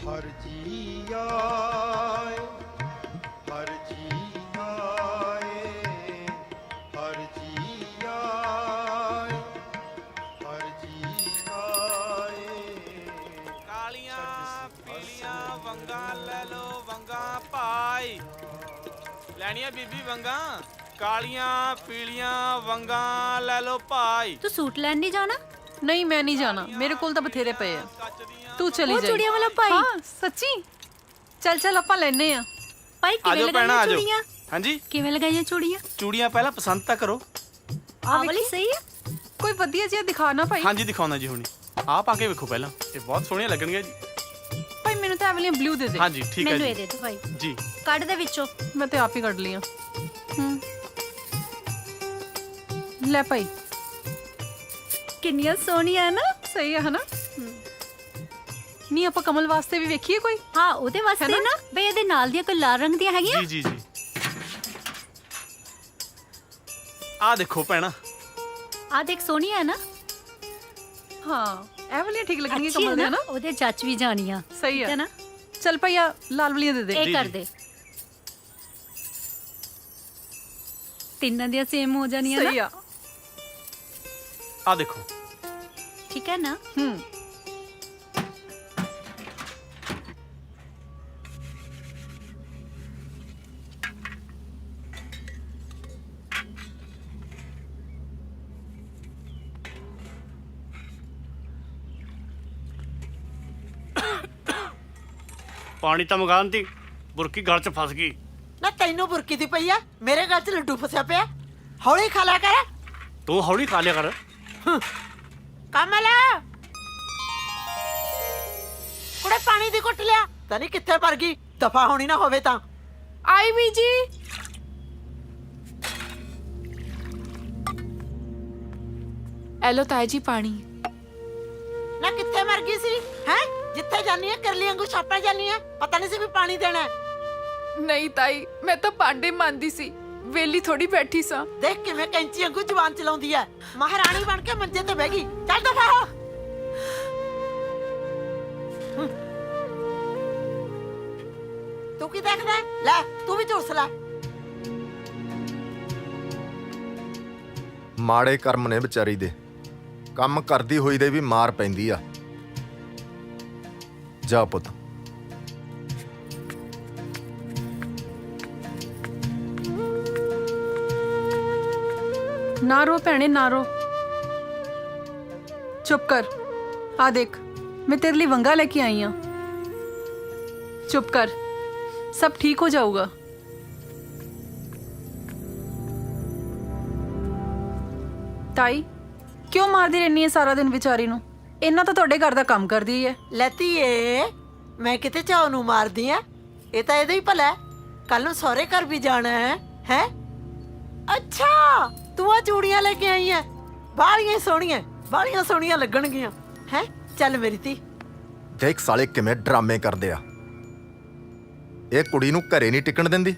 हर जी आए, हर जी आए, हर जी आए, हर जी आए। कालियां पीलियां वंगा ले लो वंगा भाई ਲੈਣੀਆਂ ਬੀਬੀ ਵੰਗਾ ਕਾਲੀਆਂ ਪੀਲੀਆਂ ਵੰਗਾ ਲੈ ਲੋ ਭਾਈ। ਤੂੰ ਸੂਟ ਲੈਣ ਨਹੀਂ ਜਾਣਾ? नहीं मैं नहीं जाना, मेरे कोल तो बथेरे पे है। तू चली ਉਹ जाई। ਚੂੜੀਆਂ ਵਾਲਾ ਭਾਈ। हाँ सच्ची चल चल ਆਪਾਂ ਲੈਨੇ ਆ। ਭਾਈ ਕਿਵੇਂ ਆਜੋ ਭੈਣਾ ਲਗਾਈਆਂ ਆਜੋ। ਚੂੜੀਆਂ? ਹਾਂਜੀ ਕਿਵੇਂ ਲਗਾਈਆਂ ਚੂੜੀਆਂ? ਚੂੜੀਆਂ ਪਹਿਲਾਂ ਪਸੰਦ ਤਾਂ ਕਰੋ। ਆਹ ਵਾਲੀ ਸਹੀ ਹੈ? ਕੋਈ ਵਧੀਆ ਜਿਹਾ ਦਿਖਾ ਨਾ ਭਾਈ। ਹਾਂਜੀ ਦਿਖਾਉਣਾ ਜੀ ਹੁਣੀ ਆਹ ਪਾ ਕੇ ਵੇਖੋ ਪਹਿਲਾਂ, ਇਹ ਬਹੁਤ ਸੋਹਣੀਆਂ ਲੱਗਣਗੀਆਂ ਜੀ। ਭਾਈ ਮੈਨੂੰ ਤਾਂ ਐਵਲੀਆਂ ਬਲੂ ਦੇ ਦੇ। ਹਾਂਜੀ ਠੀਕ ਹੈ ਮੈਨੂੰ ਇਹ ਜੀ ਦੇ ਦਿਓ ਭਾਈ। ਜੀ। ਕੱਢ ਦੇ ਵਿੱਚੋਂ। ਮੈਂ ਤੇ ਆਪ ਹੀ ਕੱਢ ਲੀਆਂ। ਲੈ ਭਾਈ ਕਿੰਨੀਆਂ ਸੋਹਣੀਆਂ ਨਾ। ਸਹੀ ਹੈ ਨਾ? ਨਹੀਂ ਆਪਾਂ ਕਮਲ ਵਾਸਤੇ ਵੀ ਵੇਖੀਏ ਕੋਈ। ਹਾਂ ਉਹਦੇ ਵਾਸਤੇ ਹੈ ਨਾ? ਨਾ ਬਈ ਇਹਦੇ ਨਾਲ ਦੀਆਂ ਕੋਈ ਲਾਲ ਰੰਗ ਦੀਆਂ ਹੈਗੀਆਂ? ਜੀ ਜੀ ਜੀ ਆਹ ਦੇਖੋ ਭੈਣਾ, ਆਹ ਦੇਖ ਸੋਹਣੀ ਹੈ ਨਾ। ਹਾਂ ਐਵਲੀਆਂ ਠੀਕ ਲੱਗਣਗੀਆਂ ਅੱਛੀ ਹੈ ਕਮਲ ਦੇ ਨਾ। ਉਹਦੇ ਜੱਚ ਵੀ ਜਾਣੀਆਂ। ਸਹੀ ਠੀਕ ਹੈ ਨਾ। ਚੱਲ ਭਾਈ ਆ ਲਾਲ ਵਾਲੀਆਂ ਦੇ ਦੇ। ਇਹ ਜੀ, ਕਰ ਜੀ। ਦੇ। ਤਿੰਨਾਂ ਦੀਆਂ ਸੇਮ ਹੋ ਜਾਣੀਆਂ ਸਹੀ ਨਾ। ਆ। ਆਹ ਦੇਖੋ ਠੀਕ ਹੈ ਨਾ। ਪਾਣੀ ਤਾਂ ਮੰਗਾਉਣ ਤੀ, ਬੁਰਕੀ ਗਲ 'ਚ ਫਸ ਗਈ। ਨਾ ਤੈਨੂੰ ਬੁਰਕੀ ਦੀ ਪਈ ਆ, ਮੇਰੇ ਗਲ 'ਚ ਲੱਡੂ ਫਸਿਆ ਪਿਆ। ਹੌਲੀ ਖਾ ਲਿਆ ਕਰ। ਤੂੰ ਹੌਲੀ ਖਾ ਲਿਆ ਕਰ। ਕਮਲ ਕੁੜੇ ਪਾਣੀ ਦੀ ਘੁੱਟ ਲਿਆ। ਤਾਂ ਨਹੀਂ ਕਿੱਥੇ ਭਰ ਗਈ, ਦਫਾ ਹੋਣੀ ਨਾ ਹੋਵੇ ਤਾਂ। ਆਈ ਵੀ ਜੀ। ਐਲੋ ਤਾਈ ਜੀ ਪਾਣੀ। ਨਾ ਕਿੱਥੇ ਮਰ ਗਈ ਸੀ ਹੈ? ਜਿੱਥੇ ਜਾਨੀ ਆ ਕਰਲੀ ਵਾਂਗੂ ਛਾਪੇ ਜਾਨੀ ਆ, ਪਤਾ ਨਹੀਂ ਸੀ ਵੀ ਪਾਣੀ ਦੇਣਾ ਹੈ। ਨਹੀਂ ਤਾਈ, ਮੈਂ ਤਾਂ ਪਾਂਡੇ ਮੰਨਦੀ ਸੀ, ਵੇਲੀ ਥੋੜੀ ਬੈਠੀ ਸਾਂ। ਦੇਖ ਕਿਵੇਂ ਕੈਂਚੀ ਵਾਂਗੂ ਜ਼ੁਬਾਨ ਚਲਾਉਂਦੀ ਐ। ਮਹਾਰਾਣੀ ਬਣ ਕੇ ਮੰਜੇ ਤੇ ਬਹਿ ਗਈ। ਚੱਲ ਦਫਾ ਹੋ। ਤੂੰ ਕੀ ਦੇਖਦਾ ਹੈ? ਲੈ ਤੂੰ ਵੀ ਝੁਰਸ ਲੈ। ਮਾੜੇ ਕਰਮ ਨੇ ਵਿਚਾਰੀ ਦੇ, ਕੰਮ ਕਰਦੀ ਹੋਈ ਦੇ ਵੀ ਮਾਰ ਪੈਂਦੀ ਆ। ਜਾ ਪੁੱਤ। ਨਾ रो ਭੈਣੇ ਨਾ रो, ਚੁੱਪ ਕਰ। ਆ ਦੇਖ मैं तेरे लिए वंगा लेके आई हूं। चुप कर, सब ठीक हो जाऊगा। ताई क्यों मारदी रहनी है सारा दिन विचारी ਨੂੰ? ਇੰਨਾ ਤਾਂ ਤੁਹਾਡੇ ਘਰ ਦਾ ਕੰਮ ਕਰਦੀ ਹੈ। ਲੈਤੀਏ ਮੈਂ ਕਿਤੇ ਚਾਹ ਨੂੰ ਮਾਰਦੀ ਆ? ਇਹ ਤਾਂ ਇਹਦਾ ਹੀ ਭਲਾ। ਕੱਲ ਨੂੰ ਸਹੁਰੇ ਘਰ ਵੀ ਜਾਣਾ ਹੈ। ਹੈ ਅੱਛਾ ਤੂੰ ਆ ਚੂੜੀਆਂ ਲੈ ਕੇ ਆਈ ਐ? ਬਾਲੀਆਂ ਸੋਹਣੀਆਂ ਲੱਗਣਗੀਆਂ। ਹੈ ਚੱਲ ਮੇਰੀ ਧੀ। ਦੇਖ ਸਾਲੇ ਕਿਵੇਂ ਡਰਾਮੇ ਕਰਦੇ ਆ। ਇਹ ਕੁੜੀ ਨੂੰ ਘਰੇ ਨਹੀਂ ਟਿਕਣ ਦਿੰਦੀ,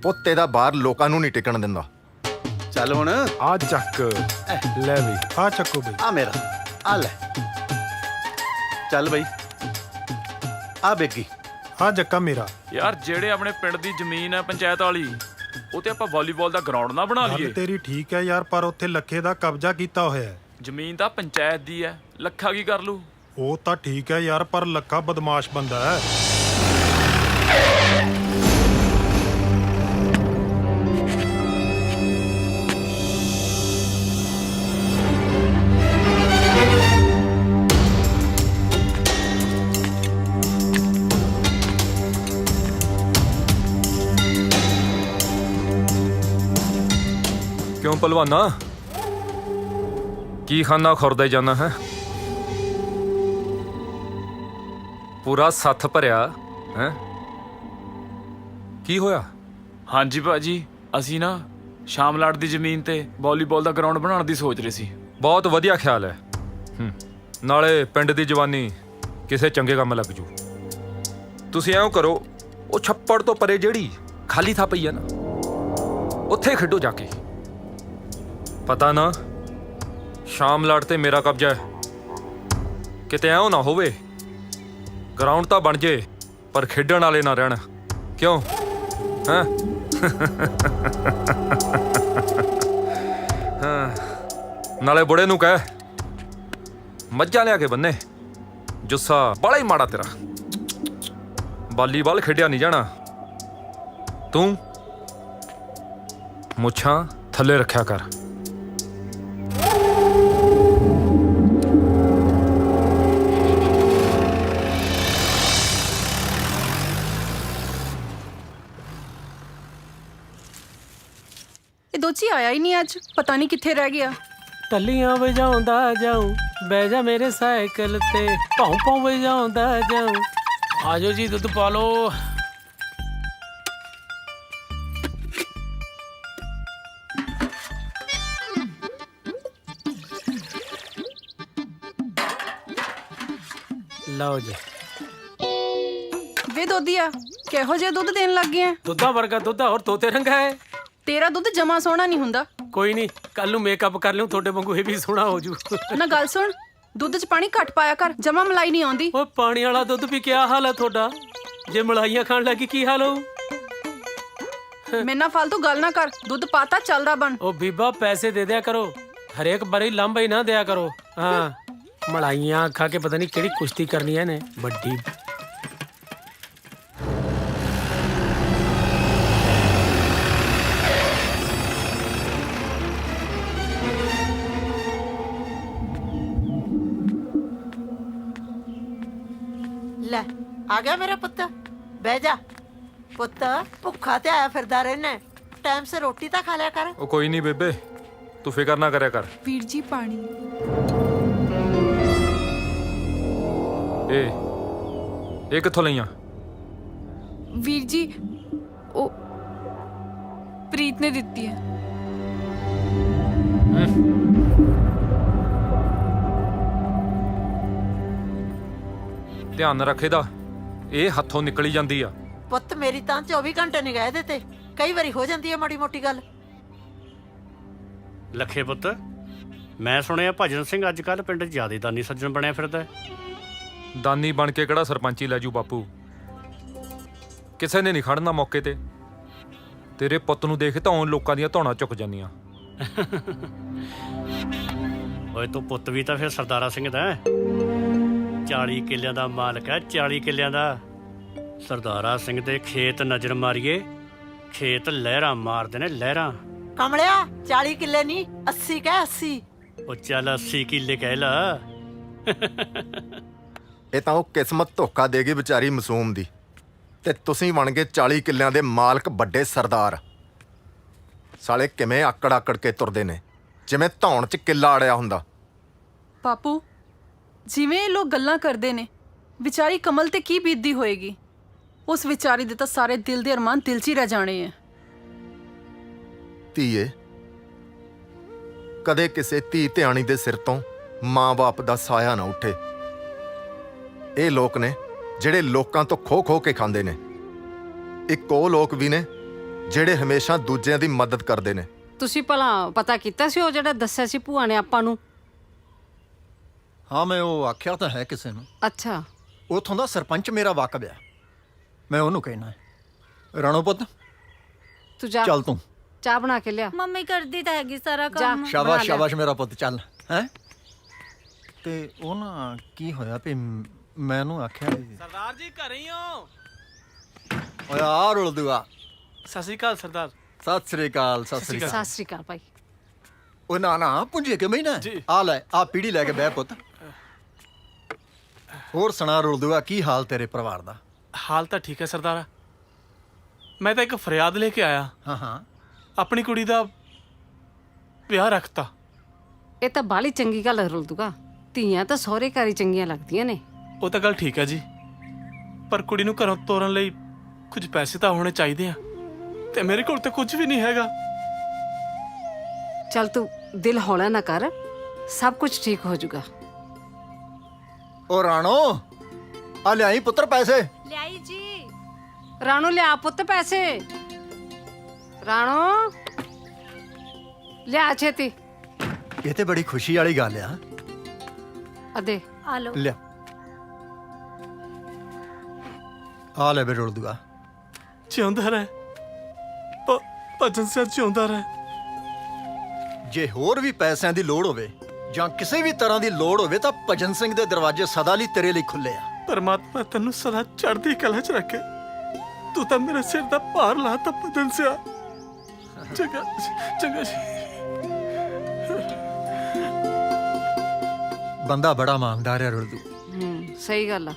ਪੁੱਤੇ ਦਾ ਬਾਹਰ ਲੋਕਾਂ ਨੂੰ ਨਹੀਂ ਟਿਕਣ ਦਿੰਦਾ। ਚੱਲ ਹੁਣ ਆ ਚੱਕ ਲੈ ਬਈ, ਆ ਚੱਕੋ ਬਈ। ਆ ਮੇਰਾ, ਆ ਲੈ। ਚੱਲ ਬਈ, ਆ ਬੇਗੀ। ਆ ਜੱਕਾ ਮੇਰਾ। ਯਾਰ ਜਿਹੜੇ ਆਪਣੇ ਪਿੰਡ ਦੀ ਜ਼ਮੀਨ ਹੈ ਪੰਚਾਇਤ ਵਾਲੀ, ਉਹ ਤੇ ਆਪਾਂ ਵਾਲੀਬਾਲ ਦਾ ਗਰਾਊਂਡ ਨਾ ਬਣਾ ਗੱਲ ਲਈਏ। ਤੇਰੀ ਠੀਕ ਹੈ ਯਾਰ, ਪਰ ਉੱਥੇ ਲੱਖੇ ਦਾ ਕਬਜ਼ਾ ਕੀਤਾ ਹੋਇਆ ਹੈ। ਜ਼ਮੀਨ ਤਾਂ ਪੰਚਾਇਤ ਦੀ ਹੈ, ਲੱਖਾ ਕੀ ਕਰ ਲੂ? ਉਹ ਤਾਂ ਠੀਕ ਹੈ ਯਾਰ, ਪਰ ਲੱਖਾ ਬਦਮਾਸ਼ ਬੰਦਾ ਹੈ। क्यों पलवाना, की खाना खुरदा जाना है? पूरा सत्थ भरिया है। की होया? ਹਾਂਜੀ ਭਾਜੀ, ਅਸੀਂ ਨਾ ਸ਼ਾਮਲਾਟ ਦੀ ਜ਼ਮੀਨ ਤੇ ਵਾਲੀਬਾਲ ਦਾ ਗਰਾਊਂਡ ਬਣਾਉਣ ਦੀ ਸੋਚ ਰਹੇ ਸੀ। ਬਹੁਤ ਵਧੀਆ ਖਿਆਲ ਹੈ। ਨਾਲੇ ਪਿੰਡ ਦੀ ਜਵਾਨੀ ਕਿਸੇ ਚੰਗੇ ਕੰਮ ਲੱਗ ਜੂ। ਤੁਸੀਂ ਐਂ ਕਰੋ, ਉਹ ਛੱਪੜ ਤੋਂ ਪਰੇ ਜਿਹੜੀ ਖਾਲੀ ਥਾਂ ਪਈ ਹੈ ਨਾ, ਉੱਥੇ ਖੇਡੋ ਜਾ ਕੇ। ਪਤਾ ਨਾ ਸ਼ਾਮਲਾਟ ਤੇ ਮੇਰਾ ਕਬਜ਼ਾ ਹੈ, ਕਿਤੇ ਐਂ ਨਾ ਹੋਵੇ ਗਰਾਊਂਡ ਤਾਂ ਬਣ ਜੇ ਪਰ ਖੇਡਣ ਵਾਲੇ ਨਾ ਰਹਿਣ। ਕਿਉਂ ਹੈਂ? ਨਾਲੇ ਬੁੜੇ ਨੂੰ ਕਹਿ ਮੱਝਾਂ ਲਿਆ ਕੇ ਬੰਨੇ। ਜੁੱਸਾ ਬੜਾ ਹੀ ਮਾੜਾ ਤੇਰਾ। ਵਾਲੀਬਾਲ ਖੇਡਿਆ ਨਹੀਂ ਜਾਣਾ। ਤੂੰ ਮੁੱਛਾਂ ਥੱਲੇ ਰੱਖਿਆ ਕਰ। ਇਹ ਦੋਚੀ ਆਇਆ ਹੀ ਨਹੀਂ ਅੱਜ, ਪਤਾ ਨਹੀਂ ਕਿੱਥੇ ਰਹਿ ਗਿਆ। ਟੱਲੀਆਂ ਵਜਾਉਂਦਾ ਜਾਉ, ਬਹਿ ਜਾ ਮੇਰੇ ਸਾਈਕਲ ਤੇ, ਭੌਂ ਭੌਂ ਵਜਾਉਂਦਾ ਜਾਉ। ਆਜੋ ਜੀ ਦੁੱਧ ਪਾ ਲਓ। ਲਓ ਜੀ। ਵੇ ਦੋਦੀਆ, ਕਿਹੋ ਜਿਹਾ ਦੁੱਧ ਦੇਣ ਲੱਗ ਗਿਆ? ਦੁੱਧਾ ਵਰਗਾ ਦੁੱਧ ਹੋਰ ਤੋਤੇ ਰੰਗਾ ਹੈ। ਤੇਰਾ ਦੁੱਧ ਜਮਾ ਸੋਹਣਾ ਨਹੀਂ ਹੁੰਦਾ। ਕੋਈ ਨਹੀਂ, ਕੱਲ ਨੂੰ ਮੇਕਅਪ ਕਰ ਲਿਓ, ਤੁਹਾਡੇ ਵਾਂਗੂ ਇਹ ਵੀ ਸੋਹਣਾ ਹੋ ਜੂ। ਨਾ ਗੱਲ ਸੁਣ, ਦੁੱਧ 'ਚ ਪਾਣੀ ਘੱਟ ਪਾਇਆ ਕਰ, ਜਮਾ ਮਲਾਈ ਨਹੀਂ ਆਉਂਦੀ। ਓਏ ਪਾਣੀ ਵਾਲਾ ਦੁੱਧ ਵੀ ਕਿਆ ਹਾਲ ਹੈ ਤੁਹਾਡਾ? ਜੇ ਮਲਾਈਆਂ ਖਾਣ ਲੱਗੀ ਕੀ ਹਾਲ ਹੋਊ? ਮੇਰੇ ਨਾਲ ਫालतू ਗੱਲ ਨਾ ਕਰ, ਦੁੱਧ ਪਾਤਾ ਚੱਲਦਾ ਬਣ। ਉਹ ਬੀਬਾ ਪੈਸੇ ਦੇ ਦਿਆ ਕਰੋ, ਹਰੇਕ ਬਾਰੀ ਲਾਂਭਾ ਹੀ ਨਾ ਦਿਆ ਕਰੋ। ਹਾਂ, ਮਲਾਈਆਂ ਖਾ ਕੇ ਪਤਾ ਨਹੀਂ ਕਿਹੜੀ ਕੁਸ਼ਤੀ ਕਰਨੀ ਹੈ ਨੇ ਵੱਡੀ। ਲੈ ਆ ਗਿਆ ਮੇਰਾ ਪੁੱਤ, ਬਹਿ ਜਾ। ਪੁੱਤ ਭੁੱਖਾ ਤੇ ਆਇਆ ਫਿਰਦਾ ਰਹਿਣਾ, ਟਾਈਮ ਸਿਰ ਰੋਟੀ ਤਾਂ ਖਾ ਲਿਆ ਕਰ। ਉਹ ਕੋਈ ਨਹੀਂ ਬੇਬੇ, ਤੂੰ ਫਿਕਰ ਨਾ ਕਰਿਆ ਕਰ। ਵੀਰ ਜੀ ਪਾਣੀ। ਇਹ ਕਿੱਥੋਂ ਲਈਆਂ? ਵੀਰ ਜੀ ਉਹ ਪ੍ਰੀਤ ਨੇ ਦਿੱਤੀ ਹੈ। ਧਿਆਨ ਰੱਖੇਦਾ, ਇਹ ਹੱਥੋਂ ਨਿਕਲੀ ਜਾਂਦੀ ਆ। ਪੁੱਤ ਮੇਰੀ ਤਾਂ 24 ਘੰਟੇ ਨਿਗਾਹ ਇਹਦੇ ਤੇ, ਕਈ ਵਾਰੀ ਹੋ ਜਾਂਦੀ ਹੈ ਮਾੜੀ ਮੋਟੀ ਗੱਲ। ਲੱਖੇ ਪੁੱਤ, ਮੈਂ ਸੁਣਿਆ ਭਜਨ ਸਿੰਘ ਅੱਜ ਕੱਲ ਪਿੰਡ 'ਚ ਜ਼ਿਆਦਾ ਦਾਨੀ ਸੱਜਣ ਬਣਿਆ ਫਿਰਦਾ ਹੈ। ਦਾਨੀ ਬਣ ਕੇ ਕਿਹੜਾ ਸਰਪੰਚੀ ਲੈ ਜੂ ਬਾਪੂ। ਕਿਸੇ ਨੇ ਨਹੀਂ ਖੜਨਾ ਮੌਕੇ ਤੇ। ਤੇਰੇ ਪੁੱਤ ਨੂੰ ਦੇਖ ਤਾਂ ਉਹ ਲੋਕਾਂ ਦੀਆਂ ਧੌਣਾਂ ਝੁਕ ਜਾਂਦੀਆਂ। ਓਏ ਤੂੰ ਪੁੱਤ ਵੀ ਤਾਂ ਫਿਰ ਸਰਦਾਰਾ ਸਿੰਘ ਦਾ ਹੈ। 40 ਕਿੱਲਿਆਂ ਦਾ ਮਾਲਕ ਹੈ, 40 ਕਿੱਲਿਆਂ ਦਾ। ਸਰਦਾਰਾ ਸਿੰਘ ਦੇ ਖੇਤ ਨਜ਼ਰ ਮਾਰੀਏ, ਖੇਤ ਲਹਿਰਾਂ ਮਾਰਦੇ ਨੇ, ਲਹਿਰਾਂ। ਕਮਲਿਆ 40 ਕਿੱਲੇ ਨਹੀਂ 80 ਕਹਿ, 80। ਉਹ ਚੱਲ 80 ਕਿੱਲੇ ਕਹਿ ਲਾ। ਇਹ ਤਾਂ ਉਹ ਕਿਸਮਤ ਧੋਖਾ ਦੇਗੀ ਵਿਚਾਰੀ ਮਾਸੂਮ ਦੀ, ਤੇ ਤੁਸੀਂ ਬਣ ਗਏ 40 ਕਿੱਲਿਆਂ ਦੇ ਮਾਲਕ, ਵੱਡੇ ਸਰਦਾਰ। ਸਾਲੇ ਕਿਵੇਂ ਆਕੜ ਆਕੜ ਕੇ ਤੁਰਦੇ ਨੇ, ਜਿਵੇਂ ਧੌਣ 'ਚ ਕਿੱਲਾ ਅੜਿਆ ਹੁੰਦਾ। ਪਾਪੂ, ਜਿਵੇਂ ਇਹ ਲੋਕ ਗੱਲਾਂ ਕਰਦੇ ਨੇ, ਵਿਚਾਰੀ ਕਮਲ ਤੇ ਕੀ ਬੀਤਦੀ ਹੋਏਗੀ। ਉਸ ਵਿਚਾਰੀ ਦੇ ਤਾਂ ਸਾਰੇ ਦਿਲ ਦੇ ਅਰਮਾਨ ਦਿਲ 'ਚ ਹੀ ਰਹਿ ਜਾਣੇ ਐ। ਧੀਏ, ਕਦੇ ਕਿਸੇ ਧੀ ਧਿਆਣੀ ਦੇ ਸਿਰ ਤੋਂ ਮਾਂ-ਬਾਪ ਦਾ ਸਾਇਆ ਨਾ ਉੱਠੇ। ਇਹ ਲੋਕ ਨੇ ਜਿਹੜੇ ਲੋਕਾਂ ਤੋਂ ਖੋ ਕੇ ਖਾਂਦੇ ਨੇ। ਇੱਕ ਉਹ ਲੋਕ ਵੀ ਨੇ ਜਿਹੜੇ ਹਮੇਸ਼ਾ ਦੂਜਿਆਂ ਦੀ ਮਦਦ ਕਰਦੇ ਨੇ। ਤੁਸੀਂ ਭਲਾ ਪਤਾ ਕੀਤਾ ਸੀ ਉਹ ਜਿਹੜਾ ਦੱਸਿਆ ਸੀ ਭੂਆ ਨੇ ਆਪਾਂ ਨੂੰ? ਹਾਂ, ਮੈਂ ਉਹ ਆਖਿਆ ਤਾਂ ਹੈ ਕਿਸੇ ਨੂੰ। ਅੱਛਾ, ਉਥੋਂ ਦਾ ਸਰਪੰਚ ਮੇਰਾ ਵਾਕਬ ਆ, ਮੈਂ ਉਹਨੂੰ ਕਹਿਣਾ ਹੈ। ਰਾਣੋ ਪੁੱਤ ਤੂੰ ਜਾ, ਚੱਲ ਤੂੰ ਚਾਹ ਬਣਾ ਕੇ ਲਿਆ। ਮੰਮੀ ਕਰਦੀ ਤਾਂ ਹੈਗੀ ਸਾਰਾ ਜਾ। ਕੰਮ। ਸ਼ਾਬਾਸ਼ ਸ਼ਾਬਾਸ਼ ਮੇਰਾ ਪੁੱਤ, ਚੱਲ। ਹੈ ਤੇ ਉਹ ਨਾ ਕੀ ਹੋਇਆ ਵੀ ਮੈਂ ਉਹਨੂੰ ਆਖਿਆ ਸਰਦਾਰ ਜੀ ਘਰੇ ਹੀ ਹੋ? ਓਏ ਆ ਰੁਲ ਦੁਆ। ਸਤਿ ਸ਼੍ਰੀ ਅਕਾਲ ਸਰਦਾਰ। ਸਤਿ ਸ੍ਰੀ ਅਕਾਲ, ਸਤਿ ਸ੍ਰੀ ਅਕਾਲ। ਸਤਿ ਸ਼੍ਰੀ ਅਕਾਲ ਭਾਈ। ਉਹ ਨਾ ਪੁੰਜੇ ਕਿ ਮਹੀਨਾ ਜੀ। ਆ ਲੈ, ਆ ਪੀੜੀ ਲੈ ਕੇ ਬਹਿ ਪੁੱਤ। ਹੋਰ ਸੁਣਾ ਰੁਲ ਦੁਆ, ਕੀ ਹਾਲ ਤੇਰੇ ਪਰਿਵਾਰ ਦਾ? ਹਾਲ ਤਾਂ ਠੀਕ ਹੈ ਸਰਦਾਰਾ। ਮੈਂ ਤਾਂ ਇੱਕ ਫਰਿਆਦ ਲੈ ਕੇ ਆਇਆ। ਹਾਂ, ਆਪਣੀ ਕੁੜੀ ਦਾ ਵਿਆਹ ਰੱਖਤਾ। ਇਹ ਤਾਂ ਬਾਲੀ ਚੰਗੀ ਗੱਲ ਹੈ ਰੁਲਦੂਗਾ। ਧੀਆਂ ਤਾਂ ਸਹੁਰੇ ਘਰ ਹੀ ਚੰਗੀਆਂ ਲੱਗਦੀਆਂ ਨੇ। ਉਹ ਤਾਂ ਗੱਲ ਠੀਕ ਹੈ ਜੀ, ਪਰ ਕੁੜੀ ਨੂੰ ਘਰੋਂ ਤੋਰਨ ਲਈ ਕੁਝ ਪੈਸੇ ਤਾਂ ਹੋਣੇ ਚਾਹੀਦੇ ਆ, ਤੇ ਮੇਰੇ ਕੋਲ ਤਾਂ ਕੁਝ ਵੀ ਨਹੀਂ ਹੈਗਾ। ਚੱਲ ਤੂੰ ਦਿਲ ਹੌਲਾ ਨਾ ਕਰ, ਸਭ ਕੁਝ ਠੀਕ ਹੋ ਜਾਊਗਾ। ਉਹ ਰਾਣੋ ਆ ਲਿਆਈ ਪੁੱਤਰ ਪੈਸੇ। ਲਿਆਈ ਜੀ। ਰਾਣੋ ਲਿਆ ਪੁੱਤ ਪੈਸੇ। ਰਾਣੋ ਲਿਆ ਛੇਤੀ। ਇਹ ਤੇ ਬੜੀ ਖੁਸ਼ੀ ਵਾਲੀ ਗੱਲ ਆ। ਅਦੇ ਆ ਲਓ। ਲਿਆ ਆ ਲੈ ਬੇ ਰੁਲਦੂਗਾ। ਜਿਉਂਦਾ ਰਹਿ ਭਜਨ ਸਿੰਘ, ਜਿਉਂਦਾ ਰਹਿ। ਜੇ ਹੋਰ ਵੀ ਪੈਸਿਆਂ ਦੀ ਲੋੜ ਹੋਵੇ ਜਾਂ ਕਿਸੇ ਵੀ ਤਰ੍ਹਾਂ ਦੀ ਲੋੜ ਹੋਵੇ ਤਾਂ ਭਜਨ ਸਿੰਘ ਦੇ ਦਰਵਾਜ਼ੇ ਸਦਾ ਲਈ ਤੇਰੇ ਲਈ ਖੁੱਲੇ ਆ। ਪਰਮਾਤਮਾ ਤੈਨੂੰ ਸਦਾ ਚੜ੍ਹਦੀ ਕਲਾ 'ਚ ਰੱਖੇ। ਤੂੰ ਤਾਂ ਮੇਰੇ ਸਿਰ ਦਾ ਭਾਰ ਲਾਤਾ ਭਜਨ ਸਿੰਘ। ਚੰਗਾ ਚੰਗਾ ਜੀ। ਬੰਦਾ ਬੜਾ ਇਮਾਨਦਾਰ ਹੈ ਰੁਲਦੂ। ਸਹੀ ਗੱਲ ਆ।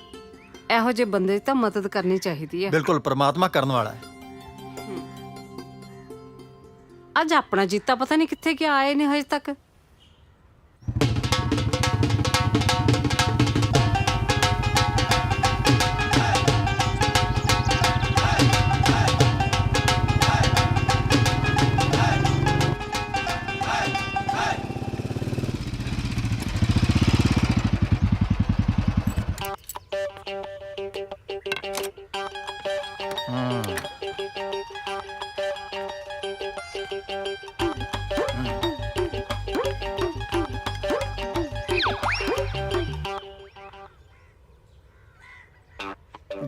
ਇਹੋ ਜਿਹੇ ਬੰਦੇ ਦੀ ਤਾਂ ਮਦਦ ਕਰਨੀ ਚਾਹੀਦੀ ਹੈ। ਬਿਲਕੁਲ, ਪ੍ਰਮਾਤਮਾ ਕਰਨ ਵਾਲਾ ਹੈ। ਅੱਜ ਆਪਣਾ ਜੀਤਾ ਪਤਾ ਨਹੀਂ ਕਿੱਥੇ ਗਿਆ, ਆਏ ਨੇ ਹਜੇ ਤੱਕ।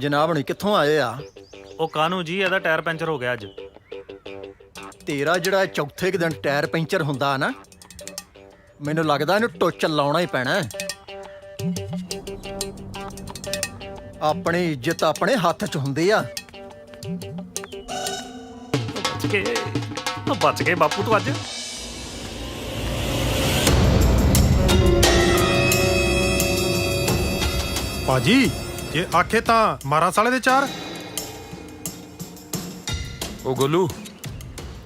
ਜਨਾਬ ਹੁਣੀ ਕਿੱਥੋਂ ਆਏ ਆ? ਉਹ ਕਾਨੂੰ ਜੀ, ਇਹਦਾ ਟਾਇਰ ਪੈਂਚਰ ਹੋ ਗਿਆ ਅੱਜ। ਤੇਰਾ ਜਿਹੜਾ ਚੌਥੇ ਕੁ ਦਿਨ ਟਾਇਰ ਪੈਂਚਰ ਹੁੰਦਾ ਨਾ, ਮੈਨੂੰ ਲੱਗਦਾ ਇਹਨੂੰ ਟੋਚਾ ਲਾਉਣਾ ਹੀ ਪੈਣਾ ਹੈ। ਆਪਣੀ ਇੱਜ਼ਤ ਆਪਣੇ ਹੱਥ 'ਚ ਹੁੰਦੀ ਆ। ਬਚ ਗਏ ਬਾਪੂ ਤੂੰ ਅੱਜ। ਭਾਜੀ ਜੇ ਆਖੇ ਤਾਂ ਮਾਰਾ ਸਾਲੇ ਦੇ 4। ਉਹ ਗੋਲੂ,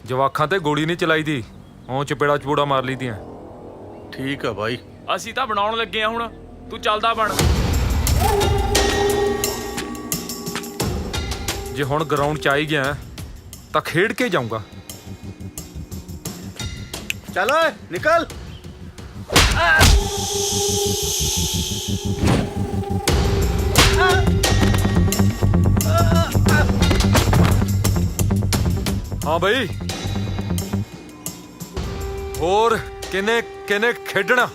ਜਵਾਖਾਂ ਤੇ ਗੋਲੀ ਨਹੀਂ ਚਲਾਈ ਦੀ, ਉਹ ਚਪੇੜਾ ਚਪੂੜਾ ਮਾਰ ਲਈ ਦੀਆਂ। ਠੀਕ ਆ ਬਾਈ। ਅਸੀਂ ਤਾਂ ਬਣਾਉਣ ਲੱਗੇ ਆ ਹੁਣ, ਤੂੰ ਚੱਲਦਾ ਬਣ। ਜੇ ਹੁਣ ਗਰਾਊਂਡ 'ਚ ਆਈ ਗਿਆ ਤਾਂ ਖੇਡ ਕੇ ਜਾਊਂਗਾ। ਚੱਲ ਓਏ ਨਿਕਲ। ਹਾਂ ਬਈ, ਹੋਰ ਕਿਨੇ ਕਿਨੇ ਖੇਡਣਾ?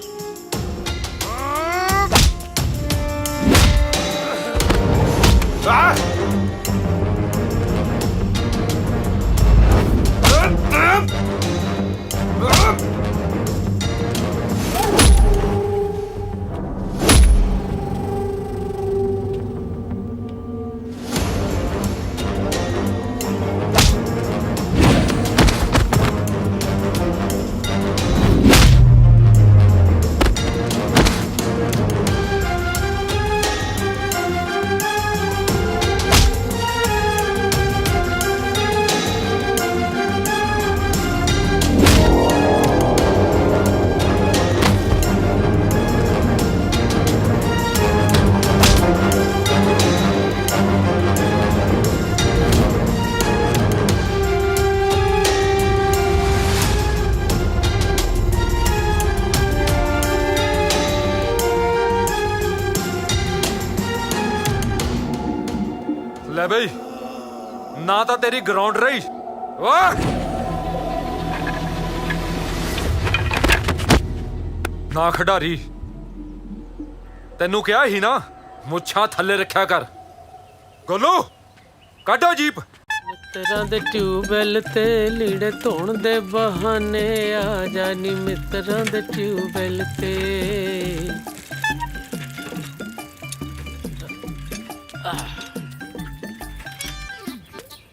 ਲੈ ਬਈ, ਨਾ ਤਾਂ ਤੇਰੀ ਗਰਾਊਂਡ ਰਹੀ। ਵਾਹ, ਨਾ ਖਿਡਾਰੀ। ਤੈਨੂੰ ਕਿਹਾ ਹੀ ਨਾ ਮੁੱਛਾਂ ਥੱਲੇ ਰੱਖਿਆ ਕਰ। ਗੋਲੂ ਕੱਢੋ ਜੀਪ। ਮਿੱਤਰਾਂ ਦੇ ਟਿਊਬਵੈਲ ਤੇ ਲੀੜੇ ਧੋਣ ਦੇ ਬਹਾਨੇ ਆ ਜਾਨੀ, ਮਿੱਤਰਾਂ ਦੇ ਟਿਊਬਵੈਲ ਤੇ।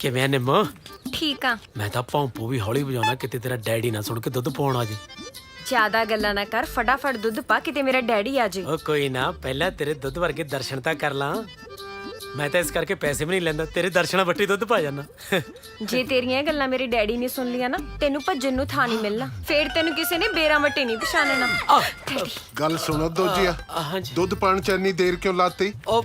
ਕਿਵੇਂ ਨਿੰਮੋ? ਠੀਕ ਆ। ਮੈਂ ਤਾਂ ਭੌਂਪੂ ਵੀ ਹੌਲੀ ਵਜਾਉਣਾ, ਕਿਤੇ ਤੇਰਾ ਡੈਡੀ ਨਾ ਸੁਣ ਕੇ ਦੁੱਧ ਪਾਉਣ ਆ ਜੇ। ਜ਼ਿਆਦਾ ਗੱਲਾਂ ਨਾ ਕਰ, ਫਟਾਫਟ ਦੁੱਧ ਪਾ, ਕਿਤੇ ਮੇਰਾ ਡੈਡੀ ਆ ਜੇ। ਉਹ ਕੋਈ ਨਾ, ਪਹਿਲਾਂ ਤੇਰੇ ਦੁੱਧ ਵਰਗੇ ਦਰਸ਼ਨ ਤਾਂ ਕਰ ਲਾਂ। ਮੈਂ ਤਾਂ ਇਸ ਕਰਕੇ ਪੈਸੇ ਵੀ ਨਹੀਂ ਲੈਂਦਾ, ਤੇਰੇ ਦਰਸ਼ਨਾਂ ਵੱਟੀ ਦੁੱਧ ਪਾ ਜਾਣਾ। ਜੇ ਤੇਰੀਆਂ ਗੱਲਾਂ ਮੇਰੇ ਡੈਡੀ ਨੇ ਸੁਣ ਲਿਆ ਨਾ, ਤੈਨੂੰ ਭੱਜਣ ਨੂੰ ਥਾਂ ਨਹੀਂ ਮਿਲਣਾ। ਫੇਰ ਤੈਨੂੰ ਕਿਸੇ ਨੇ ਬੇਰਾਂ ਵੱਟੇ ਨਹੀਂ ਪਛਾਣਨਾ। ਗੱਲ ਸੁਣੋ ਦੋਜੀਆ, ਹਾਂਜੀ। ਦੁੱਧ ਪਾਣ ਚ ਇੰਨੀ ਦੇਰ ਕਿਉਂ ਲਾਤੀ? ਉਹ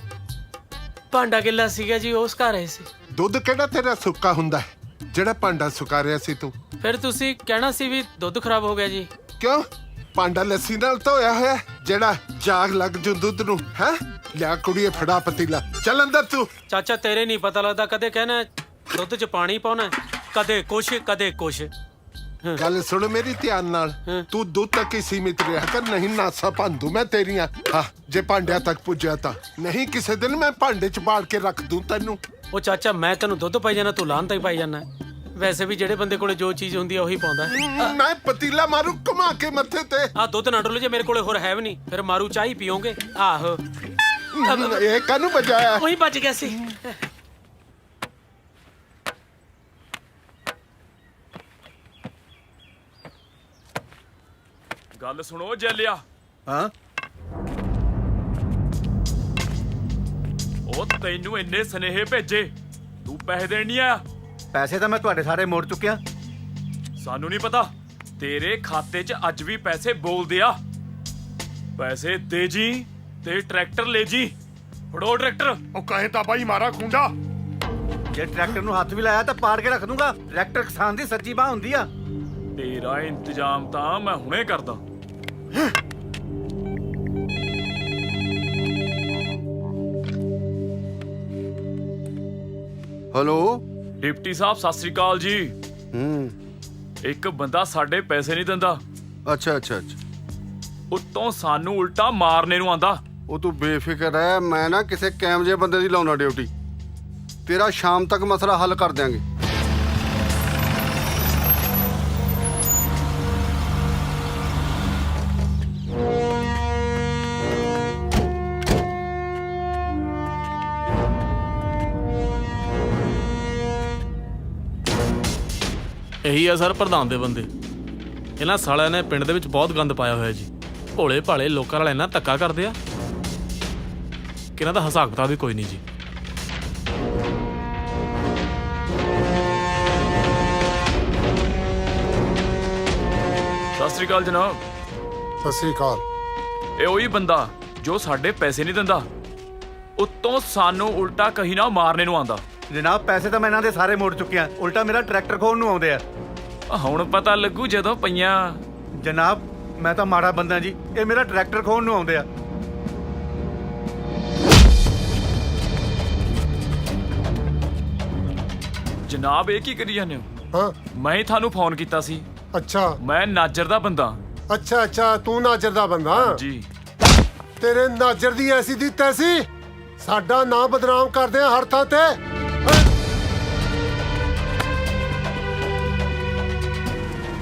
ਭਾਂਡਾ ਕਿੱਲਾ ਸੀਗਾ ਜੀ, ਉਸ ਘਰ ਆਏ ਸੀ। ਦੁੱਧ ਕਿਹੜਾ ਤੇਰਾ ਸੁੱਕਾ ਹੁੰਦਾ ਹੈ ਜਿਹੜਾ ਭਾਂਡਾ ਸੁਕਾ ਰਿਆ ਸੀ ਤੂੰ? ਫਿਰ ਤੁਸੀਂ ਕਹਿਣਾ ਸੀ ਵੀ ਦੁੱਧ ਖਰਾਬ ਹੋ ਗਿਆ ਜੀ। ਕਿਉਂ? ਭਾਂਡਾ ਲੱਸੀ ਨਾਲ ਧੋਇਆ ਹੋਇਆ ਜਿਹੜਾ ਜਾਗ ਲੱਗ ਜੂ ਦੁੱਧ ਨੂੰ, ਹੈ? ਲਿਆ ਕੁੜੀਏ ਫੜਾ ਪਤੀਲਾ, ਚੱਲ ਅੰਦਰ ਤੂੰ। ਚਾਚਾ ਤੇਰੇ ਨਹੀਂ ਪਤਾ ਲੱਗਦਾ, ਕਦੇ ਕਹਿਣਾ ਦੁੱਧ 'ਚ ਪਾਣੀ ਪਾਉਣਾ, ਕਦੇ ਕੁਛ ਕਦੇ ਕੁਛ। ਗੱਲ ਸੁਣ ਮੇਰੀ ਧਿਆਨ ਨਾਲ। ਤੂੰ ਦੁੱਧ ਤੱਕ ਹੀ ਸੀਮਿਤ ਰਿਹਾ ਕਰ, ਨਹੀਂ ਨਾਸਾ ਭੰਦੂ ਮੈਂ ਤੇਰੀਆਂ। ਹਾਂ ਜੇ ਭਾਂਡਿਆਂ ਤੱਕ ਪੁੱਜਿਆ ਤਾਂ ਨਹੀਂ, ਕਿਸੇ ਦਿਨ ਮੈਂ ਭਾਂਡੇ ਚ ਬਾੜ ਕੇ ਰੱਖ ਦੂੰ ਤੈਨੂੰ। ਉਹ ਚਾਚਾ ਮੈਂ ਤੈਨੂੰ ਦੁੱਧ ਪਾਈ ਜਾਣਾ, ਤੂੰ ਲਾਹਨਤ ਹੀ ਪਾਈ ਜਾਣਾ। ਵੈਸੇ ਵੀ ਜਿਹੜੇ ਬੰਦੇ ਕੋਲੇ ਜੋ ਚੀਜ਼ ਹੁੰਦੀ ਆ ਉਹੀ ਪਾਉਂਦਾ। ਮੈਂ ਪਤੀਲਾ ਮਾਰੂ ਘੁਮਾ ਕੇ ਮੱਥੇ ਤੇ। ਆ ਦੁੱਧ ਨਾ ਡੋਲੋ, ਜੇ ਮੇਰੇ ਕੋਲੇ ਹੋਰ ਹੈ ਵੀ ਨਹੀਂ ਫਿਰ ਮਾਰੂ ਚਾਹ ਹੀ ਪੀਓਗੇ। ਆਹੋ ਇਹ ਕਾਹਨੂੰ ਬਜਾਇਆ? ਉਹੀ ਬਚ ਗਿਆ ਸੀ। ਗੱਲ ਸੁਣੋ ਜੈਲਿਆ। ਹਾਂ ਉਹ ਤੈਨੂੰ ਇੰਨੇ ਸਨੇਹੇ ਭੇਜੇ, ਤੂੰ ਪੈਸੇ ਦੇਣ ਨਹੀਂ ਆਇਆ? ਪੈਸੇ ਤਾਂ ਮੈਂ ਤੁਹਾਡੇ ਸਾਰੇ ਮੋੜ ਚੁੱਕਿਆ। ਸਾਨੂੰ ਨਹੀਂ ਪਤਾ, ਤੇਰੇ ਖਾਤੇ 'ਚ ਅੱਜ ਵੀ ਪੈਸੇ ਬੋਲਦੇ ਆ। ਪੈਸੇ ਦੇ ਜੀ ਤੇ ਟਰੈਕਟਰ ਲੈ ਜੀ। ਫੜੋ ਟਰੈਕਟਰ। ਉਹ ਕਹੇ ਤਾਂ ਬਾਈ ਮਾਰਾ ਖੁੰਡਾ। ਜੇ ਟਰੈਕਟਰ ਨੂੰ ਹੱਥ ਵੀ ਲਾਇਆ ਤਾਂ ਪਾੜ ਕੇ ਰੱਖ ਦੂੰਗਾ। ਟਰੈਕਟਰ ਕਿਸਾਨ ਦੀ ਸੱਜੀ ਬਾਹ ਹੁੰਦੀ ਆ। ਤੇਰਾ ਇੰਤਜ਼ਾਮ ਤਾਂ ਮੈਂ ਹੁਣੇ ਕਰਦਾ। ਹੈਲੋ। ਡਿਪਟੀ ਸਾਹਿਬ ਸਤਿ ਸ੍ਰੀ ਅਕਾਲ ਜੀ। ਇੱਕ ਬੰਦਾ ਸਾਡੇ ਪੈਸੇ ਨਹੀਂ ਦਿੰਦਾ, ਅੱਛਾ ਅੱਛਾ ਅੱਛਾ। ਉੱਤੋਂ ਸਾਨੂੰ ਉਲਟਾ ਮਾਰਨੇ ਨੂੰ ਆਂਦਾ। ਉਹ ਤੂੰ ਬੇਫਿਕਰ ਰਹਿ, ਮੈਂ ਨਾ ਕਿਸੇ ਕੈਮ ਜੇ ਬੰਦੇ ਦੀ ਲਾਉਣਾ ਡਿਊਟੀ। ਤੇਰਾ ਸ਼ਾਮ ਤੱਕ ਮਸਲਾ ਹੱਲ ਕਰ ਦਿਆਂਗੇ। ਇਹੀ ਆ ਸਰ ਪ੍ਰਧਾਨ ਦੇ ਬੰਦੇ। ਇਹਨਾਂ ਸਾਲਿਆਂ ਨੇ ਪਿੰਡ ਦੇ ਵਿੱਚ ਬਹੁਤ ਗੰਦ ਪਾਇਆ ਹੋਇਆ ਜੀ। ਭੋਲੇ ਭਾਲੇ ਲੋਕਾਂ ਨਾਲ ਇੰਨਾ ਧੱਕਾ ਕਰਦੇ ਆ ਕਿ ਇਹਨਾਂ ਦਾ ਹਿਸਾਬ ਕਿਤਾਬ ਵੀ ਕੋਈ ਨਹੀਂ ਜੀ। ਸਤਿ ਸ੍ਰੀ ਅਕਾਲ ਜਨਾਬ। ਸਤਿ ਸ੍ਰੀ ਅਕਾਲ। ਇਹ ਉਹੀ ਬੰਦਾ ਜੋ ਸਾਡੇ ਪੈਸੇ ਨਹੀਂ ਦਿੰਦਾ, ਉੱਤੋਂ ਸਾਨੂੰ ਉਲਟਾ ਕਹੀ ਨਾ ਮਾਰਨੇ ਨੂੰ ਆਂਦਾ। ਜਨਾਬ ਪੈਸੇ ਤਾਂ ਮੈਂ ਇਹਨਾਂ ਦੇ ਸਾਰੇ ਮੋੜ ਚੁੱਕਿਆ, ਉਲਟਾ ਮੇਰਾ ਟਰੈਕਟਰ ਖੋਣ ਨੂੰ ਆਉਂਦੇ ਆ। ਹੁਣ ਪਤਾ ਲੱਗੂ ਜਦੋਂ ਪਈਆਂ। ਜਨਾਬ ਮੈਂ ਤਾਂ ਮਾੜਾ ਬੰਦਾ ਜੀ, ਇਹ ਮੇਰਾ ਟਰੈਕਟਰ ਖੋਣ ਨੂੰ ਆਉਂਦੇ ਆ। ਜਨਾਬ ਇਹ ਕੀ ਕਰੀ ਜਾਂਦੇ ਹੋ? ਹਾਂ ਮੈਂ ਹੀ ਤੁਹਾਨੂੰ ਫੋਨ ਕੀਤਾ ਸੀ। ਅੱਛਾ ਮੈਂ ਨਾਜਰ ਦਾ ਬੰਦਾ। ਅੱਛਾ ਅੱਛਾ, ਤੂੰ ਨਾਜਰ ਦਾ ਬੰਦਾ? ਜੀ। ਤੇਰੇ ਨਾਜਰ ਦੀ ਐਸੀ ਦੀ ਤੈਸੀ, ਸਾਡਾ ਨਾਂ ਬਦਨਾਮ ਕਰਦੇ ਆ ਹਰ ਥਾਂ ਤੇ।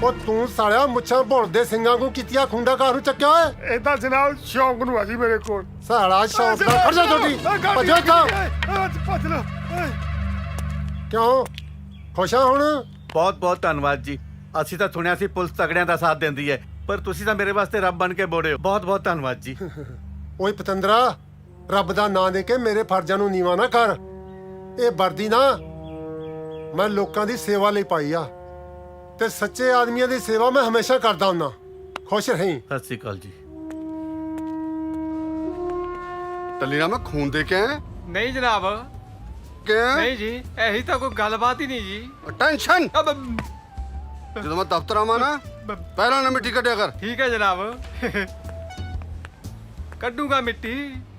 ਉਹ ਤੂੰ ਸਾਲਿਆ ਮੁੱਛਾਂ ਭੁੱਲਦੇ ਸਿੰਘਾਂ ਨੂੰ ਕੀਤੀਆਂ ਖੁੰਡਾ ਕਾਹਨੂੰ ਚੱਕਿਆ ਓਏ? ਇਹਦਾ ਜਨਾਬ ਸ਼ੌਂਕ ਨੂੰ ਆ ਜੀ ਮੇਰੇ ਕੋਲ। ਸਾਲਾ ਸ਼ੌਂਕ ਦਾ ਖੜ ਜਾ ਤੁਹਾਡੀ ਭੱਜੋ ਤਾਂ। ਭੱਜ ਲੋ। ਕਿਉਂ ਖੁਸ਼ ਆ ਹੁਣ? ਬਹੁਤ ਬਹੁਤ ਧੰਨਵਾਦ ਜੀ। ਅਸੀਂ ਤਾਂ ਸੁਣਿਆ ਸੀ ਪੁਲਿਸ ਤਗੜਿਆਂ ਦਾ ਸਾਥ ਦਿੰਦੀ ਹੈ, ਪਰ ਤੁਸੀਂ ਤਾਂ ਮੇਰੇ ਵਾਸਤੇ ਰੱਬ ਬਣ ਕੇ ਬੋੜੇ ਹੋ। ਬਹੁਤ ਬਹੁਤ ਧੰਨਵਾਦ ਜੀ। ਓਏ ਪਤੰਦਰਾ, ਰੱਬ ਦਾ ਨਾਂ ਦੇ ਕੇ ਮੇਰੇ ਫਰਜ਼ਾਂ ਨੂੰ ਨੀਵਾਂ ਨਾ ਕਰ। ਇਹ ਵਰਦੀ ਨਾ ਮੈਂ ਲੋਕਾਂ ਦੀ ਸੇਵਾ ਲਈ ਪਾਈ ਆ, ਤੇ ਸੱਚੇ ਆਦਮੀਆਂ ਦੀ ਸੇਵਾ ਮੈਂ ਹਮੇਸ਼ਾ ਕਰਦਾ ਹੁੰਨਾ। ਖੁਸ਼ ਰਹੀਂ। ਸਤਿ ਸ੍ਰੀ ਅਕਾਲ ਜੀ। ਟੱਲੀ ਨਾ ਮੈਂ ਖੂਨ ਦੇ ਕੇ ਆਇਆ। ਨਹੀਂ ਜਨਾਬ, ਕਿਆ? ਨਹੀਂ ਜੀ, ਇਹੀ ਤਾਂ ਕੋਈ ਗੱਲਬਾਤ ਹੀ ਨਹੀਂ ਜੀ। ਟੈਨਸ਼ਨ। ਜਦੋਂ ਮੈਂ ਦਫ਼ਤਰ ਆਵਾਂ ਨਾ ਪਹਿਲਾਂ ਨਾ ਮਿੱਟੀ ਕੱਢਿਆ ਕਰ। ਠੀਕ ਹੈ ਜਨਾਬ। ਕੱਢੂਗਾ ਮਿੱਟੀ,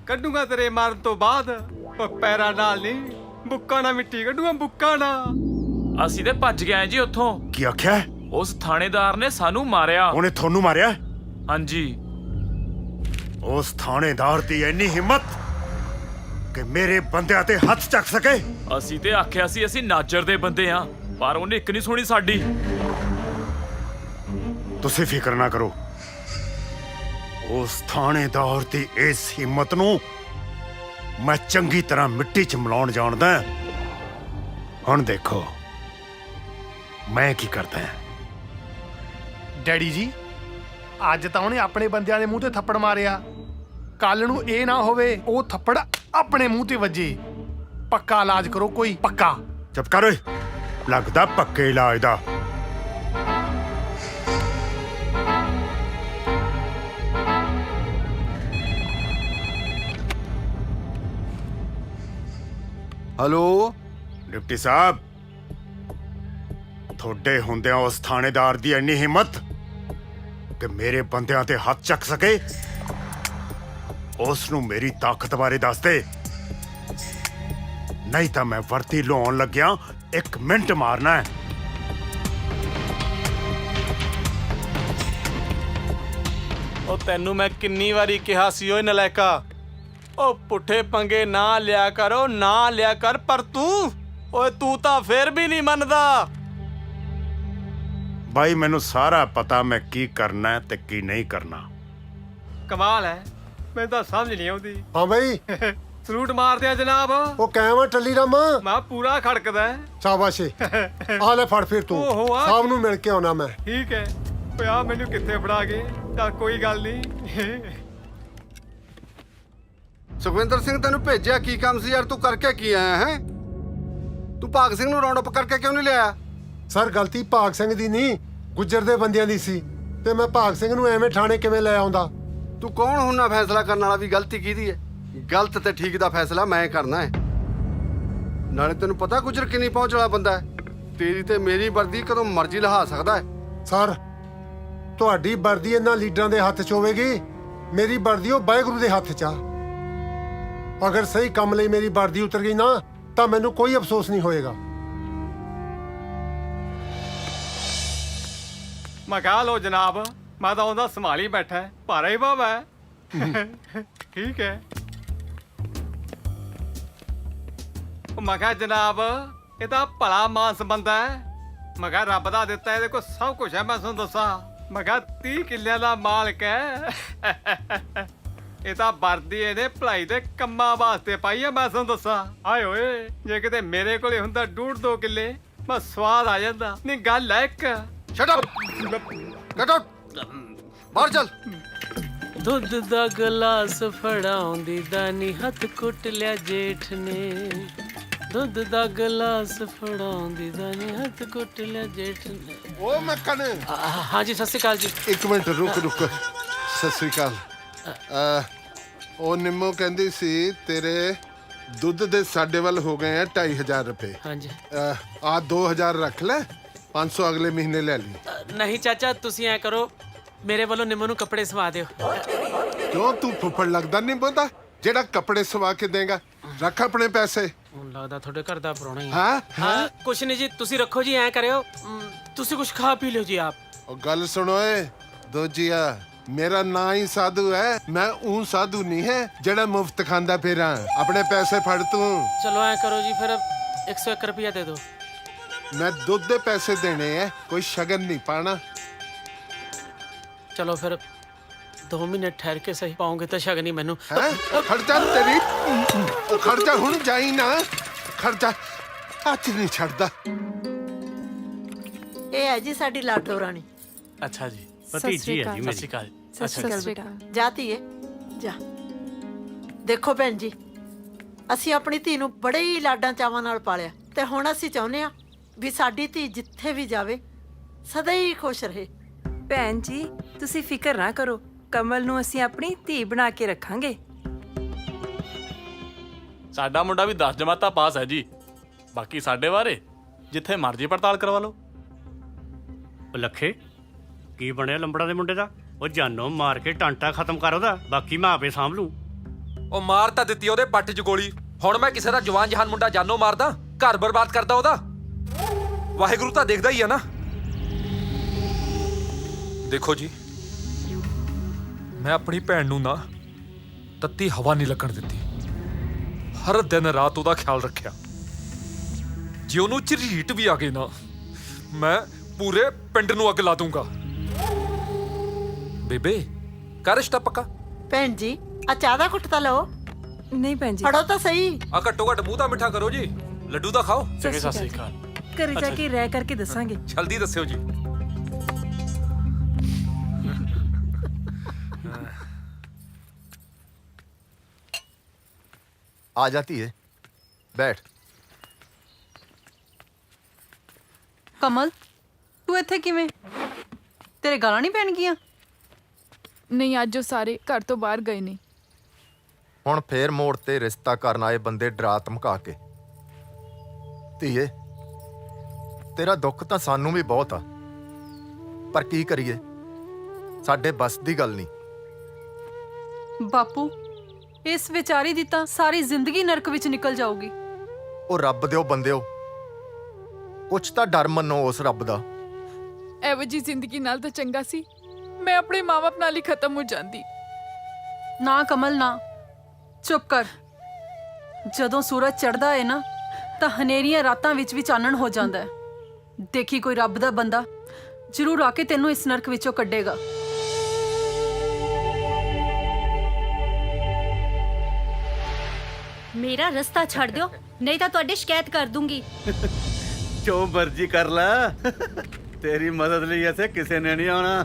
ਕੱਢੂਗਾ ਤੇਰੇ ਮਾਰਨ ਤੋਂ ਬਾਅਦ। ਪੈਰਾਂ ਨਾਲ ਨਹੀਂ, ਬੁੱਕਾਂ ਨਾਲ ਮਿੱਟੀ ਕੱਢੂਗਾ, ਬੁੱਕਾਂ ਨਾਲ। ਅਸੀਂ ਤੇ ਭੱਜ ਗਏ ਜੀ ਉੱਥੋਂ। ਕੀ ਆਖਿਆ? ਉਸ ਥਾਣੇਦਾਰ ਨੇ ਸਾਨੂੰ ਮਾਰਿਆ। ਉਹਨੇ ਤੁਹਾਨੂੰ ਮਾਰਿਆ? ਹਾਂਜੀ। ਉਸ ਥਾਣੇਦਾਰ ਦੀ ਇੰਨੀ ਹਿੰਮਤ ਕਿ ਮੇਰੇ ਬੰਦਿਆਂ ਤੇ ਹੱਥ ਚੱਕ ਸਕੇ। ਅਸੀਂ ਤੇ ਆਖਿਆ ਸੀ ਅਸੀਂ ਨਾਜਰ ਦੇ ਬੰਦੇ ਆ, ਪਰ ਉਹਨੇ ਇੱਕ ਨਹੀਂ ਸੁਣੀ ਸਾਡੀ। ਤੁਸੀਂ ਫਿਕਰ ਨਾ ਕਰੋ, ਉਸ ਥਾਣੇਦਾਰ ਦੀ ਇਸ ਹਿੰਮਤ ਨੂੰ ਮੈਂ ਚੰਗੀ ਤਰ੍ਹਾਂ ਮਿੱਟੀ 'ਚ ਮਿਲਾਉਣ ਜਾਣਦਾ। ਹੁਣ ਦੇਖੋ ਮੈਂ ਕੀ ਕਰਦਾ। ਡੈਡੀ ਜੀ, ਅੱਜ ਤਾਂ ਉਹਨੇ ਆਪਣੇ ਬੰਦਿਆਂ ਦੇ ਮੂੰਹ ਤੇ ਥੱਪੜ ਮਾਰਿਆ, ਕੱਲ ਨੂੰ ਇਹ ਨਾ ਹੋਵੇ ਉਹ ਥੱਪੜ ਆਪਣੇ ਮੂੰਹ ਤੇ ਵੱਜੇ। ਪੱਕਾ ਇਲਾਜ ਕਰੋ ਕੋਈ, ਪੱਕਾ। ਚੁੱਪ ਕਰ ਓਏ, ਲੱਗਦਾ ਪੱਕੇ ਇਲਾਜ ਦਾ। ਹੈਲੋ ਡਿਪਟੀ ਸਾਹਿਬ, ਤੁਹਾਡੇ ਹੁੰਦਿਆਂ ਉਸ ਥਾਣੇਦਾਰ ਦੀ ਇੰਨੀ ਹਿੰਮਤ ਕਿ ਮੇਰੇ ਬੰਦਿਆਂ ਤੇ ਹੱਥ ਚੱਕ ਸਕੇ। ਉਸ ਨੂੰ ਮੇਰੀ ਤਾਕਤ ਬਾਰੇ ਦੱਸ ਦੇ, ਨਹੀਂ ਤਾਂ ਮੈਂ ਵਰਤੀ ਲਾਉਣ ਲੱਗਿਆ 1 ਮਿੰਟ ਮਾਰਨਾ ਹੈ। ਉਹ ਤੈਨੂੰ ਮੈਂ ਕਿੰਨੀ ਵਾਰੀ ਕਿਹਾ ਸੀ ਓਏ ਨਲਾਇਕਾ, ਉਹ ਪੁੱਠੇ ਪੰਗੇ ਨਾ ਲਿਆ ਕਰੋ, ਨਾ ਲਿਆ ਕਰ, ਪਰ ਤੂੰ ਤਾਂ ਫੇਰ ਵੀ ਨਹੀਂ ਮੰਨਦਾ। ਬਾਈ ਮੈਨੂੰ ਸਾਰਾ ਪਤਾ ਮੈਂ ਕੀ ਕਰਨਾ ਹੈ ਤੇ ਕੀ ਨਹੀਂ ਕਰਨਾ। ਕਮਾਲ ਹੈ, ਮੈਨੂੰ ਤਾਂ ਸਮਝ ਨਹੀਂ ਆਉਂਦੀ। ਹਾਂ ਬਈ, ਸਲੂਟ ਮਾਰਦੇ ਆ ਜਨਾਬ। ਉਹ ਕਾਇਮ ਆ ਟੱਲੀ ਰਾਮਾ। ਮੈਂ ਪੂਰਾ ਖੜਕਦਾ। ਸ਼ਾਬਾਸ਼ ਏ। ਆ ਲੈ ਫੜ ਫਿਰ ਤੂੰ, ਓਹੋ, ਆ ਸ਼ਾਮ ਨੂੰ ਮਿਲ ਕੇ ਆਉਣਾ ਮੈਂ। ਠੀਕ ਹੈ, ਓਏ ਆ ਮੈਨੂੰ ਕਿੱਥੇ ਫੜਾ ਗਏ? ਚੱਲ ਕੋਈ ਗੱਲ ਨਹੀਂ। ਸੁਖਵਿੰਦਰ ਸਿੰਘ ਤੈਨੂੰ ਭੇਜਿਆ ਕੀ ਕੰਮ ਸੀ ਯਾਰ? ਤੂੰ ਕਰਕੇ ਕੀ ਆਇਆ ਹੈ? ਤੂੰ ਭਾਗ ਸਿੰਘ ਨੂੰ ਰਾਉਂਡ ਅਪ ਕਰਕੇ ਕਿਉਂ ਨਹੀਂ ਲਿਆਇਆ? ਸਰ ਗਲਤੀ ਭਾਗ ਸਿੰਘ ਦੀ ਨਹੀਂ, ਗੁੱਜਰ ਦੇ ਬੰਦਿਆਂ ਦੀ ਸੀ, ਤੇ ਮੈਂ ਭਾਗ ਸਿੰਘ ਨੂੰ ਐਵੇਂ ਥਾਣੇ ਕਿਵੇਂ ਲੈ ਆਉਂਦਾ? ਤੂੰ ਕੌਣ ਹੁੰਨਾ ਫੈਸਲਾ ਕਰਨ ਵਾਲਾ ਵੀ ਗਲਤੀ ਕਿਹਦੀ ਹੈ? ਗਲਤ ਤੇ ਠੀਕ ਦਾ ਫੈਸਲਾ ਮੈਂ ਕਰਨਾ ਹੈ। ਨਾਲੇ ਤੈਨੂੰ ਪਤਾ ਗੁੱਜਰ ਕਿੰਨੀ ਪਹੁੰਚ ਵਾਲਾ ਬੰਦਾ ਹੈ। ਤੇਰੀ ਤੇ ਮੇਰੀ ਵਰਦੀ ਕਦੋਂ ਮਰਜ਼ੀ ਲਹਾ ਸਕਦਾ ਹੈ। ਸਰ ਤੁਹਾਡੀ ਵਰਦੀ ਇਹਨਾਂ ਲੀਡਰਾਂ ਦੇ ਹੱਥ 'ਚ ਹੋਵੇਗੀ, ਮੇਰੀ ਵਰਦੀ ਉਹ ਵਾਹਿਗੁਰੂ ਦੇ ਹੱਥ 'ਚ ਆ। ਅਗਰ ਸਹੀ ਕੰਮ ਲਈ ਮੇਰੀ ਵਰਦੀ ਉਤਰ ਗਈ ਨਾ ਤਾਂ ਮੈਨੂੰ ਕੋਈ ਅਫਸੋਸ ਨਹੀਂ ਹੋਏਗਾ। ਮੈਂ ਕਹਾ ਲੋ ਜਨਾਬ, ਮੈਂ ਤਾਂ ਉਹਦਾ ਸੰਭਾਲੀ ਬੈਠਾ, ਭਾਰਾ ਹੀ ਬਾਬਾ ਹੈ। ਠੀਕ ਹੈ। ਉਹ ਮੈਂ ਕਿਹਾ ਜਨਾਬ, ਇਹ ਤਾਂ ਭਲਾ ਮਾਨਸ ਬੰਦਾ ਹੈ। ਮੈਂ ਕਿਹਾ ਰੱਬ ਦਾ ਦਿੱਤਾ, ਇਹਦੇ ਕੋਲ ਸਭ ਕੁਝ ਹੈ। ਮੈਂ ਤੁਹਾਨੂੰ ਦੱਸਾਂ, ਮੈਂ ਕਿਹਾ 30 ਕਿੱਲਿਆਂ ਦਾ ਮਾਲਕ ਹੈ। ਇਹ ਤਾਂ ਵਰਦੀ ਇਹਨੇ ਭਲਾਈ ਦੇ ਕੰਮਾਂ ਵਾਸਤੇ ਪਾਈ ਹੈ। ਮੈਂ ਤੁਹਾਨੂੰ ਦੱਸਾਂ, ਆਏ ਓਏ, ਜੇ ਕਿਤੇ ਮੇਰੇ ਕੋਲੇ ਹੁੰਦਾ 1.5-2 ਕਿੱਲੇ, ਮੈਂ ਸਵਾਦ ਆ ਜਾਂਦਾ। ਨਹੀਂ ਗੱਲ ਹੈ ਇੱਕ। ਸ਼ਟ ਅਪ, ਗੈਟ ਆਊਟ, ਬਾਹਰ ਚੱਲ। ਦੁੱਧ ਦਾ ਗਲਾਸ ਫੜਾਉਂਦੀ ਦਾਨੀ ਹੱਥ ਕੁੱਟ ਲਿਆ ਜੇਠ ਨੇ। ਦੁੱਧ ਦਾ ਗਲਾਸ ਫੜਾਉਂਦੀ ਦਾਨੀ ਹੱਥ ਕੁੱਟ ਲਿਆ ਜੇਠ ਨੇ। ਉਹ ਮੱਖਣ। ਹਾਂਜੀ ਸਤਿ ਸ਼੍ਰੀ ਅਕਾਲ ਜੀ। ਇੱਕ ਮਿੰਟ ਰੁਕ। ਸਤਿ ਸ੍ਰੀ ਅਕਾਲ। ਉਹ ਨਿੰਮੋ ਕਹਿੰਦੀ ਸੀ ਤੇਰੇ ਦੁੱਧ ਦੇ ਸਾਡੇ ਵੱਲ ਹੋ ਗਏ ਆ 2500 ਰੁਪਏ। ਹਾਂਜੀ। ਆ 2000 ਰੱਖ ਲੈ, 500 ਅਗਲੇ ਮਹੀਨੇ ਲੈ ਲਈ। ਨਹੀਂ ਚਾਚਾ, ਤੁਸੀਂ ਐ ਕਰੋ, ਮੇਰੇ ਵੱਲੋਂ ਨਿੰਮੋ ਨੂੰ ਕੱਪੜੇ ਸਵਾ ਦਿਓ। ਕਿਉਂ ਤੂੰ ਫੁੱਫੜ ਲੱਗਦਾ ਨਹੀਂ ਬੰਦਾ ਜਿਹੜਾ ਕੱਪੜੇ ਸਵਾ ਕੇ ਦੇਗਾ? ਰੱਖ ਆਪਣੇ ਪੈਸੇ। ਹੁਣ ਲੱਗਦਾ ਤੁਹਾਡੇ ਘਰ ਦਾ ਪ੍ਰਾਹੁਣਾ ਹੀ। ਹਾਂ ਕੁਛ ਨਹੀਂ ਜੀ, ਤੁਸੀਂ ਰੱਖੋ ਜੀ, ਐ ਕਰਿਓ, ਤੁਸੀਂ ਕੁਛ ਖਾ ਪੀ ਲਿਓ ਜੀ ਆਪ। ਉਹ ਗੱਲ ਸੁਣੋ ਏ ਦੋਜੀਆ, ਮੇਰਾ ਨਾਂ ਹੀ ਸਾਧੂ ਹੈ। ਮੈਂ ਉਹ ਸਾਧੂ ਨਹੀਂ ਹੈ ਜਿਹੜਾ ਮੁਫਤ ਖਾਂਦਾ ਫਿਰਾਂ। ਆਪਣੇ ਪੈਸੇ ਫੜ ਤੂੰ। ਚਲੋ ਐ ਕਰੋ ਜੀ, ਫਿਰ 101 ਰੁਪਇਆ ਦੇ ਦਿਓ। ਮੈਂ ਦੁੱਧ ਦੇ ਪੈਸੇ ਦੇਣੇ ਐ, ਕੋਈ ਸ਼ਗਨ ਨਹੀਂ ਪਾਣਾ। ਚਲੋ ਫਿਰ 2 ਮਹੀਨੇ ਠਹਿਰ ਕੇ ਸਹੀ ਪਾਉਂਗੇ ਤਾਂ ਸ਼ਗਨ ਹੀ ਮੈਨੂੰ। ਖਰਚਾ ਤੇਰੀ, ਉਹ ਖਰਚਾ ਹੁਣ ਜਾਈ ਨਾ। ਖਰਚਾ ਹੱਥ ਨਹੀਂ ਛੱਡਦਾ। ਇਹ ਹੈ ਜੀ ਸਾਡੀ ਲਾਡੋ ਰਾਣੀ। ਅੱਛਾ ਜੀ, ਭਤੀਜੀ ਹੈ ਜੀ ਸਤਿ ਮੇਰੀ। ਸ਼੍ਰੀ ਅਕਾਲ। ਸਤਿ ਸ਼੍ਰੀ ਅਕਾਲ। ਜਾਤੀ ਏ ਜਾ। ਦੇਖੋ ਭੈਣ ਜੀ, ਅਸੀਂ ਆਪਣੀ ਧੀ ਨੂੰ ਬੜੇ ਹੀ ਲਾਡਾਂ ਚਾਵਾਂ ਨਾਲ ਪਾਲਿਆ, ਤੇ ਹੁਣ ਅਸੀਂ ਚਾਹੁੰਦੇ ਆ ਵੀ ਸਾਡੀ ਧੀ ਜਿੱਥੇ ਵੀ ਜਾਵੇ ਸਦਾ ਹੀ ਖੁਸ਼ ਰਹੇ। ਭੈਣ ਜੀ, ਤੁਸੀਂ ਫਿਕਰ ਨਾ ਕਰੋ, ਕਮਲ ਨੂੰ ਅਸੀਂ ਆਪਣੀ ਧੀ ਬਣਾ ਕੇ ਰੱਖਾਂਗੇ। ਸਾਡਾ ਮੁੰਡਾ ਵੀ 10 ਜਮਾਤਾਂ ਪਾਸ ਹੈ ਜੀ। ਬਾਕੀ ਸਾਡੇ ਬਾਰੇ ਜਿੱਥੇ ਮਰਜ਼ੀ ਪੜਤਾਲ ਕਰਵਾ ਲਓ। ਉਹ ਲੱਖੇ, ਕੀ ਬਣਿਆ ਲੰਬੜਾ ਦੇ ਮੁੰਡੇ ਦਾ? ਉਹ ਜਾਨੋਂ ਮਾਰ ਕੇ ਟਾਂਟਾ ਖਤਮ ਕਰ ਉਹਦਾ, ਬਾਕੀ ਮੈਂ ਆਪੇ ਸਾਂਭ ਲੂੰ। ਉਹ ਮਾਰ ਤਾਂ ਦਿੱਤੀ ਉਹਦੇ ਪੱਟ 'ਚ ਗੋਲੀ, ਹੁਣ ਮੈਂ ਕਿਸੇ ਦਾ ਜਵਾਨ ਜਹਾਨ ਮੁੰਡਾ ਜਾਨੋਂ ਮਾਰਦਾ, ਘਰ ਬਰਬਾਦ ਕਰਦਾ ਉਹਦਾ? ਵਾਹਿਗੁਰੂ ਤਾਂ ਦੇਖਦਾ ਹੀ ਆ ਨਾ। ਦੇਖੋ ਜੀ, ਮੈਂ ਆਪਣੀ ਭੈਣ ਨੂੰ ਨਾ ਤੱਤੀ ਹਵਾ ਨਹੀਂ ਲੱਗਣ ਦਿੱਤੀ। ਹਰ ਦਿਨ ਰਾਤ ਉਹਦਾ ਖਿਆਲ ਰੱਖਿਆ। ਜੇ ਉਹਨੂੰ ਝਰੀਟ ਵੀ ਆ ਗਈ ਨਾ, ਮੈਂ ਪੂਰੇ ਪਿੰਡ ਨੂੰ ਅੱਗ ਲਾ ਦੂੰਗਾ। ਬੇਬੇ, ਕਰ ਰਿਸ਼ਤਾ ਪੱਕਾ? ਭੈਣ ਜੀ, ਆ ਚਾਹ ਦਾ ਘੁੱਟ ਤਾਂ ਲਓ। ਨਹੀਂ ਭੈਣ ਜੀ, ਫੜੋ ਤਾਂ ਸਹੀ। ਆ ਘੱਟੋ ਘੱਟ ਮੂੰਹ ਤਾਂ ਮਿੱਠਾ ਕਰੋ ਜੀ, ਲੱਡੂ ਤਾਂ ਖਾਓ। ਚੰਗੇ, ਸਤਿ ਸ਼੍ਰੀ ਅਕਾਲ। ਘਰੇ ਜਾ ਕੇ ਰਹਿ ਕਰਕੇ ਦੱਸਾਂਗੇ। ਜਲਦੀ ਦੱਸਿਓ ਜੀ। ਆ ਜਾਤੀ ਹੈ, ਬੈਠ। ਕਮਲ, ਤੂੰ ਇੱਥੇ ਕਿਵੇਂ? ਤੇਰੇ ਗਾਲਾਂ ਨਹੀਂ ਪੈਣ ਗਈਆਂ? ਨਹੀਂ, ਅੱਜ ਉਹ ਸਾਰੇ ਘਰ ਤੋਂ ਬਾਹਰ ਗਏ ਨੇ। ਹੁਣ ਫੇਰ ਮੋੜ ਤੇ ਰਿਸ਼ਤਾ ਕਰਨ ਆਏ ਬੰਦੇ ਡਰਾ ਧਮਕਾ ਕੇ। ਧੀਏ, ਤੇਰਾ ਦੁੱਖ ਤਾਂ ਸਾਨੂੰ ਵੀ ਬਹੁਤ ਆ, ਪਰ ਕੀ ਕਰੀਏ, ਸਾਡੇ ਬਸ ਦੀ ਗੱਲ ਨਹੀਂ। ਬਾਪੂ, ਇਸ ਵਿਚਾਰੀ ਦੀ ਤਾਂ ਸਾਰੀ ਜ਼ਿੰਦਗੀ ਨਰਕ ਵਿੱਚ ਨਿਕਲ ਜਾਊਗੀ। ਉਹ ਰੱਬ ਦਿਓ ਬੰਦਿਓ, ਕੁਛ ਤਾਂ ਡਰ ਮੰਨੋ ਉਸ ਰੱਬ ਦਾ। ਇਹੋ ਜਿਹੀ ਜ਼ਿੰਦਗੀ ਨਾਲ ਤਾਂ ਚੰਗਾ ਸੀ ਮੈਂ ਆਪਣੇ ਮਾਂ-ਬਾਪ ਨਾਲ ਹੀ ਖਤਮ ਹੋ ਜਾਂਦੀ। ਨਾ ਕਮਲ ਨਾ, ਚੁੱਪ ਕਰ। ਜਦੋਂ ਸੂਰਜ ਚੜ੍ਹਦਾ ਹੈ ਨਾ ਤਾਂ ਹਨੇਰੀਆਂ ਰਾਤਾਂ ਵਿੱਚ ਵੀ ਚਾਨਣ ਹੋ ਜਾਂਦਾ ਹੈ। ਦੇਖੀ ਕੋਈ ਰੱਬ ਦਾ ਬੰਦਾ ਜ਼ਰੂਰ ਆ ਕੇ ਤੈਨੂੰ ਇਸ ਨਰਕ ਵਿੱਚੋਂ ਕੱਢੇਗਾ। ਮੇਰਾ ਰਸਤਾ ਛੱਡ ਦਿਓ, ਨਹੀਂ ਤਾਂ ਤੁਹਾਡੀ ਸ਼ਿਕਾਇਤ ਕਰ ਦੂੰਗੀ। ਜੋ ਮਰਜ਼ੀ ਕਰ ਲੈ, ਤੇਰੀ ਮਦਦ ਲਈ ਇੱਥੇ ਕਿਸੇ ਨੇ ਨਹੀਂ ਆਉਣਾ।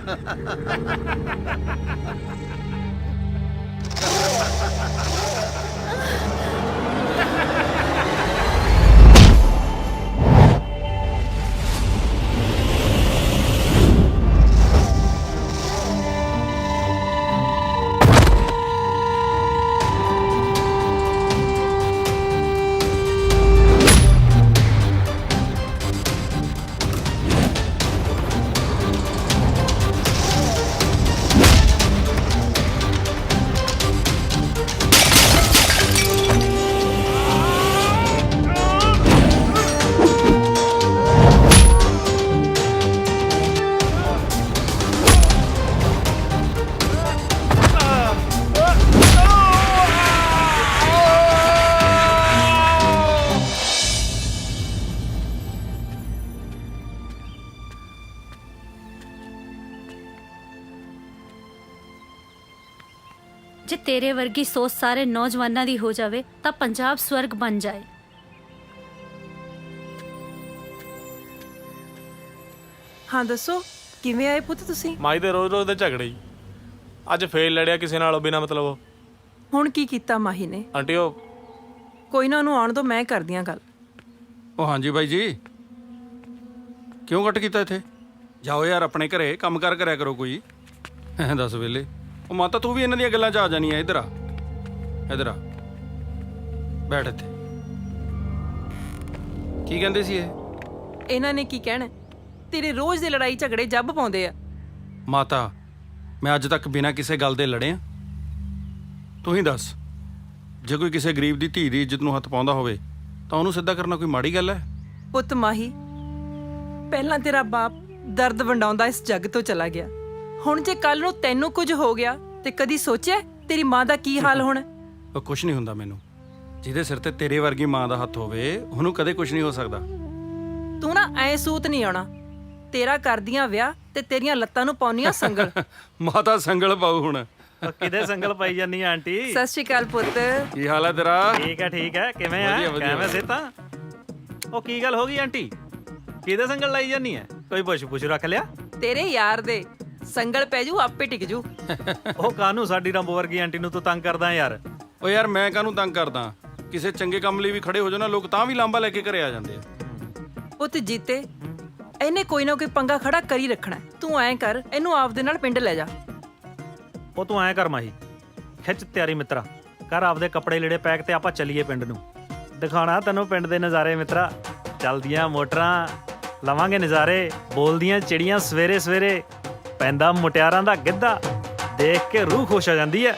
ਜੇ ਤੇਰੇ ਵਰਗੀ ਸੋਚ ਸਾਰੇ ਨੌਜਵਾਨਾਂ ਦੀ ਹੋ ਜਾਵੇ ਤਾਂ ਪੰਜਾਬ ਸਵਰਗ ਬਣ ਜਾਏ। ਹਾਂ ਦੱਸੋ, ਕਿਵੇਂ ਆਏ ਪੁੱਤ ਤੁਸੀਂ? ਮਾਈ ਦੇ ਰੋਜ਼ ਦੇ ਝਗੜੇ ਹੀ। ਅੱਜ ਫੇਰ ਲੜਿਆ ਕਿਸੇ ਨਾਲ ਬਿਨਾਂ ਮਤਲਬ। ਹੁਣ ਕੀ ਕੀਤਾ ਮਾਹੀ ਨੇ? ਆਂਟੀ ਉਹ ਕੋਈ ਨਾ, ਉਹਨੂੰ ਆਉਣ ਦੋ, ਮੈਂ ਕਰਦੀ ਆਂ ਗੱਲ। ਉਹ ਹਾਂਜੀ ਬਾਈ ਜੀ, ਕਿਉਂ ਕੱਟ ਕੀਤਾ ਇੱਥੇ? ਜਾਓ ਯਾਰ ਆਪਣੇ ਘਰੇ ਕੰਮ ਕਰ ਕਰਿਆ ਕਰੋ ਕੋਈ। ਦੱਸ ਵੇਲੇ ਉਹ ਮਾਤਾ, ਤੂੰ ਵੀ ਇਹਨਾਂ ਦੀਆਂ ਗੱਲਾਂ 'ਚ ਆ ਜਾਣੀ ਆ। ਇੱਧਰ ਆ, ਇੱਧਰ ਆ, ਬੈਠ ਇੱਥੇ। ਕੀ ਕਹਿੰਦੇ ਸੀ ਇਹ? ਇਹਨਾਂ ਨੇ ਕੀ ਕਹਿਣਾ? ਤੇਰੇ ਰੋਜ਼ ਦੇ ਲੜਾਈ ਝਗੜੇ ਜੱਬ ਪਾਉਂਦੇ ਆ। ਮਾਤਾ, ਮੈਂ ਅੱਜ ਤੱਕ ਬਿਨਾਂ ਕਿਸੇ ਗੱਲ ਦੇ ਲੜਿਆ? ਤੂੰ ਹੀ ਦੱਸ, ਜੇ ਕੋਈ ਕਿਸੇ ਗਰੀਬ ਦੀ ਧੀ ਦੀ ਇੱਜ਼ਤ ਨੂੰ ਹੱਥ ਪਾਉਂਦਾ ਹੋਵੇ ਤਾਂ ਉਹਨੂੰ ਸਿੱਧਾ ਕਰਨਾ ਕੋਈ ਮਾੜੀ ਗੱਲ ਹੈ? ਪੁੱਤ ਮਾਹੀ, ਪਹਿਲਾਂ ਤੇਰਾ ਬਾਪ ਦਰਦ ਵੰਡਾਉਂਦਾ ਇਸ ਜੱਗ ਤੋਂ ਚਲਾ ਗਿਆ। ਹੁਣ ਜੇ ਕੱਲ ਨੂੰ ਤੈਨੂੰ ਕੁਝ ਹੋ ਗਿਆ ਤੇ ਕਦੀ ਸੋਚਿਆ ਤੇਰੀ ਮਾਂ ਦਾ ਕੀ ਹਾਲ ਹੋਣਾ? ਉਹ ਕੁਝ ਨਹੀਂ ਹੁੰਦਾ ਮੈਨੂੰ। ਜਿਹਦੇ ਸਿਰ ਤੇ ਤੇਰੇ ਵਰਗੀ ਮਾਂ ਦਾ ਹੱਥ ਹੋਵੇ ਉਹਨੂੰ ਕਦੇ ਕੁਝ ਨਹੀਂ ਹੋ ਸਕਦਾ। ਤੂੰ ਨਾ ਐ ਸੂਤ ਨਹੀਂ ਆਉਣਾ। ਤੇਰਾ ਕਰਦੀਆਂ ਵਿਆਹ ਤੇ ਤੇਰੀਆਂ ਲੱਤਾਂ ਨੂੰ ਪਾਉਣੀਆਂ ਸੰਗਲ। ਮਾਤਾ ਸੰਗਲ ਪਾਉ ਹੁਣ। ਕਿਤੇ ਸੰਗਲ ਪਾਈ ਜਾਨੀ ਆ ਆਂਟੀ? ਸਤਿ ਸ਼੍ਰੀ ਅਕਾਲ ਪੁੱਤ। ਕੀ ਹਾਲ ਹੈ ਤੇਰਾ? ਠੀਕ ਹੈ, ਕਿਵੇਂ ਆ? ਵਧੀਆ, ਵਧੀਆ, ਕਿਵੇਂ ਸੇ ਤਾਂ? ਉਹ ਕੀ ਗੱਲ ਹੋ ਗਈ ਆਂਟੀ? ਕਿਹਦੇ ਸੰਗਲ ਲਾਈ ਜਾਨੀ ਹੈ? ਕੋਈ ਪੁੱਛ ਰੱਖ ਲਿਆ? ਤੇਰੇ ਯਾਰ ਦੇ ਸੰਗਲ ਪੈ ਜੂ, ਆਪੇ ਟਿਕ ਜੂ। ਉਹ ਕਾਹਨੂੰ ਸਾਡੀ ਰੰਬੋ ਵਰਗੀ ਆਂਟੀ ਨੂੰ ਤੂੰ ਤੰਗ ਕਰਦਾ ਯਾਰ? ਓ ਯਾਰ ਮੈਂ ਕਾਹਨੂੰ ਤੰਗ ਕਰਦਾ? ਕਿਸੇ ਚੰਗੇ ਕੰਮ ਲਈ ਵੀ ਖੜੇ ਹੋ ਜਾਓ ਨਾ ਲੋਕ, ਤਾਂ ਵੀ ਲਾਂਬਾ ਲੈ ਕੇ ਘਰੇ ਆ ਜਾਂਦੇ ਆ। ਪੁੱਤ ਜੀਤੇ, ਇਹਨੇ ਕੋਈ ਨਾ ਕੋਈ ਪੰਗਾ ਖੜਾ ਕਰੀ ਰੱਖਣਾ। ਤੂੰ ਐਂ ਕਰ, ਇਹਨੂੰ ਆਪਦੇ ਨਾਲ ਪਿੰਡ ਲੈ ਜਾ। ਉਹ ਤੂੰ ਐਂ ਕਰ ਮਾਹੀ, ਖਿੱਚ ਤਿਆਰੀ ਮਿੱਤਰਾ, ਕਰ ਆਪਦੇ ਕੱਪੜੇ ਲੀੜੇ ਪੈਕ ਤੇ ਆਪਾਂ ਚੱਲੀਏ ਪਿੰਡ ਨੂੰ। ਦਿਖਾਣਾ ਤੈਨੂੰ ਪਿੰਡ ਦੇ ਨਜ਼ਾਰੇ ਮਿੱਤਰਾ। ਚੱਲਦੀਆਂ ਮੋਟਰਾਂ, ਲਵਾਂਗੇ ਨਜ਼ਾਰੇ, ਬੋਲਦੀਆਂ ਚਿੜੀਆਂ ਸਵੇਰੇ ਸਵੇਰੇ, ਪੈਂਦਾ ਮੁਟਿਆਰਾਂ ਦਾ ਗਿੱਧਾ, ਦੇਖ ਕੇ ਰੂਹ ਖੁਸ਼ ਹੋ ਜਾਂਦੀ ਹੈ।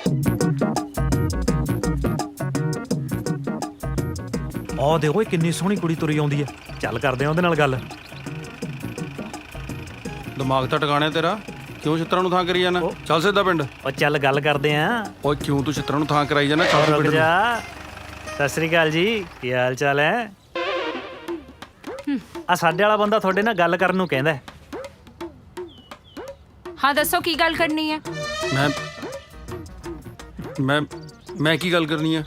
ਆਹ ਦੇਖੋ ਕਿੰਨੀ ਸੋਹਣੀ ਕੁੜੀ ਤੁਰੀ ਆਉਂਦੀ ਹੈ। ਚੱਲ ਕਰਦੇ ਆ ਉਹਦੇ ਨਾਲ ਗੱਲ। ਦਿਮਾਗ ਤਾਂ ਟਿਕਾਣਿਆ ਤੇਰਾ? ਕਿਉਂ ਛਿੱਤਰਾਂ ਨੂੰ ਥਾਂ ਕਰੀ ਜਾਣਾ? ਚੱਲ ਸਿੱਧਾ ਪਿੰਡ। ਉਹ ਚੱਲ ਗੱਲ ਕਰਦੇ ਆ। ਓਏ ਕਿਉਂ ਤੂੰ ਛਿੱਤਰਾਂ ਨੂੰ ਥਾਂ ਕਰਾਈ ਜਾਣਾ? ਚੱਲ ਰੁਕ ਪਿੰਡ ਨੂੰ। ਜਾ। ਸਤਿ ਸ੍ਰੀ ਅਕਾਲ ਜੀ, ਕੀ ਹਾਲ ਚਾਲ ਹੈ? ਆ ਸਾਡੇ ਵਾਲਾ ਬੰਦਾ ਤੁਹਾਡੇ ਨਾਲ ਗੱਲ ਕਰਨ ਨੂੰ ਕਹਿੰਦਾ। ਹਾਂ ਦੱਸੋ, ਕੀ ਗੱਲ ਕਰਨੀ ਹੈ? ਮੈਂ ਕੀ ਗੱਲ ਕਰਨੀ ਆ?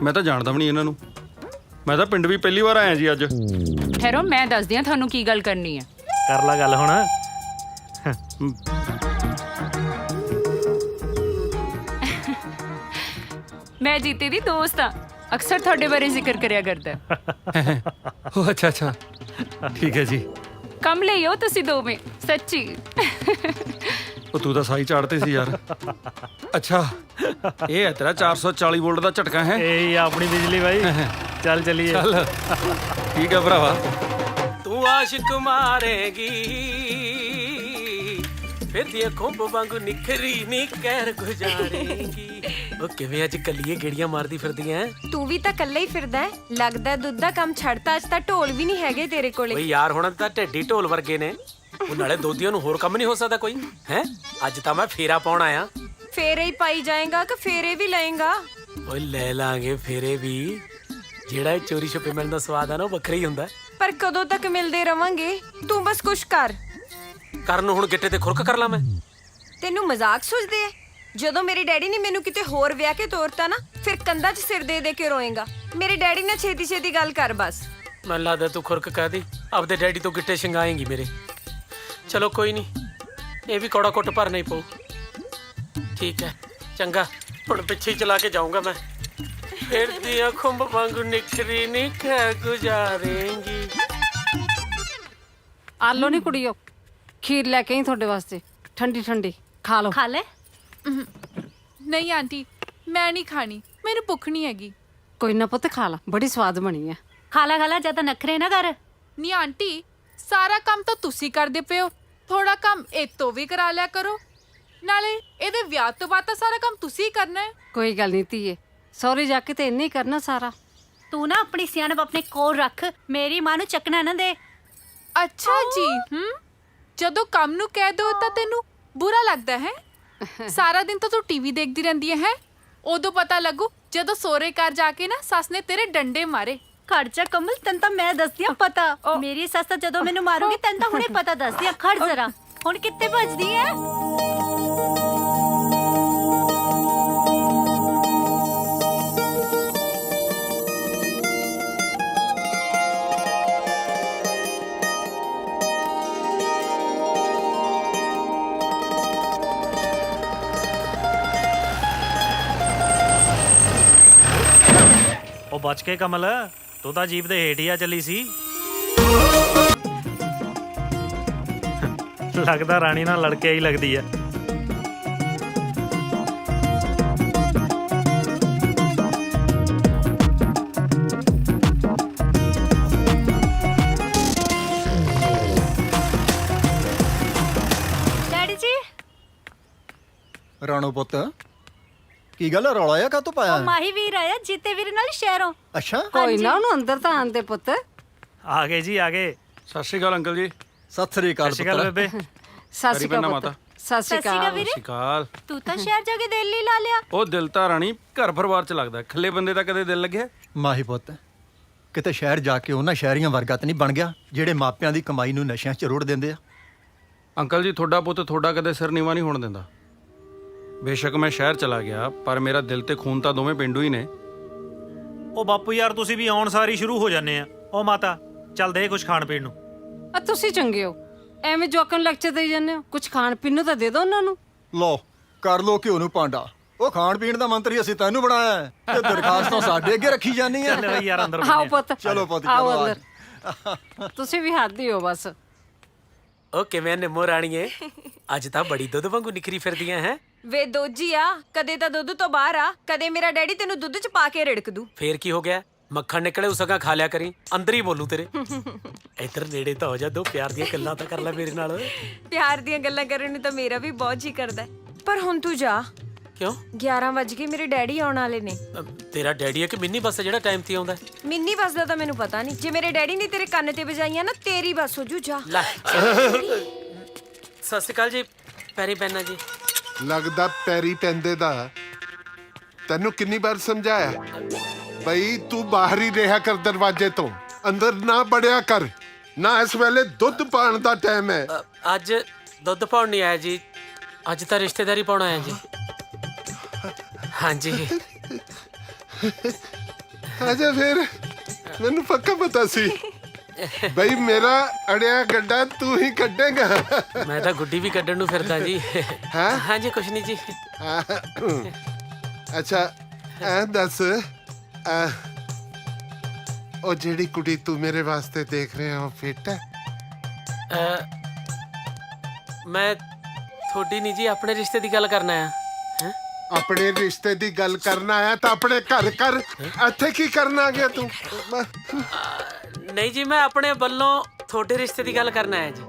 ਮੈਂ ਤਾਂ ਜਾਣਦਾ ਵੀ ਨਹੀਂ ਇਹਨਾਂ ਨੂੰ। ਮੈਂ ਤਾਂ ਪਿੰਡ ਵੀ ਪਹਿਲੀ ਵਾਰ ਆਇਆ ਜੀ ਅੱਜ। ਠਹਿਰੋ, ਮੈਂ ਦੱਸਦੀ ਹਾਂ ਤੁਹਾਨੂੰ ਕੀ ਗੱਲ ਕਰਨੀ ਹੈ। ਕਰ ਲਾ ਗੱਲ ਹੁਣ। ਮੈਂ ਜੀਤੇ ਦੀ ਦੋਸਤ ਆ, ਅਕਸਰ ਤੁਹਾਡੇ ਬਾਰੇ ਜ਼ਿਕਰ ਕਰਿਆ ਕਰਦਾ। ਓ ਅੱਛਾ ਠੀਕ ਹੈ ਜੀ। ਕੰਮ ਲਈ ਹੋ ਤੁਸੀਂ ਦੋਵੇਂ, ਸੱਚੀ। ਉਹ ਤੂੰ ਤਾਂ ਸਾਈ ਚਾੜਤੇ ਸੀ ਯਾਰ। ਅੱਛਾ, ਇਹ ਹੈ ਤੇਰਾ 440 ਵੋਲਟ ਦਾ ਝਟਕਾ ਹੈ? ਇਹ ਆਪਣੀ ਬਿਜਲੀ ਬਾਈ। ਚੱਲ ਚੱਲੀਏ। ਚੱਲ ਠੀਕ ਹੈ ਭਰਾਵਾ। ਤੂੰ ਆਸ਼ਿਕ ਮਾਰੇਗੀ ਫਿਰ ਦੀ ਖੁੰਬ ਵਾਂਗੂ ਨਿਖਰੀ ਨੀ ਕਹਿਰ ਗੁਜ਼ਾਰੇਗੀ। ਉਹ ਕਿਵੇਂ ਅੱਜ ਕੱਲੀਏ ਗੇੜੀਆਂ ਮਾਰਦੀ ਫਿਰਦੀ ਐ? ਤੂੰ ਵੀ ਤਾਂ ਇਕੱਲਾ ਹੀ ਫਿਰਦਾ ਹੈ। ਲੱਗਦਾ ਦੁੱਧ ਦਾ ਕੰਮ ਛੱਡਤਾ, ਅੱਜ ਤਾਂ ਢੋਲ ਵੀ ਨਹੀਂ ਹੈਗੇ ਤੇਰੇ ਕੋਲੇ। ਓਏ ਯਾਰ ਹੁਣ ਤਾਂ ਢੱਡੀ ਢੋਲ ਵਰਗੇ ਨੇ। ਉਹ ਨਾਲੇ ਦੋਧੀਆਂ ਨੂੰ ਹੋਰ ਕੰਮ ਨਹੀਂ ਹੋ ਸਕਦਾ ਕੋਈ ਹੈ? ਅੱਜ ਤਾਂ ਮੈਂ ਫੇਰਾ ਪਾਉਣ ਆਇਆ। ਫੇਰੇ ਹੀ ਪਾਈ ਜਾਏਗਾ ਕਿ ਫੇਰੇ ਵੀ ਲਏਗਾ? ਓਏ ਲੈ ਲਾਂਗੇ ਫੇਰੇ ਵੀ। ਜਿਹੜਾ ਇਹ ਚੋਰੀ ਛੁਪੇ ਮਿਲਣ ਦਾ ਸਵਾਦ ਆ ਨਾ, ਉਹ ਵੱਖਰਾ ਹੀ ਹੁੰਦਾ। ਪਰ ਕਦੋਂ ਤੱਕ ਮਿਲਦੇ ਰਵਾਂਗੇ? ਤੂੰ ਬਸ ਕੁਛ ਕਰ। ਕਰਨ ਨੂੰ ਹੁਣ ਗਿੱਟੇ ਤੇ ਖੁਰਕ ਕਰ ਲਾਂ ਮੈਂ? ਤੈਨੂੰ ਮਜ਼ਾਕ ਸੁਝਦੇ ਐ? ਜਦੋਂ ਮੇਰੇ ਡੈਡੀ ਨੇ ਮੈਨੂੰ ਕਿਤੇ ਹੋਰ ਵਿਆਹ ਕੇ ਤੋਰਤਾ ਨਾ, ਫਿਰ ਕੰਧਾਂ 'ਚ ਸਿਰ ਦੇ ਦੇ ਕੇ ਰੋਏਗਾ। ਮੇਰੇ ਡੈਡੀ ਨਾਲ ਛੇਤੀ ਛੇਤੀ ਗੱਲ ਕਰ ਬਸ। ਮੈਨੂੰ ਲੱਗਦਾ ਤੂੰ ਖੁਰਕ ਕਹਿ ਦੀ, ਆਪਦੇ ਡੈਡੀ ਤੋਂ ਗਿੱਟੇ ਛਿੰਗਾਏਂਗੀ ਮੇਰੇ। ਚਲੋ ਕੋਈ ਨਹੀਂ, ਇਹ ਵੀ ਕੌੜਾ ਕੁੱਟ ਭਰਨਾ ਹੀ ਪਊ। ਠੀਕ ਹੈ, ਚੰਗਾ, ਹੁਣ ਪਿੱਛੇ ਹੀ ਚਲਾ ਕੇ ਜਾਊਂਗਾ ਮੈਂ। ਫਿਰਦੀਆਂ ਖੁੰਬ ਵਾਂਗੂ ਨਿਖਰੀ ਨੀ ਖੈਰ ਗੁਜ਼ਾਰੇਂਗੀ। ਆਲੋ ਨਹੀਂ ਕੁੜੀਓ, ਖੀਰ ਲੈ ਕੇ ਆਈ ਤੁਹਾਡੇ ਵਾਸਤੇ, ਠੰਡੀ ਠੰਡੀ ਖਾ ਲਓ। ਖਾ ਲੈ। ਨਹੀਂ ਆਂਟੀ, ਮੈਂ ਨਹੀਂ ਖਾਣੀ, ਮੈਨੂੰ ਭੁੱਖ ਨਹੀਂ ਹੈਗੀ। ਕੋਈ ਨਾ ਪੁੱਤ, ਖਾ ਲਾ, ਬੜੀ ਸਵਾਦ ਬਣੀ ਹੈ। ਖਾ ਲੈ ਜਿਆਦਾ ਨਖਰੇ ਨਾ ਕਰ। ਨਹੀਂ ਆਂਟੀ, ਸਾਰਾ ਕੰਮ ਤਾਂ ਤੁਸੀਂ ਕਰਦੇ ਪਏ ਹੋ, ਥੋੜਾ ਕੰਮ ਇਹ ਤੋਂ ਵੀ ਕਰਾ ਲਿਆ ਕਰੋ। ਨਾਲੇ ਇਹਦੇ ਵਿਆਹ ਤੋਂ ਬਾਅਦ ਤਾਂ ਸਾਰਾ ਕੰਮ ਤੁਸੀਂ ਕਰਨਾ ਹੈ। ਕੋਈ ਗੱਲ ਨਹੀਂ ਧੀਏ, ਸਹੁਰੇ ਜਾ ਕੇ ਤੇ ਇੰਨੇ ਹੀ ਕਰਨਾ ਸਾਰਾ। ਤੂੰ ਨਾ ਆਪਣੀ ਸਿਆਣਪ ਆਪਣੇ ਕੋਲ ਰੱਖ, ਮੇਰੀ ਮਾਂ ਨੂੰ ਚੱਕਣਾ ਨਾ ਦੇ। ਅੱਛਾ ਜੀ। ਜਦੋਂ ਕੰਮ ਨੂੰ ਕਹਿ ਦੋ ਤਾਂ ਤੈਨੂੰ ਬੁਰਾ ਲੱਗਦਾ ਹੈ? ਸਾਰਾ ਦਿਨ ਤਾਂ ਤੂੰ ਟੀਵੀ ਦੇਖਦੀ ਰਹਿੰਦੀ ਹੈ। ਉਦੋਂ ਪਤਾ ਲੱਗੂ ਜਦੋਂ ਸੋਹਰੇ ਘਰ ਜਾ ਕੇ ਨਾ ਸੱਸ ਨੇ ਤੇਰੇ ਡੰਡੇ ਮਾਰੇ। ਖਰਚਾ ਕਮਲ, ਤੈਨੂੰ ਤਾਂ ਮੈਂ ਦੱਸਦੀ ਆ ਪਤਾ। ਮੇਰੀ ਸੱਸ ਤਾਂ ਜਦੋਂ ਮੈਨੂੰ ਮਾਰੂਗੀ ਤੈਨੂੰ ਤਾਂ ਹੁਣੇ ਪਤਾ ਦੱਸਦੀ ਆ। ਖੜ ਜ਼ਰਾ, ਹੁਣ ਕਿੱਥੇ ਭੱਜਦੀ ਐ? ਉਹ ਬਚ ਕੇ ਕਮਲ, ਤੂੰ ਤਾਂ ਜੀਪ ਦੇ ਹੇਠ ਹੀ ਆ ਚੱਲੀ ਸੀ। ਲੱਗਦਾ ਰਾਣੀ ਨਾਲ ਲੜ ਕੇ ਹੀ ਲੱਗਦੀ ਆ। ਡੈਡੀ ਜੀ, ਰਾਣੋ ਪੁੱਤ, ਕੀ ਗੱਲ ਰੌਲਾ ਆ ਕਾਹਤੋਂ ਪਾਇਆ? ਮਾਹੀ ਵੀਰ ਆਇਆ ਜੀਤੇ ਵੀਰ ਨਾਲ ਸ਼ਹਿਰੋਂ। ਅੱਛਾ, ਕੋਈ ਨਾ, ਉਹਨੂੰ ਅੰਦਰ ਤਾਂ ਆਂਦੇ ਪੁੱਤ। ਆ ਗਏ ਜੀ, ਆ ਗਏ। ਸਤਿ ਸ਼੍ਰੀ ਅਕਾਲ ਅੰਕਲ ਜੀ। ਸਤਿ ਸ੍ਰੀ ਅਕਾਲ ਸਤਿ ਸ਼੍ਰੀ ਅਕਾਲ ਬੇਬੇ। ਸਤਿ ਸ਼੍ਰੀ ਅਕਾਲ ਪੁੱਤ। ਸਤਿ ਸ਼੍ਰੀ ਅਕਾਲ। ਵੀਰੇ, ਸ਼ਿਕਾਲ। ਤੂੰ ਤਾਂ ਸ਼ਹਿਰ ਜਾ ਕੇ ਦਿਲ ਹੀ ਲਾ ਲਿਆ। ਉਹ ਦਿਲ ਤਾਂ ਰਾਣੀ ਘਰ ਪਰਿਵਾਰ ਚ ਲੱਗਦਾ, ਖੱਲੇ ਬੰਦੇ ਦਾ ਕਦੇ ਦਿਲ ਲੱਗਿਆ? ਮਾਹੀ ਪੁੱਤ, ਕਿਤੇ ਸ਼ਹਿਰ ਜਾ ਕੇ ਉਹਨਾਂ ਸ਼ਹਿਰੀਆਂ ਵਰਗਾ ਤਾਂ ਨਹੀਂ ਬਣ ਗਿਆ ਜਿਹੜੇ ਮਾਪਿਆਂ ਦੀ ਕਮਾਈ ਨੂੰ ਨਸ਼ਿਆਂ 'ਚ ਰੋੜ ਦਿੰਦੇ ਆ। ਅੰਕਲ ਜੀ, ਤੁਹਾਡਾ ਪੁੱਤ ਤੁਹਾਡਾ ਕਦੇ ਸਿਰ ਨੀਵਾਂ ਨਹੀਂ ਹੋਣ ਦਿੰਦਾ। ਬੇਸ਼ੱਕ ਮੈਂ ਸ਼ਹਿਰ ਚਲਾ ਗਿਆ, ਪਰ ਮੇਰਾ ਦਿਲ ਤੇ ਖੂਨ ਤਾਂ ਦੋਵੇਂ ਪਿੰਡੂ ਹੀ ਨੇ। ਉਹ ਬਾਪੂ ਯਾਰ, ਤੁਸੀਂ ਵੀ ਆਉਣ ਸਾਰੀ ਸ਼ੁਰੂ ਹੋ ਜਾਂਦੇ ਆ। ਉਹ ਮਾਤਾ, ਚੱਲ ਦੇ ਕੁਝ ਖਾਣ ਪੀਣ ਨੂੰ। ਆ ਤੁਸੀਂ ਚੰਗੇ ਹੋ, ਐਵੇਂ ਜੋਕਾਂ ਨੂੰ ਲੈਕਚਰ ਦੇਈ ਜਾਂਦੇ ਹੋ। ਕੁਝ ਖਾਣ ਪੀਣ ਨੂੰ ਤਾਂ ਦੇ ਦਿਓ ਉਹਨਾਂ ਨੂੰ। ਲੋ, ਕਰ ਲੋ ਘਿਓ ਨੂੰ ਭਾਂਡਾ। ਉਹ ਖਾਣ ਪੀਣ ਦਾ ਮੰਤਰੀ ਅਸੀਂ ਤੈਨੂੰ ਬਣਾਇਆ ਹੈ ਤੇ ਦਰਖਾਸਤਾਂ ਸਾਡੇ ਅੱਗੇ ਰੱਖੀ ਜਾਨੀ ਹੈ। ਚੱਲ ਬਈ ਯਾਰ, ਅੰਦਰ ਆਓ ਪੁੱਤ, ਚਲੋ ਪੁੱਤ, ਆਓ ਚਲੋ ਅੰਦਰ। ਤੁਸੀਂ ਵੀ ਹੱਦ ਹੀ ਹੋ ਬਸ। ਉਹ ਕਿਵੇਂ ਨਿੰਮੋ ਰਾਣੀਏ, ਅੱਜ ਤਾਂ ਬੜੀ ਦੁੱਧ ਵਾਂਗੂ ਨਿਖਰੀ ਫਿਰਦੀਆਂ ਹੈ। ਵੇ ਦੋਜੀ ਆ, ਕਦੇ ਤਾਂ ਦੁੱਧ ਤੋਂ ਬਾਹਰ ਆ, ਕਦੇ ਮੇਰਾ ਡੈਡੀ ਤੈਨੂੰ ਦੁੱਧ 'ਚ ਪਾ ਕੇ ਰਿੜਕ ਦੂ। ਫੇਰ ਕੀ ਹੋ ਗਿਆ? ਮੱਖਣ ਨਿਕਲੇ ਉਸਗਾ ਖਾ ਲਿਆ ਕਰੀ, ਅੰਦਰ ਹੀ ਬੋਲੂ ਤੇਰੇ। ਇੱਧਰ ਨੇੜੇ ਤਾਂ ਹੋ ਜਾ, ਦੋ ਪਿਆਰ ਦੀਆਂ ਗੱਲਾਂ ਤਾਂ ਕਰ ਲੈ ਮੇਰੇ ਨਾਲ। ਪਿਆਰ ਦੀਆਂ ਗੱਲਾਂ ਕਰਨ ਨੂੰ ਤਾਂ ਮੇਰਾ ਵੀ ਬਹੁਤ ਜੀ ਕਰਦਾ ਹੈ। ਪਰ ਹੁਣ ਤੂੰ ਜਾ। ਕਿਉਂ? 11 ਵਜ ਗਏ, ਮੇਰੇ ਡੈਡੀ ਆਉਣ ਵਾਲੇ ਨੇ। ਤੇਰਾ ਡੈਡੀ ਹੈ ਕਿ ਮਿੰਨੀ ਬੱਸ ਜਿਹੜਾ ਟਾਈਮ ਤੇ ਆਉਂਦਾ? ਮਿੰਨੀ ਬੱਸ ਦਾ ਤਾਂ ਮੈਨੂੰ ਪਤਾ ਨਹੀਂ। ਜੇ ਮੇਰੇ ਡੈਡੀ ਨੇ ਤੇਰੇ ਕੰਨ ਤੇ ਵਜਾਈਆਂ ਨਾ, ਤੇਰੀ ਬੱਸ ਹੋ ਜੂ। ਜਾ। ਸਤਿ ਸ਼੍ਰੀ ਅਕਾਲ ਜੀ, ਪੈਰੀ ਪੈਣਾ ਜੀ। ਲੱਗਦਾ ਪੈਰੀ ਪੈਂਦੇ ਦਾ। ਤੈਨੂੰ ਕਿੰਨੀ ਵਾਰ ਸਮਝਾਇਆ ਬਈ ਤੂੰ ਬਾਹਰ ਹੀ ਰਿਹਾ ਕਰ, ਦਰਵਾਜ਼ੇ ਤੋਂ ਅੰਦਰ ਨਾ ਵੜਿਆ ਕਰ। ਨਾ ਇਸ ਵੇਲੇ ਦੁੱਧ ਪਾਣ ਦਾ ਟਾਈਮ ਹੈ। ਅੱਜ ਦੁੱਧ ਪਾਉਣ ਨਹੀਂ ਆਇਆ ਜੀ, ਅੱਜ ਤਾਂ ਰਿਸ਼ਤੇਦਾਰੀ ਪਾਉਣ ਆਇਆ ਜੀ। ਹਾਂਜੀ। ਅਜੇ ਫਿਰ ਮੈਨੂੰ ਪੱਕਾ ਪਤਾ ਸੀ ਬਈ ਮੇਰਾ ਅੜਿਆ ਗੱਡਾ ਤੂੰ ਹੀ ਕੱਢੇਗਾ। ਮੈਂ ਤਾਂ ਗੁੱਡੀ ਵੀ ਕੱਢਣ ਨੂੰ ਫਿਰਦਾ ਜੀ। ਹੈਂ? ਹਾਂਜੀ, ਕੁਛ ਨਹੀਂ ਜੀ। ਅੱਛਾ, ਐ ਦੱਸ, ਉਹ ਜਿਹੜੀ ਕੁੜੀ ਤੂੰ ਮੇਰੇ ਵਾਸਤੇ ਦੇਖ ਰਿਹਾ ਉਹ ਫਿੱਟ ਹੈ? ਮੈਂ ਤੁਹਾਡੀ ਨਹੀਂ ਜੀ, ਆਪਣੇ ਰਿਸ਼ਤੇ ਦੀ ਗੱਲ ਕਰਨਾ ਆ। ਆਪਣੇ ਰਿਸ਼ਤੇ ਦੀ ਗੱਲ ਕਰਨਾ ਆਇਆ ਤਾਂ ਆਪਣੇ ਘਰ ਕਰ। ਇੱਥੇ ਕੀ ਕਰਨ ਆ ਗਿਆ ਤੂੰ? ਨਹੀਂ ਜੀ, ਮੈਂ ਆਪਣੇ ਵੱਲੋਂ ਤੁਹਾਡੇ ਰਿਸ਼ਤੇ ਦੀ ਗੱਲ ਕਰਨਾ ਆਇਆ ਜੀ।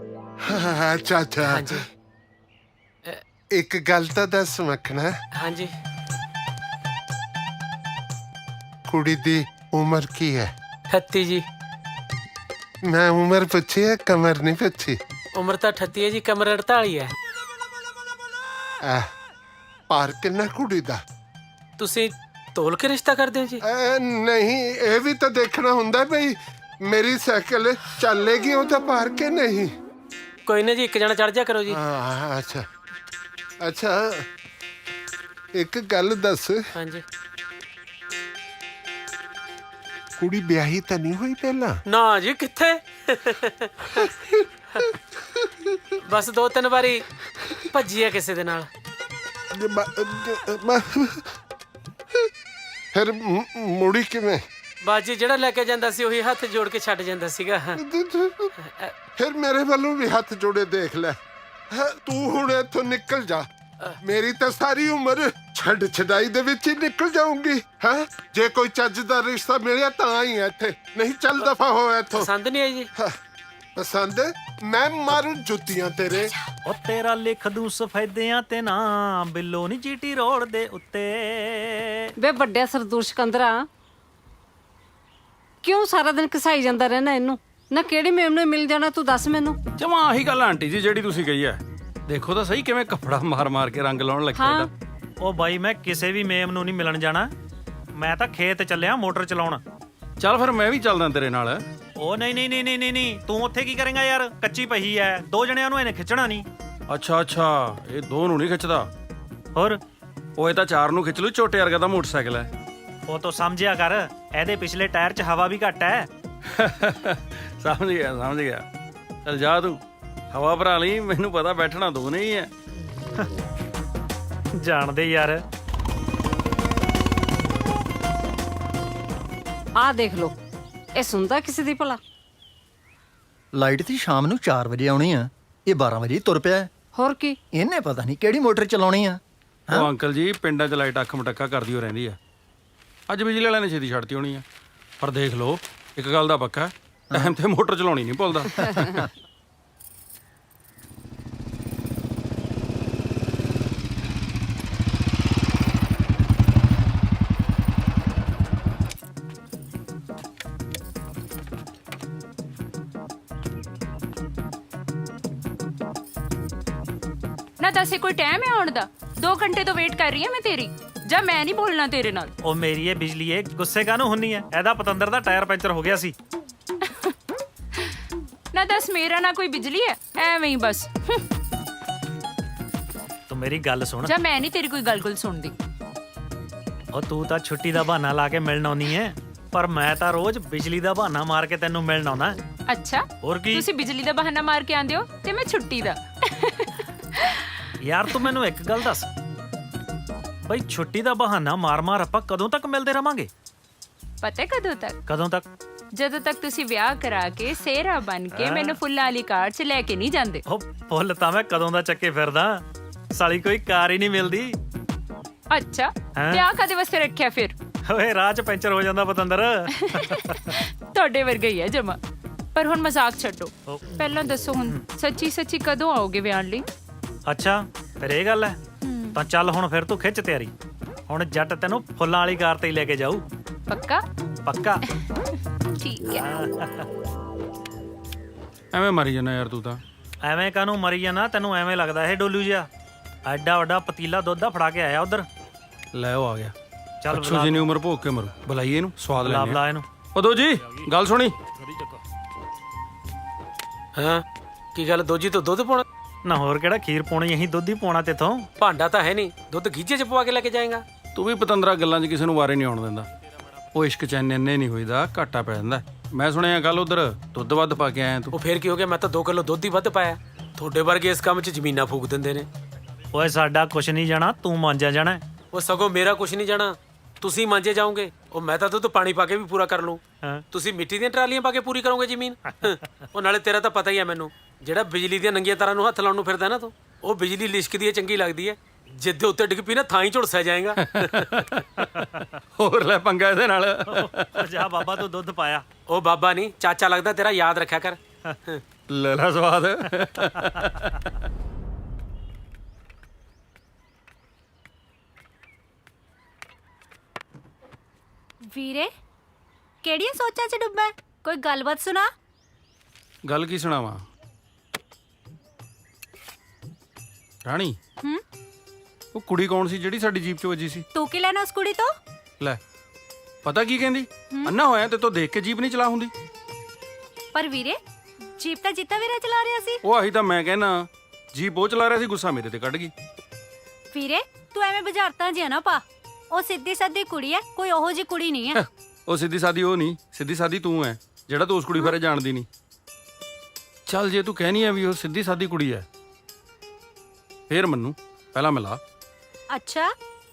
ਅੱਛਾ ਅੱਛਾ। ਹਾਂਜੀ। ਇੱਕ ਗੱਲ ਤਾਂ ਦੱਸ ਮੱਖਣਾ, ਹਾਂਜੀ। ਕੁੜੀ ਦੀ ਉਮਰ ਕੀ ਹੈ? 38 ਜੀ। ਮੈਂ ਉਮਰ ਪੁੱਛੀ ਹੈ, ਕਮਰ ਨਹੀਂ ਪੁੱਛੀ। ਉਮਰ ਤਾਂ 38 ਹੈ ਜੀ, ਕਮਰ 48 ਹੈ। ਭਾਰ ਕਿੰਨਾ ਕੁੜੀ ਦਾ? ਤੁਸੀਂ ਤੋਲ ਕੇ ਰਿਸ਼ਤਾ ਕਰਦੇ ਹੋ ਜੀ? ਨਹੀਂ, ਇਹ ਵੀ ਤਾਂ ਦੇਖਣਾ ਹੁੰਦਾ ਬਈ ਮੇਰੀ ਸਾਈਕਲ ਚੱਲੇਗੀ ਉਹਦਾ ਭਾਰ ਕਿ ਨਹੀਂ। ਕੋਈ ਨਾ ਜੀ, ਇੱਕ ਜਣਾ ਚੜ ਜਾ ਕਰੋ ਜੀ। ਅੱਛਾ ਅੱਛਾ, ਇੱਕ ਗੱਲ ਦੱਸ, ਹਾਂਜੀ। ਕੁੜੀ ਵਿਆਹੀ ਤਾਂ ਨਹੀਂ ਹੋਈ ਪਹਿਲਾਂ? ਨਾ ਜੀ, ਕਿੱਥੇ। ਬਸ 2-3 ਵਾਰੀ ਭੱਜੀ ਹੈ ਕਿਸੇ ਦੇ ਨਾਲ। ਫਿਰ ਮੁੜੀ ਕਿਵੇਂ? ਬਾਜੀ ਜਿਹੜਾ ਲੈ ਕੇ ਜਾਂਦਾ ਸੀ ਉਹੀ ਹੱਥ ਜੋੜ ਕੇ ਛੱਡ ਜਾਂਦਾ ਸੀਗਾ। ਫਿਰ ਮੇਰੇ ਵੱਲੋਂ ਵੀ ਹੱਥ ਜੋੜੇ ਦੇਖ ਲੈ। ਤੂੰ ਹੁਣ ਇੱਥੋਂ ਨਿਕਲ ਜਾ। ਮੇਰੀ ਤਾਂ ਸਾਰੀ ਉਮਰ ਛੱਡ ਛਡਾਈ ਦੇ ਵਿੱਚ ਹੀ ਨਿਕਲ ਜਾਊਂਗੀ। ਹੈ ਜੇ ਕੋਈ ਚੱਜ ਦਾ ਰਿਸ਼ਤਾ ਮਿਲਿਆ ਤਾਂ ਹੀ ਇੱਥੇ, ਨਹੀਂ ਚੱਲ ਦਫਾ ਹੋ ਇੱਥੋਂ। ਪਸੰਦ ਨਹੀਂ ਆਈ ਜੀ? ਪਸੰਦ? ਮੈਂ ਮਾਰੂ ਜੁੱਤੀਆਂ ਤੇਰੇ। ਉਹ ਤੇਰਾ ਲਿਖ ਦੂੰ ਸਫੈਦਿਆਂ ਤੇ ਨਾ ਬਿੱਲੋ ਨੀ ਜੀਟੀ ਰੋਡ ਦੇ ਉੱਤੇ। ਵੇ ਵੱਡਿਆ ਸਰਦੂਰ ਸਿਕੰਦਰਾ, ਕਿਉਂ ਸਾਰਾ ਦਿਨ ਘਸਾਈ ਜਾਂਦਾ ਰਹਿਣਾ ਇਹਨੂੰ? ਨਾ ਕਿਹੜੀ ਮੇਮ ਨੂੰ ਮਿਲ ਜਾਣਾ ਤੂੰ ਦੱਸ ਮੈਨੂੰ। ਜਮਾ ਆਹੀ ਗੱਲ ਆਂਟੀ ਜੀ ਜਿਹੜੀ ਤੁਸੀਂ ਕਹੀ ਹੈ। ਦੇਖੋ ਤਾਂ ਸਹੀ ਕਿਵੇਂ ਕੱਪੜਾ ਮਾਰ ਮਾਰ ਕੇ ਰੰਗ ਲਾਉਣ ਲੱਗਿਆ ਇਹਦਾ। ਉਹ ਬਾਈ ਮੈਂ ਕਿਸੇ ਵੀ ਮੇਮ ਨੂੰ ਨਹੀਂ ਮਿਲਣ ਜਾਣਾ, ਮੈਂ ਤਾਂ ਖੇਤ ਚੱਲਿਆ ਮੋਟਰ ਚਲਾਉਣ। ਚੱਲ ਫਿਰ ਮੈਂ ਵੀ ਚੱਲਦਾ ਤੇਰੇ ਨਾਲ। ਉਹ ਨਹੀਂ ਨਹੀਂ ਨਹੀਂ ਨਹੀਂ ਨਹੀਂ, ਤੂੰ ਉੱਥੇ ਕੀ ਕਰੇਂਗਾ ਯਾਰ? ਕੱਚੀ ਪਹੀ ਐ, 2 ਜਣਿਆਂ ਨੂੰ ਇਹਨੇ ਖਿੱਚਣਾ ਨਹੀਂ। ਅੱਛਾ ਅੱਛਾ, ਇਹ 2 ਨੂੰ ਨਹੀਂ ਖਿੱਚਦਾ। ਹੋਰ ਉਹ ਇਹ ਤਾਂ 4 ਨੂੰ ਖਿੱਚ ਲੂ, ਛੋਟੇ ਵਰਗਾ ਦਾ ਮੋਟਰਸਾਈਕਲ ਹੈ। ਉਹ ਤੋਂ ਸਮਝਿਆ ਕਰ, ਇਹਦੇ ਪਿਛਲੇ ਟਾਇਰ 'ਚ ਹਵਾ ਵੀ ਘੱਟ ਐ। ਸਮਝ ਗਿਆ। ਚੱਲ ਜਾ ਤੂੰ, ਹਵਾ ਭਰਾ ਲਈ, ਮੈਨੂੰ ਪਤਾ ਬੈਠਣਾ ਤੂੰ ਨਹੀਂ ਹੈ। ਜਾਣਦੇ ਯਾਰ। ਆਹ ਦੇਖ ਲੋ, ਇਹ ਸੁਣਦਾ ਕਿਸੇ ਦੀ ਭਲਾ? ਲਾਈਟ ਦੀ ਸ਼ਾਮ ਨੂੰ 4 ਵਜੇ ਆਉਣੀ ਆ, ਇਹ 12 ਵਜੇ ਤੁਰ ਪਿਆ ਹੈ। ਹੋਰ ਕੀ, ਇਹਨੇ ਪਤਾ ਨਹੀਂ ਕਿਹੜੀ ਮੋਟਰ ਚਲਾਉਣੀ ਆ। ਉਹ ਅੰਕਲ ਜੀ, ਪਿੰਡਾਂ 'ਚ ਲਾਈਟ ਅੱਖ ਮਟੱਕਾ ਕਰਦੀ ਹੋ ਰਹਿੰਦੀ ਆ। ਅੱਜ ਬਿਜਲੀ ਵਾਲਿਆਂ ਨੇ ਛੇਤੀ ਛੱਡਤੀ ਹੋਣੀ ਆ। ਪਰ ਦੇਖ ਲਓ, ਇੱਕ ਗੱਲ ਦਾ ਪੱਕਾ, ਟਾਈਮ ਤੇ ਮੋਟਰ ਚਲਾਉਣੀ ਨਹੀਂ ਭੁੱਲਦਾ। ਨਾ ਦੱਸ, ਕੋਈ ਟਾਈਮ ਹੈ ਆਉਣ ਦਾ? 2 ਘੰਟੇ ਤੋਂ ਵੇਟ ਕਰ ਰਹੀ ਹਾਂ ਮੈਂ ਤੇਰੀ। ਜਾਂ ਮੈਂ ਨਹੀਂ ਬੋਲਣਾ ਤੇਰੇ ਨਾਲ। ਉਹ ਮੇਰੀ ਇਹ ਬਿਜਲੀ ਏ, ਗੁੱਸੇ ਕਾਹਨੂੰ ਹੁੰਨੀ ਐ? ਇਹਦਾ ਪਤੰਦਰ ਦਾ ਟਾਇਰ ਪੈਂਚਰ ਹੋ ਗਿਆ ਸੀ। ਨਾ ਦੱਸ, ਮੇਰਾ ਨਾ ਕੋਈ ਬਿਜਲੀ ਹੈ, ਐਵੇਂ ਹੀ ਬਸ। ਤੂੰ ਮੇਰੀ ਗੱਲ ਸੁਣ। ਜਾਂ ਮੈਂ ਨਹੀਂ ਤੇਰੀ ਕੋਈ ਗੱਲ ਸੁਣਦੀ। ਉਹ ਤੂੰ ਤਾਂ ਛੁੱਟੀ ਦਾ ਬਹਾਨਾ ਲਾ ਕੇ ਮਿਲਣ ਆਉਣੀ ਐ, ਪਰ ਮੈਂ ਤਾਂ ਰੋਜ਼ ਬਿਜਲੀ ਦਾ ਬਹਾਨਾ ਮਾਰ ਕੇ ਤੈਨੂੰ ਮਿਲਣ ਆਉਣਾ। ਅੱਛਾ, ਹੋਰ ਕੀ? ਤੁਸੀਂ ਬਿਜਲੀ ਦਾ ਬਹਾਨਾ ਮਾਰ ਕੇ ਆਂਦੇ ਹੋ ਤੇ ਮੈਂ ਛੁੱਟੀ ਦਾ। ਯਾਰ ਤੂੰ ਮੈਨੂੰ ਇੱਕ ਗੱਲ ਦੱਸ, ਬਈ ਛੁੱਟੀ ਦਾ ਬਹਾਨਾ ਮਾਰ-ਮਾਰ ਆਪਾਂ ਕਦੋਂ ਤੱਕ ਮਿਲਦੇ ਰਵਾਂਗੇ? ਪਤਾ ਕਦੋਂ ਤੱਕ? ਕਦੋਂ ਤੱਕ? ਜਦੋਂ ਤੱਕ ਤੁਸੀਂ ਵਿਆਹ ਕਰਾ ਕੇ ਸਿਹਰਾ ਬਣ ਕੇ ਮੈਨੂੰ ਫੁੱਲਾਂ ਵਾਲੀ ਕਾਰ 'ਚ ਲੈ ਕੇ ਨਹੀਂ ਜਾਂਦੇ। ਉਹ ਫੁੱਲ ਤਾਂ ਮੈਂ ਕਦੋਂ ਦਾ ਚੱਕੇ ਫਿਰਦਾ, ਸਾਲੀ ਕੋਈ ਕਾਰ ਹੀ ਨਹੀਂ ਮਿਲਦੀ। ਅੱਛਾ, ਤੇ ਆ ਕਦੇ ਵਾਸਤੇ ਰੱਖਿਆ ਫਿਰ? ਓਏ ਰਾਹ 'ਚ ਪੈਂਚਰ ਹੋ ਜਾਂਦਾ ਪਤੰਦਰ। ਤੁਹਾਡੇ ਵਰਗਾ ਹੀ ਹੈ ਜਮਾ। ਪਰ ਹੁਣ ਮਜ਼ਾਕ ਛੱਡੋ, ਪਹਿਲਾਂ ਦੱਸੋ ਹੁਣ ਸੱਚੀ ਕਦੋਂ ਆਓਗੇ ਵਿਆਹ ਲਈ? ਅੱਛਾ, ਫਿਰ ਇਹ ਗੱਲ ਹੈ। ਤਾਂ ਚੱਲ ਹੁਣ ਫਿਰ ਤੂੰ ਖਿੱਚ ਤਿਆਰੀ, ਹੁਣ ਜੱਟ ਤੈਨੂੰ ਫੁੱਲਾਂ ਵਾਲੀ ਕਾਰ ਤੇ ਹੀ ਲੈ ਕੇ ਜਾਊ। ਪੱਕਾ? ਪੱਕਾ। ਠੀਕ ਹੈ। ਐਵੇਂ ਮਰੀ ਜਾਣਾ ਯਾਰ ਤੂੰ ਤਾਂ। ਐਵੇਂ ਕਾਹਨੂੰ ਮਰੀ ਜਾਣਾ? ਤੈਨੂੰ ਐਵੇਂ ਲੱਗਦਾ ਇਹ ਡੋਲੂ ਜਿਹਾ? ਐਡਾ ਵੱਡਾ ਪਤੀਲਾ ਦੁੱਧ ਦਾ ਫੜਾ ਕੇ ਆਇਆ ਉਧਰ। ਲੈ ਉਹ ਆ ਗਿਆ। ਚੱਲ ਅੱਛੋ ਜੀ, ਉਮਰ ਭੋਗ ਕੇ ਮਰੂ। ਬੁਲਾਈਏ ਇਹਨੂੰ, ਸਵਾਦ ਲੈਣੇ। ਬੁਲਾ ਇਹਨੂੰ। ਉਹ ਦੋ ਜੀ, ਗੱਲ ਸੁਣੀ। ਹਾਂ, ਕੀ ਗੱਲ? ਦੋਜੀ ਤੋਂ ਦੁੱਧ ਪਾਉਣਾ? ਨਾ ਹੋਰ ਕਿਹੜਾ ਖੀਰ ਪਾਉਣੀ, ਅਸੀਂ ਦੁੱਧ ਹੀ ਪਾਉਣਾ ਤੇਥੋਂ। ਭਾਂਡਾ ਤਾਂ ਹੈ ਨਹੀਂ, ਦੁੱਧ ਗੀਜੇ 'ਚ ਪਵਾ ਕੇ ਲੈ ਕੇ ਜਾਏਗਾ? ਤੂੰ ਵੀ ਪਤੰਦਰਾ ਗੱਲਾਂ 'ਚ ਕਿਸੇ ਨੂੰ ਵਾਰੇ ਨਹੀਂ ਆਉਣ ਦਿੰਦਾ। ਉਹ ਇਸ਼ਕ 'ਚ ਇੰਨੇ ਨਹੀਂ ਹੋਈਦਾ, ਘਾਟਾ ਪੈ ਜਾਂਦਾ। ਮੈਂ ਸੁਣਿਆ ਕੱਲ ਉਧਰ ਦੁੱਧ ਵੱਧ ਪਾ ਕੇ ਆਇਆ ਤੂੰ। ਉਹ ਫੇਰ ਕੀ ਹੋ ਗਿਆ? ਮੈਂ ਤਾਂ 2 ਕਿਲੋ ਦੁੱਧ ਹੀ ਵੱਧ ਪਾਇਆ। ਤੁਹਾਡੇ ਵਰਗੇ ਇਸ ਕੰਮ 'ਚ ਜ਼ਮੀਨਾਂ ਫੂਕ ਦਿੰਦੇ ਨੇ। ਓਏ ਸਾਡਾ ਕੁਛ ਨਹੀਂ ਜਾਣਾ, ਤੂੰ ਮਾਂਜਿਆ ਜਾਣਾ। ਉਹ ਸਗੋਂ ਮੇਰਾ ਕੁਛ ਨਹੀਂ ਜਾਣਾ, ਤੁਸੀਂ ਮਾਂਜੇ ਜਾਓਗੇ। ਉਹ ਮੈਂ ਤਾਂ ਦੁੱਧ ਪਾਣੀ ਪਾ ਕੇ ਵੀ ਪੂਰਾ ਕਰ ਲੂੰ, ਤੁਸੀਂ ਮਿੱਟੀ ਦੀਆਂ ਟਰਾਲੀਆਂ ਪਾ ਕੇ ਪੂਰੀ ਕਰੋਗੇ ਜ਼ਮੀਨ। ਉਹ ਨਾਲੇ ਤੇਰਾ ਤਾਂ ਪਤਾ ਹੀ ਹੈ ਮੈਨੂੰ, ਜਿਹੜਾ ਬਿਜਲੀ ਦੀਆਂ ਨੰਗੀਆਂ ਤਾਰਾਂ ਨੂੰ ਹੱਥ ਲਾਉਣ ਨੂੰ ਫਿਰਦਾ ਨਾ ਤੂੰ, ਉਹ ਬਿਜਲੀ ਲਿਸ਼ਕਦੀ ਹੈ ਚੰਗੀ ਲੱਗਦੀ ਹੈ, ਜਿੱਦੇ ਉੱਤੇ ਡਿੱਗ ਪਈ ਨਾ ਥਾਂ ਹੀ ਝੁਲਸਿਆ ਜਾਏਗਾ। ਹੋਰ ਲੈ ਪੰਗਾ ਇਹਦੇ ਨਾਲ। ਜਾ ਬਾਬਾ ਤੂੰ ਦੁੱਧ ਪਾਇਆ। ਉਹ ਬਾਬਾ ਨਹੀਂ, ਚਾਚਾ ਲੱਗਦਾ ਤੇਰਾ, ਯਾਦ ਰੱਖਿਆ ਕਰ। ਲੈ ਲੈ ਸਵਾਦ। ਵੀਰੇ, ਕਿਹੜੀਆਂ ਸੋਚਾਂ 'ਚ ਡੁੱਬਾ? ਕੋਈ ਗੱਲਬਾਤ ਸੁਣਾ। ਗੱਲ ਕੀ ਸੁਣਾਵਾਂ? ਰਾਣੀ ਹੂੰ ਉਹ ਕੁੜੀ ਕੌਣ ਸੀ ਜਿਹੜੀ ਸਾਡੀ ਜੀਪ 'ਚ ਵੱਜੀ ਸੀ? ਤੂੰ ਕੀ ਲੈਣਾ ਉਸ ਕੁੜੀ ਤੋਂ? ਲੈ ਪਤਾ ਕੀ ਕਹਿੰਦੀ, ਅੰਨਾ ਹੋਇਆ ਤੇ ਤੂੰ ਦੇਖ ਕੇ ਜੀਪ ਨਹੀਂ ਚਲਾ ਹੁੰਦੀ। ਪਰ ਵੀਰੇ ਜੀਪ ਤਾਂ ਜੀਤਾ ਵੀਰਾ ਚਲਾ ਰਿਹਾ ਸੀ। ਉਹ ਆਹੀ ਤਾਂ ਮੈਂ ਕਹਿਣਾ, ਜੀਪ ਉਹ ਚਲਾ ਰਿਹਾ ਸੀ, ਗੁੱਸਾ ਮੇਰੇ ਤੇ ਕੱਢ ਗਈ। ਵੀਰੇ ਤੂੰ ਐਵੇਂ ਬੁਝਾਰਤਾਂ ਜਿਹਾ ਨਾ ਪਾ। ਉਹ ਸਿੱਧੀ ਸਾਦੀ ਕੁੜੀ ਹੈ, ਕੋਈ ਉਹੋ ਜੀ ਕੁੜੀ ਨਹੀਂ ਹੈ। ਉਹ ਸਿੱਧੀ ਸਾਦੀ ਉਹ ਨਹੀਂ, ਸਿੱਧੀ ਸਾਦੀ ਤੂੰ ਐ ਜਿਹੜਾ ਤੂੰ ਉਸ ਕੁੜੀ ਬਾਰੇ ਜਾਣਦੀ ਨਹੀਂ। ਚੱਲ ਜੇ ਤੂੰ ਕਹਿਨੀ ਆ ਵੀ ਉਹ ਸਿੱਧੀ ਸਾਦੀ ਕੁੜੀ ਐ ਫੇਰ ਮੈਨੂੰ ਪਹਿਲਾਂ ਮਿਲਾ। ਅੱਛਾ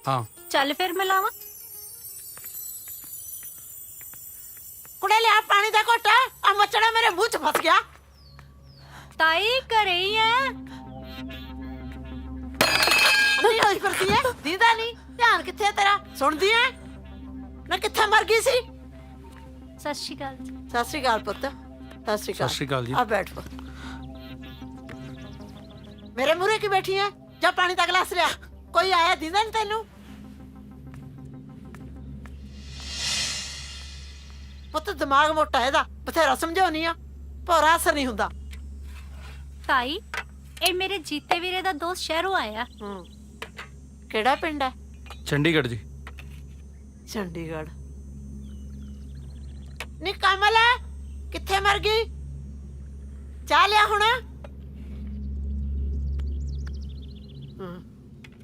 ਹਾਂ ਚੱਲ ਫਿਰ ਮਿਲਾਵਾਂ। ਕੁੜੇ ਲਿਆ ਪਾਣੀ ਦਾ ਘੁੱਟ, ਆ ਮੱਛੜਾ ਮੇਰੇ ਮੂੰਹ 'ਚ ਫਸ ਗਿਆ। ਤਾਈ ਘਰੇ ਹੀ ਹੈ। ਨਹੀਂ ਹੋਈ ਫਿਰਦੀ ਐ, ਦੀਦਾ ਨਹੀਂ। ਧਿਆਨ ਕਿੱਥੇ ਤੇਰਾ, ਸੁਣਦੀ ਐ ਨਾ? ਕਿੱਥੇ ਮਰ ਗਈ ਸੀ? ਸਤਿ ਸ਼੍ਰੀ ਅਕਾਲ। ਸਤਿ ਸ਼੍ਰੀ ਅਕਾਲ ਪੁੱਤ, ਸਤਿ ਸ਼੍ਰੀ ਅਕਾਲ। ਸਤਿ ਸ਼੍ਰੀ ਅਕਾਲ ਜੀ। ਆ ਬੈਠ ਪੁੱਤ। ਮੇਰੇ ਮੂਹਰੇ ਕੀ ਬੈਠੀ ਐ? ਜਾ ਪਾਣੀ ਦਾ ਗਲਾਸ ਲਿਆ। ਕੋਈ ਆਇਆ ਦੀਦਾ ਨਹੀਂ ਤੈਨੂੰ? ਪੁੱਤ ਦਿਮਾਗ ਮੋਟਾ ਇਹਦਾ, ਬਥੇਰਾ ਸਮਝਾਉਣੀ ਆ, ਪਰ ਅਸਰ ਨਹੀਂ ਹੁੰਦਾ। ਤਾਈ ਇਹ ਮੇਰੇ ਜੀਤੇ ਵੀਰੇ ਦਾ ਦੋਸਤ ਸ਼ਹਿਰੋਂ ਆਇਆ। ਕਿਹੜਾ ਪਿੰਡ ਹੈ? ਚੰਡੀਗੜ੍ਹ ਜੀ। ਚੰਡੀਗੜ੍ਹ। ਨੀ ਕਮਲ ਕਿੱਥੇ ਮਰ ਗਈ? ਚਾਹ ਲਿਆ ਹੁਣ।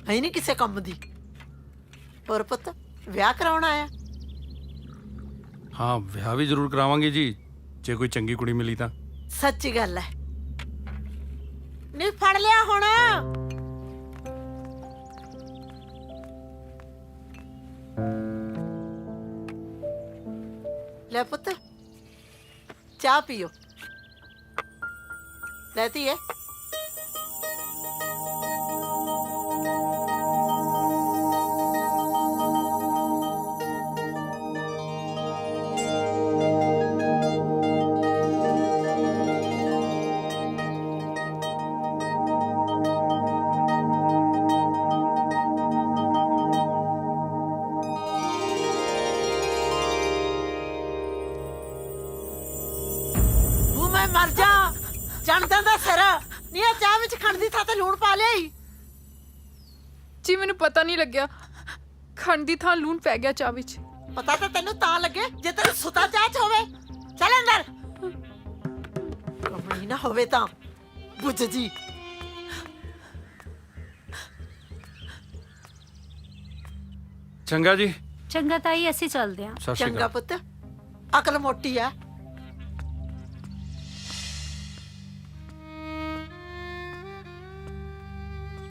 ਹੈ ਨਹੀਂ ਕਿਸੇ ਕੰਮ ਦੀ। ਪਰ ਪੁੱਤ ਵਿਆਹ ਕਰਾਉਣ ਆਇਆ? ਹਾਂ ਵਿਆਹ ਵੀ ਜ਼ਰੂਰ ਕਰਾਵਾਂਗੇ ਜੀ, ਜੇ ਕੋਈ ਚੰਗੀ ਕੁੜੀ ਮਿਲੀ ਤਾਂ। ਸੱਚੀ ਗੱਲ ਹੈ। ਨੀ ਫੜ ਲਿਆ ਹੁਣ। ਲੈ ਪੁੱਤ ਚਾਹ ਪੀਓ। ਲੈਤੀ ਹੈ? ਮੈਂ ਮਰ ਜਾ, ਜਾਣਦਾ ਦਾ ਸਿਰ ਨਹੀਂ। ਇਹ ਚਾਹ ਵਿੱਚ ਖੰਡ ਦੀ ਥਾਂ ਤੇ ਲੂਣ ਪਾ ਲਿਆਈ। ਜੀ ਮੈਨੂੰ ਪਤਾ ਨਹੀਂ ਲੱਗਿਆ, ਖੰਡ ਦੀ ਥਾਂ ਲੂਣ ਪੈ ਗਿਆ ਚਾਹ ਵਿੱਚ। ਪਤਾ ਤਾਂ ਤੈਨੂੰ ਤਾਂ ਲੱਗੇ ਜੇ ਤੇਰੀ ਸੁਤਾ ਚਾਹ 'ਚ ਹੋਵੇ। ਚੱਲ ਅੰਦਰ। ਕਮੀ ਨਾ ਹੋਵੇ ਤਾਂ ਬੁੱਝ ਜੀ। ਚੰਗਾ ਜੀ। ਚੰਗਾ ਤਾਈ ਅਸੀਂ ਚੱਲਦੇ ਹਾਂ। ਸਤਿ ਸ਼੍ਰੀ ਚੰਗਾ ਅਕਾਲ। ਪੁੱਤ, ਅਕਲ ਮੋਟੀ ਆ।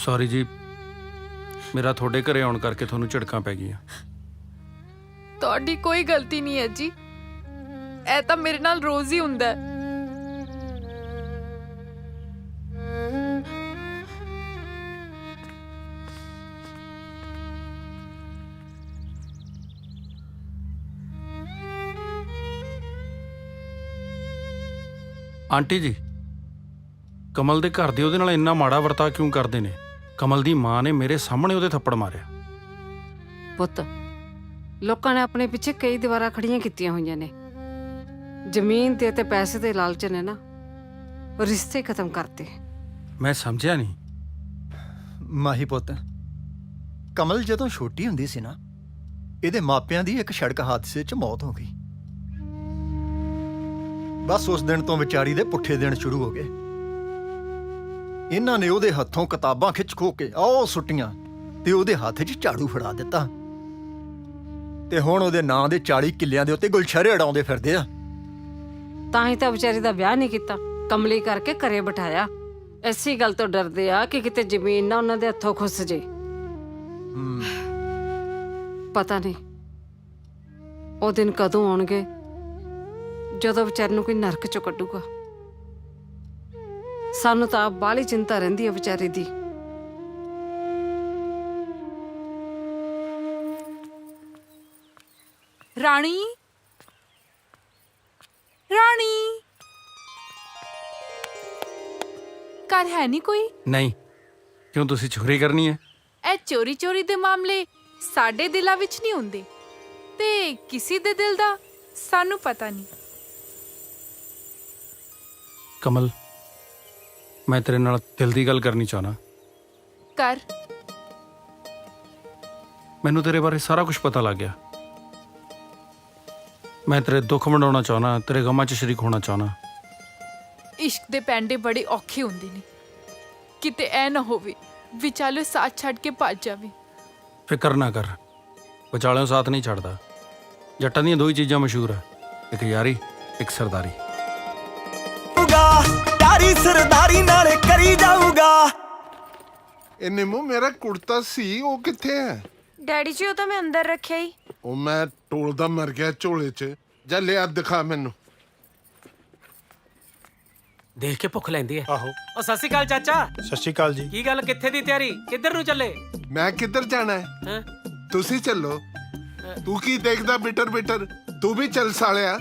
ਸੌਰੀ ਜੀ, ਮੇਰਾ ਤੁਹਾਡੇ ਘਰੇ ਆਉਣ ਕਰਕੇ ਤੁਹਾਨੂੰ ਝਿੜਕਾਂ ਪੈ ਗਈਆਂ। ਤੁਹਾਡੀ ਕੋਈ ਗਲਤੀ ਨਹੀਂ ਹੈ ਜੀ, ਇਹ ਤਾਂ ਮੇਰੇ ਨਾਲ ਰੋਜ਼ ਹੀ ਹੁੰਦਾ ਹੈ। ਆਂਟੀ ਜੀ, ਕਮਲ ਦੇ ਘਰ ਦੇ ਉਹਦੇ ਨਾਲ ਇੰਨਾ ਮਾੜਾ ਵਰਤਾਅ ਕਿਉਂ ਕਰਦੇ ਨੇ? ਕਮਲ ਦੀ ਮਾਂ ਨੇ ਮੇਰੇ ਸਾਹਮਣੇ ਉਹਦੇ ਥੱਪੜ ਮਾਰਿਆ। ਪੁੱਤ ਲੋਕਾਂ ਨੇ ਆਪਣੇ ਪਿੱਛੇ ਕਈ ਦੀਵਾਰਾਂ ਖੜੀਆਂ ਕੀਤੀਆਂ ਹੋਈਆਂ ਨੇ। ਜ਼ਮੀਨ ਤੇ ਤੇ ਪੈਸੇ ਦੇ ਲਾਲਚ ਨੇ ਨਾ ਰਿਸ਼ਤੇ ਖਤਮ ਕਰਤੇ। ਮੈਂ ਸਮਝਿਆ ਨਹੀਂ। ਮਾਹੀ ਪੁੱਤ, ਕਮਲ ਜਦੋਂ ਛੋਟੀ ਹੁੰਦੀ ਸੀ ਨਾ, ਇਹਦੇ ਮਾਪਿਆਂ ਦੀ ਇੱਕ ਸੜਕ ਹਾਦਸੇ 'ਚ ਮੌਤ ਹੋ ਗਈ। ਬਸ ਉਸ ਦਿਨ ਤੋਂ ਵਿਚਾਰੀ ਦੇ ਪੁੱਠੇ ਦਿਨ ਸ਼ੁਰੂ ਹੋ ਗਏ। ਇਹਨਾਂ ਨੇ ਉਹਦੇ ਹੱਥੋਂ ਕਿਤਾਬਾਂ ਖਿੱਚ ਖੋ ਕੇ ਆਹ ਸੁੱਟੀਆਂ ਤੇ ਉਹਦੇ ਹੱਥ 'ਚ ਝਾੜੂ ਫੜਾ ਦਿੱਤਾ। ਤੇ ਹੁਣ ਉਹਦੇ ਨਾਂ ਦੇ 40 ਕਿੱਲਿਆਂ ਦੇ ਉੱਤੇ ਗੁਲਸ਼ਰੇ ਉਡਾਉਂਦੇ ਫਿਰਦੇ ਆ। ਤਾਂ ਹੀ ਤਾਂ ਵਿਚਾਰੀ ਦਾ ਵਿਆਹ ਨਹੀਂ ਕੀਤਾ, ਕਮਲੀ ਕਰਕੇ ਘਰੇ ਬਿਠਾਇਆ। ਐਸੀ ਗੱਲ ਤੋਂ ਡਰਦੇ ਆ ਕਿ ਕਿਤੇ ਜ਼ਮੀਨ ਨਾ ਉਹਨਾਂ ਦੇ ਹੱਥੋਂ ਖੁੱਸ ਜੇ। ਪਤਾ ਨਹੀਂ ਉਹ ਦਿਨ ਕਦੋਂ ਆਉਣਗੇ ਜਦੋਂ ਵਿਚਾਰੇ ਨੂੰ ਕੋਈ ਨਰਕ ਚੋਂ ਕੱਢੂਗਾ। ਸਾਨੂੰ ਤਾਂ ਬਾਹਲੀ ਚਿੰਤਾ ਰਹਿੰਦੀ ਹੈ ਵਿਚਾਰੀ ਦੀ। ਰਾਣੀ, ਰਾਣੀ, ਘਰ ਹੈ ਨਹੀਂ ਕੋਈ? ਨਹੀਂ, ਕਿਉਂ ਤੁਸੀਂ ਚੋਰੀ ਕਰਨੀ ਹੈ? ਇਹ ਚੋਰੀ ਚੋਰੀ ਦੇ ਮਾਮਲੇ ਸਾਡੇ ਦਿਲਾਂ ਵਿੱਚ ਨਹੀਂ ਹੁੰਦੇ, ਤੇ ਕਿਸੇ ਦੇ ਦਿਲ ਦਾ ਸਾਨੂੰ ਪਤਾ ਨਹੀਂ। ਕਮਲ, ਮੈਂ ਤੇਰੇ ਨਾਲ ਦਿਲ ਦੀ ਗੱਲ ਕਰਨੀ ਚਾਹਣਾ। ਕਰ। ਮੈਨੂੰ ਤੇਰੇ ਬਾਰੇ ਸਾਰਾ ਕੁਝ ਪਤਾ ਲੱਗ ਗਿਆ। ਮੈਂ ਤੇਰੇ ਦੁੱਖ ਵੰਡਾਉਣਾ ਚਾਹਣਾ, ਤੇਰੇ ਗਮਾਂ 'ਚ ਸ਼ਰੀਕ ਹੋਣਾ ਚਾਹਣਾ। ਇਸ਼ਕ ਦੇ ਪੈਂਡੇ ਬੜੇ ਔਖੇ ਹੁੰਦੇ ਨੇ, ਕਿਤੇ ਐ ਨਾ ਹੋਵੇ ਵਿਚਾਲੇ ਸਾਥ ਛੱਡ ਕੇ ਭੱਜ ਜਾਵੇ। ਫਿਕਰ ਨਾ ਕਰ, ਵਿਚਾਲਿਓਂ ਸਾਥ ਨਹੀਂ ਛੱਡਦਾ। ਜੱਟਾਂ ਦੀਆਂ ਦੋ ਹੀ ਚੀਜ਼ਾਂ ਮਸ਼ਹੂਰ ਆ, ਇੱਕ ਯਾਰੀ, ਇੱਕ ਸਰਦਾਰੀ। ਯਾਰੀ ਸਰਦਾਰੀ ਨਾਲੇ ਕਰੀ ਜਾਊਗਾ। ਇਹਨੇ ਮੂੰਹ ਮੇਰਾ ਕੁੜਤਾ ਸੀ, ਉਹ ਕਿੱਥੇ ਹੈ? ਡੈਡੀ ਜੀ ਉਹ ਤਾਂ ਮੈਂ ਅੰਦਰ ਰੱਖਿਆ ਹੀ। ਉਹ ਮੈਂ ਟੋਲਦਾ ਮਰ ਗਿਆ ਝੋਲੇ 'ਚ। ਜਾ ਲਿਆ ਦਿਖਾ ਮੈਨੂੰ। ਦੇਖ ਕੇ ਭੁੱਖ ਲੈਂਦੀ ਐ। ਆਹੋ। ਉਹ ਸਤਿ ਸ਼੍ਰੀ ਅਕਾਲ ਚਾਚਾ। ਸਤਿ ਸ਼੍ਰੀ ਅਕਾਲ ਜੀ। ਕੀ ਗੱਲ, ਕਿੱਥੇ ਦੀ ਤਿਆਰੀ, ਕਿੱਧਰ ਨੂੰ ਚੱਲੇ? ਮੈਂ ਕਿੱਧਰ ਜਾਣਾ ਹੈ? ਹੈਂ? ਤੁਸੀਂ ਚੱਲੋ। ਤੂੰ ਕੀ ਦੇਖਦਾ ਬਿਟਰ ਬਿਟਰ? ਤੂੰ ਵੀ ਚੱਲ ਸਾਲਿਆ।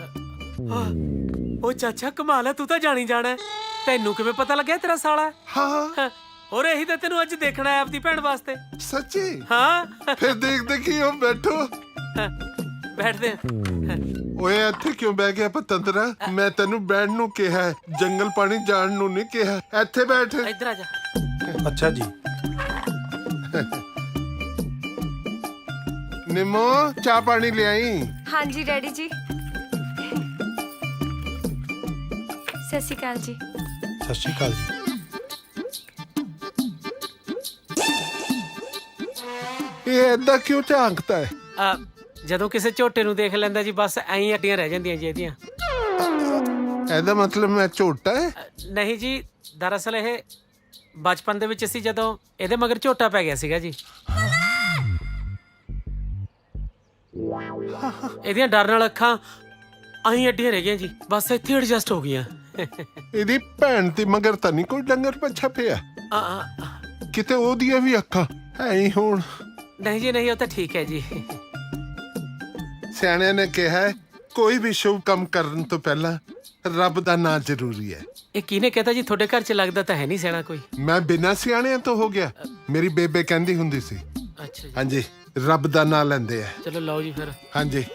ਉਹ ਚਾਚਾ ਕਮਾਲ ਹੈ, ਤੂੰ ਤਾਂ ਜਾਣੀ ਜਾਣਾ ਹੈ। ਤੈਨੂੰ ਕਿਵੇਂ ਪਤਾ ਲੱਗਿਆ ਤੇਰਾ ਸਾਲਾ? ਹਾਂ। ਹੋਰ ਇਹੀ ਤਾਂ ਤੈਨੂੰ ਅੱਜ ਦੇਖਣਾ ਹੈ ਆਪਦੀ ਭੈਣ ਵਾਸਤੇ। ਸੱਚੀ? ਹਾਂ। ਫਿਰ ਦੇਖਦੇ ਕੀ ਹੋ, ਬੈਠੋ। ਬੈਠਦੇ ਆ। ਓਏ ਇੱਥੇ ਕਿਉਂ ਬਹਿ ਗਿਆ ਪਤੰਦਰਾ? ਮੈਂ ਤੈਨੂੰ ਬੈਠਣ ਨੂੰ ਕਿਹਾ ਹੈ, ਜੰਗਲ ਪਾਣੀ ਜਾਣ ਨੂੰ ਨਹੀਂ ਕਿਹਾ। ਇੱਥੇ ਬੈਠ। ਇੱਧਰ ਆ ਜਾ। ਅੱਛਾ ਜੀ। ਨਿੰਮੋ ਚਾਹ ਪਾਣੀ ਲਿਆਈ। ਹਾਂਜੀ ਡੈਡੀ ਜੀ। ਸਤਿ ਸ਼੍ਰੀ ਅਕਾਲ ਜੀ। ਸਤਿ ਸ਼੍ਰੀ ਅਕਾਲ ਜੀ। ਇਹ ਏਦਾਂ ਕਿਉਂ ਝਾਂਕਦਾ ਹੈ? ਜਦੋਂ ਕਿਸੇ ਝੋਟੇ ਨੂੰ ਦੇਖ ਲੈਂਦਾ ਜੀ, ਬਸ ਐਂ ਹੀ ਅੱਡੀਆਂ ਰਹਿ ਜਾਂਦੀਆਂ ਜੀ ਇਹਦੀਆਂ। ਇਹਦਾ ਮਤਲਬ ਮੈਂ ਝੋਟਾ ਹੈ? ਨਹੀਂ ਜੀ, ਦਰਅਸਲ ਇਹ ਬਚਪਨ ਦੇ ਵਿੱਚ ਅਸੀਂ ਜਦੋਂ ਇਹਦੇ ਮਗਰ ਝੋਟਾ ਪੈ ਗਿਆ ਸੀਗਾ ਜੀ। ਇਹਦੀਆਂ ਡਰ ਨਾਲ ਅੱਖਾਂ ਆਹੀਂ ਅੱਡੀਆਂ ਰਹਿ ਗਈਆਂ ਜੀ, ਬਸ ਇੱਥੇ ਐਡਜਸਟ ਹੋ ਗਈਆਂ। ਇਹਦੀ ਭੈਣ ਦੀ ਮਗਰ ਤਾਂ ਨਹੀਂ ਕੋਈ ਡੰਗਰ ਪੱਛਾ ਪਿਆ? ਕਿਤੇ ਉਹਦੀਆਂ ਵੀ ਅੱਖਾਂ ਹੈ ਹੀ ਹੋਣ। ਨਹੀਂ ਜੀ ਨਹੀਂ, ਉਹ ਤਾਂ ਠੀਕ ਹੈ ਜੀ। ਸਿਆਣਿਆਂ ਨੇ ਕਿਹਾ ਹੈ, ਕੋਈ ਵੀ ਸ਼ੁਭ ਕੰਮ ਕਰਨ ਤੋਂ ਪਹਿਲਾਂ ਰੱਬ ਦਾ ਨਾਂ ਜ਼ਰੂਰੀ ਹੈ। ਇਹ ਕਿਹਨੇ ਕਹਤਾ ਜੀ? ਤੁਹਾਡੇ ਘਰ 'ਚ ਲੱਗਦਾ ਤਾਂ ਹੈ ਨਹੀਂ ਸਿਆਣਾ ਕੋਈ। ਮੈਂ ਬਿਨਾਂ ਸਿਆਣਿਆਂ ਤੋਂ ਹੋ ਗਿਆ। ਮੇਰੀ ਬੇਬੇ ਕਹਿੰਦੀ ਹੁੰਦੀ ਸੀ। ਅੱਛਾ ਜੀ। ਹਾਂਜੀ, ਰੱਬ ਦਾ ਨਾਂ ਲੈਂਦੇ ਆ। ਚਲੋ ਲਓ ਜੀ ਫਿਰ। ਹਾਂਜੀ,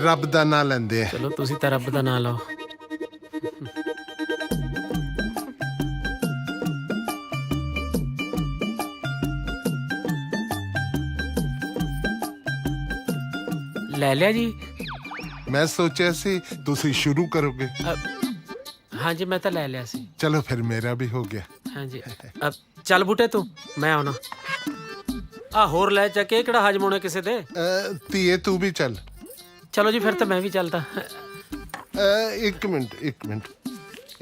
ਰੱਬ ਦਾ ਨਾਂ ਲੈਂਦੇ ਆ। ਚਲੋ ਤੁਸੀਂ ਤਾਂ ਰੱਬ ਦਾ ਨਾਂ ਲਓ। ਲੈ ਲਿਆ ਜੀ? ਮੈਂ ਸੋਚਿਆ ਸੀ ਤੁਸੀਂ ਸ਼ੁਰੂ ਕਰੋਗੇ। ਹਾਂਜੀ ਮੈਂ ਤਾਂ ਲੈ ਲਿਆ ਸੀ। ਚਲੋ ਫਿਰ ਮੇਰਾ ਵੀ ਹੋ ਗਿਆ। ਹਾਂਜੀ ਚੱਲ ਬੂਟੇ ਤੂੰ, ਮੈਂ ਆਉਣਾ। ਆ ਹੋਰ ਲੈ ਜਾ ਕੇ, ਕਿਹੜਾ ਹਜਮ ਹੋਣਾ ਕਿਸੇ ਦੇ। ਧੀਏ ਤੂੰ ਵੀ ਚੱਲ। ਚਲੋ ਜੀ ਫਿਰ ਤਾਂ ਮੈਂ ਵੀ ਚੱਲਦਾ। ਇੱਕ ਮਿੰਟ।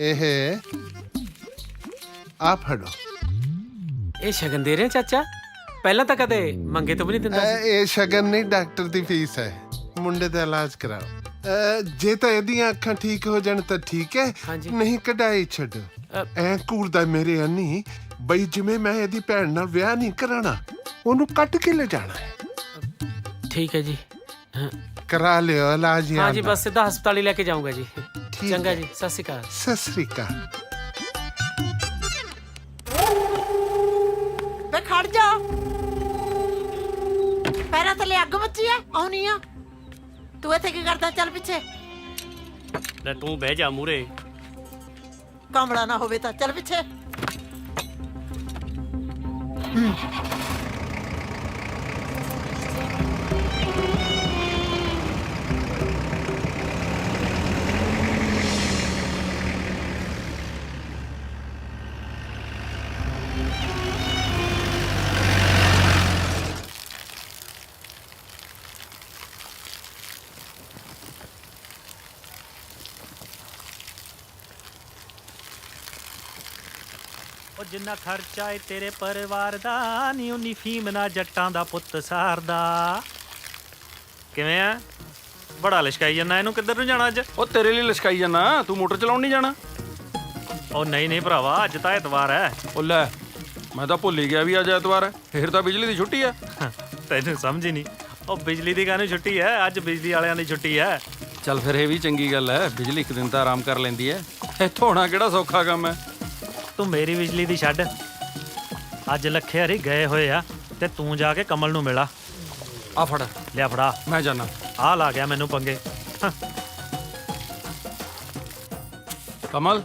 ਇਹ ਆ ਫੜੋ। ਇਹ ਸ਼ਗਨ ਦੇ ਰਹੇ ਚਾਚਾ? ਪਹਿਲਾਂ ਤਾਂ ਕਦੇ ਮੰਗੇ ਤੋਂ ਵੀ ਨਹੀਂ ਦਿੰਦਾ ਸੀ। ਇਹ ਸ਼ਗਨ ਨਹੀਂ, ਡਾਕਟਰ ਦੀ ਫੀਸ ਹੈ। ਮੁੰਡੇ ਦਾ ਇਲਾਜ ਕਰਾਓ। ਜੇ ਤਾਂ ਇਹਦੀਆਂ ਅੱਖਾਂ ਠੀਕ ਹੋ ਜਾਣ ਤਾਂ ਠੀਕ ਹੈ, ਨਹੀਂ ਕਢਾਈ ਛੱਡੋ। ਐ ਘੂਰਦਾ ਮੇਰੇ ਅੰਨੀ ਬਈ ਜਿਵੇਂ ਮੈਂ ਇਹਦੀ ਭੈਣ ਨਾਲ ਵਿਆਹ ਨਹੀਂ ਕਰਾਣਾ, ਉਹਨੂੰ ਕੱਟ ਕੇ ਲੈ ਜਾਣਾ ਹੈ। ਠੀਕ ਹੈ ਜੀ। ਕਰਾ ਲਿਓ ਇਲਾਜ। ਹਾਂ ਜੀ, ਬਸ ਸਿੱਧਾ ਹਸਪਤਾਲ ਹੀ ਲੈ ਕੇ ਜਾਊਂਗਾ ਜੀ। ਚੰਗਾ ਜੀ, ਸਤਿ ਸ਼੍ਰੀ ਅਕਾਲ। ਸਤਿ ਸ਼੍ਰੀ ਅਕਾਲ। ਵੇ ਖੜ ਜਾ, ਪੈਰਾਂ ਥੱਲੇ ਅੱਗ ਮੱਚੀ ਐ। ਆਉਣੀ ਆ ਤੂੰ ਇੱਥੇ ਕੀ ਕਰਦਾ? ਚੱਲ ਪਿੱਛੇ। ਲੈ ਤੂੰ ਬਹਿ ਜਾ ਮੂਰੇ। ਕਮਲਾ ਨਾ ਹੋਵੇ ਤਾਂ ਚੱਲ ਪਿੱਛੇ। ਉਹ ਜਿੰਨਾ ਖਰਚਾ ਏ ਤੇਰੇ ਪਰਿਵਾਰ ਦਾ, ਨੀ ਉਨੀ ਫੀਮ ਨਾ ਜੱਟਾਂ ਦਾ ਪੁੱਤ ਸਾਰਦਾ। ਕਿਵੇਂ ਆ? ਬੜਾ ਲਿਸ਼ਕਾਈ ਜਾਂਦਾ। ਇਹਨੂੰ ਕਿੱਧਰ ਨੂੰ ਜਾਣਾ ਅੱਜ? ਉਹ ਤੇਰੇ ਲਈ ਲਿਸ਼ਕਾਈ ਜਾਣਾ, ਤੂੰ ਮੋਟਰ ਚਲਾਉਣ ਨਹੀਂ ਜਾਣਾ? ਉਹ ਨਹੀਂ ਭਰਾਵਾ, ਅੱਜ ਤਾਂ ਐਤਵਾਰ ਹੈ। ਉਹ ਲੈ, ਮੈਂ ਤਾਂ ਭੁੱਲ ਹੀ ਗਿਆ ਵੀ ਅੱਜ ਐਤਵਾਰ ਹੈ। ਫੇਰ ਤਾਂ ਬਿਜਲੀ ਦੀ ਛੁੱਟੀ ਹੈ। ਤੈਨੂੰ ਸਮਝ ਹੀ ਨਹੀਂ। ਉਹ ਬਿਜਲੀ ਦੀ ਕਾਹਨੂੰ ਛੁੱਟੀ ਹੈ? ਅੱਜ ਬਿਜਲੀ ਵਾਲਿਆਂ ਦੀ ਛੁੱਟੀ ਹੈ। ਚੱਲ ਫਿਰ ਇਹ ਵੀ ਚੰਗੀ ਗੱਲ ਹੈ, ਬਿਜਲੀ ਇੱਕ ਦਿਨ ਤਾਂ ਆਰਾਮ ਕਰ ਲੈਂਦੀ ਹੈ। ਇੱਥੋਂ ਹੋਣਾ ਕਿਹੜਾ ਸੌਖਾ ਕੰਮ ਹੈ। ਤੂੰ ਮੇਰੀ ਬਿਜਲੀ ਦੀ ਛੱਡ। ਅੱਜ ਲੱਖੇ ਹਰੀ ਗਏ ਹੋਏ ਆ ਤੇ ਤੂੰ ਜਾ ਕੇ ਕਮਲ ਨੂੰ ਮਿਲਾ। ਆ ਫੜ। ਲਿਆ ਫੜਾ। ਮੈਂ ਜਾਣਾ। ਆ ਲਾ ਗਿਆ ਮੈਨੂੰ ਪੰਗੇ। ਕਮਲ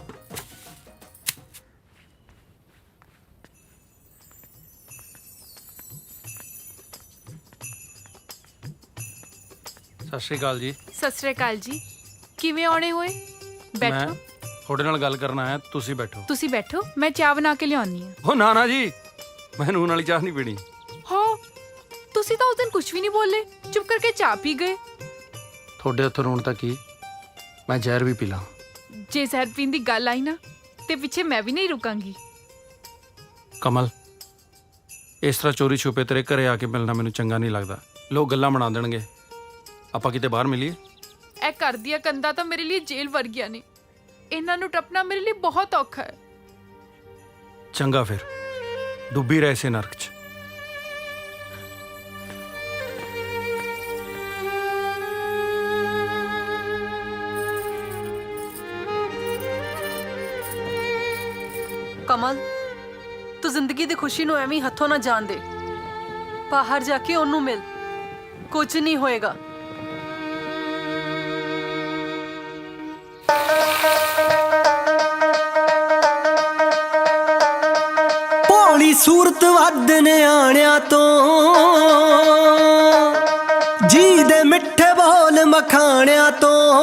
ਸਤਿ ਸ਼੍ਰੀ ਅਕਾਲ ਜੀ। ਸਤਿ ਸ੍ਰੀ ਅਕਾਲ ਜੀ। ਕਿਵੇਂ ਆਉਣੇ ਹੋਏ? ਬੈਠੋ। ਤੁਹਾਡੇ ਨਾਲ ਗੱਲ ਕਰਨ ਆਇਆ, ਤੁਸੀਂ ਬੈਠੋ। ਤੁਸੀਂ ਬੈਠੋ, ਮੈਂ ਚਾਹ ਬਣਾ ਕੇ ਲਿਆਉਣੀ ਆ। ਉਹ ਨਾ ਜੀ, ਮੈਂ ਨੂਨ ਵਾਲੀ ਚਾਹ ਨਹੀਂ ਪੀਣੀ। ਹਾਂ, ਤੁਸੀਂ ਤਾਂ ਉਸ ਦਿਨ ਕੁਝ ਵੀ ਨਹੀਂ ਬੋਲੇ, ਚੁੱਪ ਕਰਕੇ ਚਾਹ ਪੀ ਗਏ। ਤੁਹਾਡੇ ਹੱਥੋਂ ਰੋਣ ਤਾਂ ਕੀ, ਮੈਂ ਜ਼ਹਿਰ ਵੀ ਪੀ ਲਾਂ। ਜੇ ਜ਼ਹਿਰ ਪੀਣ ਦੀ ਗੱਲ ਆਈ ਨਾ ਤੇ ਪਿੱਛੇ ਮੈਂ ਵੀ ਨਹੀਂ ਰੁਕਾਂਗੀ। ਕਮਲ, ਇਸ ਤਰ੍ਹਾਂ ਚੋਰੀ ਛੁਪੇ ਤੇਰੇ ਘਰੇ ਆ ਕੇ ਮਿਲਣਾ ਮੈਨੂੰ ਚੰਗਾ ਨਹੀਂ ਲੱਗਦਾ। ਲੋਕ ਗੱਲਾਂ ਬਣਾ ਦੇਣਗੇ। ਆਪਾਂ ਕਿਤੇ ਬਾਹਰ ਮਿਲੀਏ? ਇਹ ਘਰ ਦੀਆਂ ਕੰਧਾਂ ਤਾਂ ਮੇਰੇ ਲਈ ਜੇਲ੍ਹ ਵਰਗੀਆਂ ਨੇ, ਇਹਨਾਂ ਨੂੰ ਟੱਪਣਾ ਮੇਰੇ ਲਈ ਬਹੁਤ ਔਖਾ ਹੈ। ਚੰਗਾ ਫਿਰ, ਡੁੱਬੀ ਰਹੇ ਇਸੇ ਨਰਕ 'ਚ। ਕਮਲ, ਤੂੰ ਜ਼ਿੰਦਗੀ ਦੀ ਖੁਸ਼ੀ ਨੂੰ ਐਵੇਂ ਹੱਥੋਂ ਨਾ ਜਾਣ ਦੇ। ਬਾਹਰ ਜਾ ਕੇ ਉਹਨੂੰ ਮਿਲ, ਕੁਝ ਨਹੀਂ ਹੋਏਗਾ। ਭੋਲੀ ਸੂਰਤ ਵੱਧ ਨਿਆਣਿਆਂ ਤੋਂ, ਜੀ ਦੇ ਮਿੱਠੇ ਬੋਲ ਮਖਾਣਿਆਂ ਤੋਂ।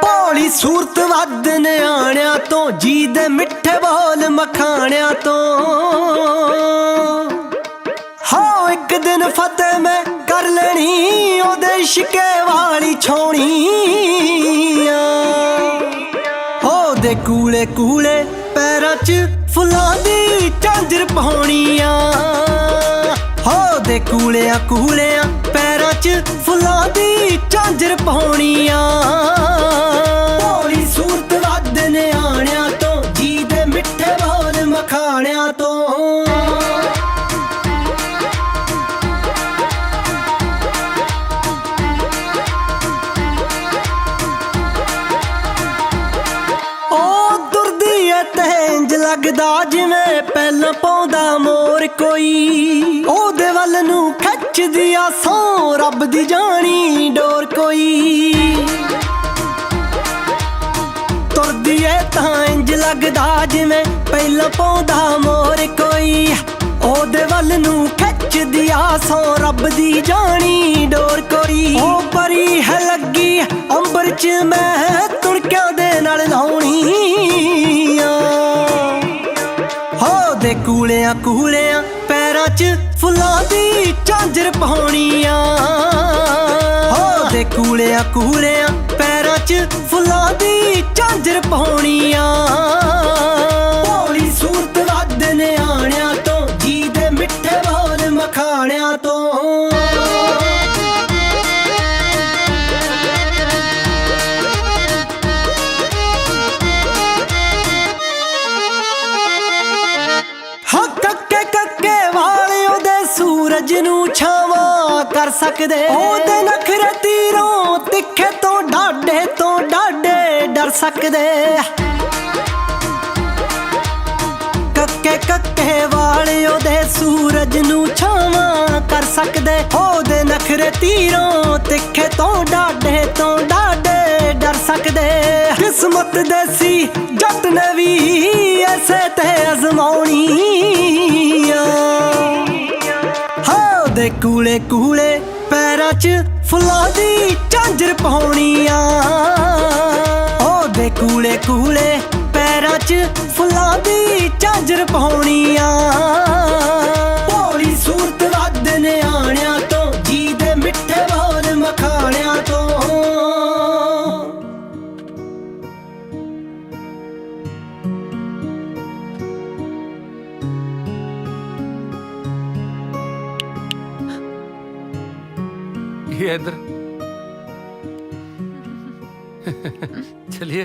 ਭੋਲੀ ਸੂਰਤ ਵੱਧ ਨਿਆਣਿਆਂ ਤੋਂ, ਜੀ ਦੇ ਮਿੱਠੇ ਬੋਲ ਮਖਾਣਿਆਂ ਤੋਂ। ਹੋ ਇੱਕ ਦਿਨ ਫਤਿਹ ਮੈਂ ਕਰ ਲੈਣੀ ਉਹਦੇ ਇਸ਼ਕੇ ਵਾਲੀ ਛੋਣੀਆਂ। ਉਹਦੇ ਕੂਲੇ ਕੂਲੇ ਪੈਰਾਂ 'ਚ ਫੁੱਲਾਂ ਦੀ ਝਾਂਜਰ ਪਾਉਣੀਆਂ। ਉਹਦੇ ਕੂਲਿਆਂ ਕੂਲਿਆਂ ਪੈਰਾਂ 'ਚ ਫੁੱਲਾਂ ਦੀ ਝਾਂਜਰ ਪਾਉਣੀਆਂ। ਭੋਲੀ ਸੂਰਤ ਵੱਧ ਨਿਆਣਿਆਂ ਤੋਂ, ਜੀ ਦੇ ਮਿੱਠੇ ਬੋਲ ਮਖਾਣਿਆਂ ਤੋਂ। ਲੱਗਦਾ ਜਿਵੇਂ ਪਹਿਲਾਂ ਪਾਉਂਦਾ ਮੋਰ ਕੋਈ, ਉਹਦੇ ਵੱਲ ਨੂੰ ਖਿੱਚਦੀ ਆ ਸੌ ਰੱਬ ਦੀ ਜਾਣੀ ਡੋਰ ਕੋਈ। ਤੁਰਦੀ ਏ ਤਾਂ ਇੰਜ ਲੱਗਦਾ ਜਿਵੇਂ ਪਹਿਲਾਂ ਪਾਉਂਦਾ ਮੋਰ ਕੋਈ, ਉਹਦੇ ਵੱਲ ਨੂੰ ਖਿੱਚਦੀ ਆ ਸੌ ਰੱਬ ਦੀ ਜਾਣੀ ਡੋਰ ਕੋਈ। ਉਹ ਪਰੀ ਹੈ ਲੱਗੀ ਅੰਬਰ 'ਚ ਮੈਂ ਤੁੜਕਿਆਂ ਦੇ ਨਾਲ ਲਾਉਣੀਆਂ। ਉਹਦੇ ਕੂਲਿਆਂ ਕੂਲਿਆਂ ਪੈਰਾਂ 'ਚ ਫੁੱਲਾਂ ਦੀ ਝਾਂਜਰ ਪਾਉਣੀਆਂ। ਉਹਦੇ ਕੂਲਿਆਂ ਕੂਲਿਆਂ ਪੈਰਾਂ 'ਚ ਫੁੱਲਾਂ ਦੀ ਝਾਂਜਰ ਪਾਉਣੀਆਂ। ਭੋਲੀ ਸੂਰਤ ਵੱਧ ਨਿਆਣਿਆਂ ਤੋਂ, ਜੀ ਦੇ ਮਿੱਠੇ ਬੋਲ ਮਖਾਣਿਆਂ ਤੋਂ। ਸੂਰਜ ਨੂੰ ਛਾਵਾਂ ਕਰ ਸਕਦੇ, ਉਹਦੇ ਨਖਰੇ ਤੀਰੋਂ ਤਿੱਖੇ ਤੋਂ ਡਾਢੇ ਡਰ ਸਕਦੇ। ਕੱਕੇ ਕੱਕੇ ਵਾਲੇ ਉਹਦੇ ਸੂਰਜ ਨੂੰ ਛਾਵਾਂ ਕਰ ਸਕਦੇ, ਉਹਦੇ ਨਖਰੇ ਤੀਰੋਂ ਤਿੱਖੇ ਤੋਂ ਡਾਢੇ ਡਰ ਸਕਦੇ। ਕਿਸਮਤ ਦੇਸੀ ਜੱਟ ਨੇ ਵੀ ਐਸੇ ਤੇ ਅਜ਼ਮਾਉਣੀ। ਉਹਦੇ ਕੂਲੇ ਕੂਲੇ ਪੈਰਾਂ 'ਚ ਫੁੱਲਾਂ ਦੀ ਝਾਂਜਰ ਪਾਉਣੀਆਂ। ਉਹਦੇ ਕੂਲੇ ਕੂਲੇ ਪੈਰਾਂ 'ਚ ਫੁੱਲਾਂ ਦੀ ਝਾਂਜਰ ਪਾਉਣੀਆਂ। ਭੋਲੀ ਸੂਰਤ ਵੱਧ ਨਿਆਣਿਆਂ ਤੋਂ, ਜੀ ਦੇ ਮਿੱਠੇ ਬੋਲ ਮਖਾਣਿਆਂ ਤੋਂ। इधर चलिए।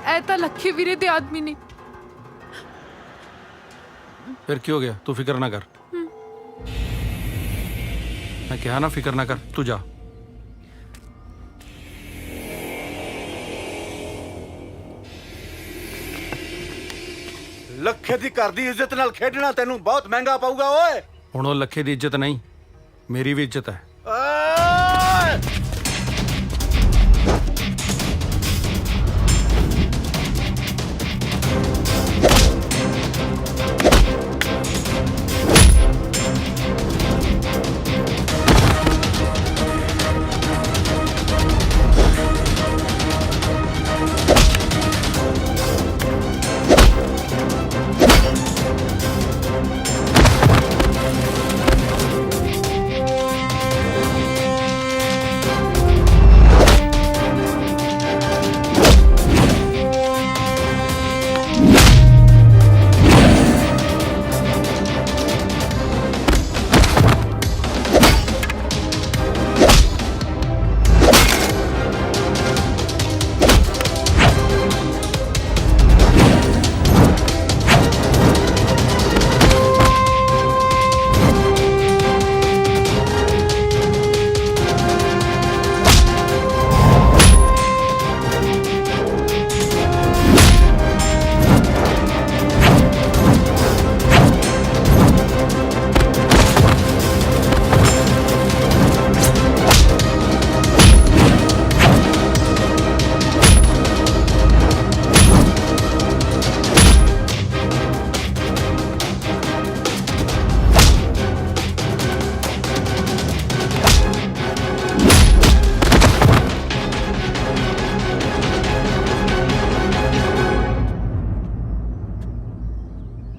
ਇਹ ਤਾਂ ਲੱਖੇ ਵੀਰੇ ਦੇ ਆਦਮੀ ਨੇ। फिर क्यों गया? तू फिक्र ना कर। मैं कहा ना फिक्र ना कर, तू जा। ਲੱਖੇ ਦੀ ਘਰ ਦੀ ਇੱਜ਼ਤ ਨਾਲ ਖੇਡਣਾ ਤੈਨੂੰ ਬਹੁਤ ਮਹਿੰਗਾ ਪਊਗਾ ਓਏ। ਹੁਣ ਉਹ ਲੱਖੇ ਦੀ ਇੱਜ਼ਤ ਨਹੀਂ, ਮੇਰੀ ਵੀ ਇੱਜ਼ਤ ਹੈ।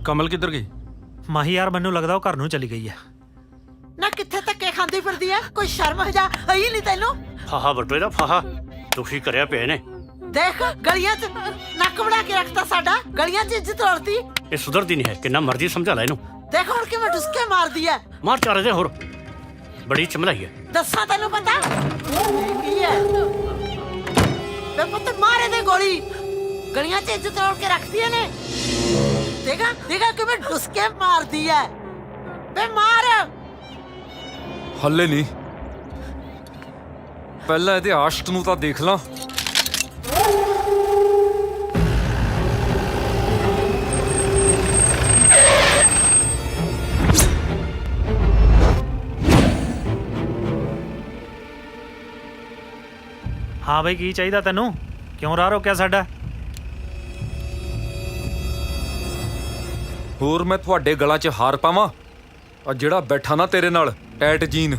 ਕਮਲ ਕਿੱਧਰ ਗਈ? ਮਾਹੀ ਯਾਰ ਮੈਨੂੰ ਲੱਗਦਾ ਉਹ ਘਰ ਨੂੰ ਚਲੀ ਗਈ ਹੈ। ਨਾ ਕਿੱਥੇ ਧੱਕੇ ਖਾਂਦੀ ਫਿਰਦੀ ਐ? ਕੋਈ ਸ਼ਰਮ ਹਜਾ ਆਈ ਨਹੀਂ ਤੈਨੂੰ? ਫਾਹਾ ਵੱਟੋ ਇਹਦਾ ਫਾਹਾ ਦੁਖੀ ਕਰਿਆ ਪਿਆ ਨੇ। ਦੇਖ ਗਲੀਆਂ 'ਚ ਨੱਕ ਵੜਾ ਕੇ ਰੱਖਤਾ ਸਾਡਾ, ਗਲੀਆਂ 'ਚ ਇੱਜ਼ਤ ਰੋਲਤੀ। ਇਹ ਸੁਧਰਦੀ ਨਹੀਂ ਹੈ, ਕਿੰਨਾ ਮਰਜ਼ੀ ਸਮਝਾ ਲੈ ਇਹਨੂੰ। ਦੇਖ ਹੁਣ ਕਿਵੇਂ ਡੁਸਕੇ ਮਾਰਦੀ ਐ। ਮਾਰ ਚਾਰੇ ਦੇ ਹੋਰ, ਬੜੀ ਚਮਲਾਈ ਹੈ। ਦੱਸਾਂ ਤੈਨੂੰ ਪਤਾ ਕੀ ਐ? ਤੇ ਪੁੱਤ ਮਾਰੇ ਦੇ ਗੋਲੀ, ਗਲੀਆਂ 'ਚ ਇੱਜ਼ਤ ਰੋਲ ਕੇ ਰੱਖਦੀਆਂ ਨੇ। ਦੇਖਾ ਕਿਵੇਂ ਡੁਸਕੇ ਮਾਰਦੀ ਐ। ਬੇ ਮਾਰ। ਹੱਲੇ ਨਹੀਂ, ਪਹਿਲਾਂ ਇਹਦੇ ਆਸ਼ਕ ਨੂੰ ਤਾਂ ਦੇਖ ਲਾਂ। ਹਾਂ ਬਈ, ਕੀ ਚਾਹੀਦਾ ਤੈਨੂੰ? ਕਿਉਂ ਰਾਹ ਰੋਕਿਆ ਸਾਡਾ? ਹੋਰ ਮੈਂ ਤੁਹਾਡੇ ਗਲਾਂ 'ਚ ਹਾਰ ਪਾਵਾਂ? ਆ ਜਿਹੜਾ ਬੈਠਾ ਨਾ ਤੇਰੇ ਨਾਲ ਟੈਟ ਜੀਨ,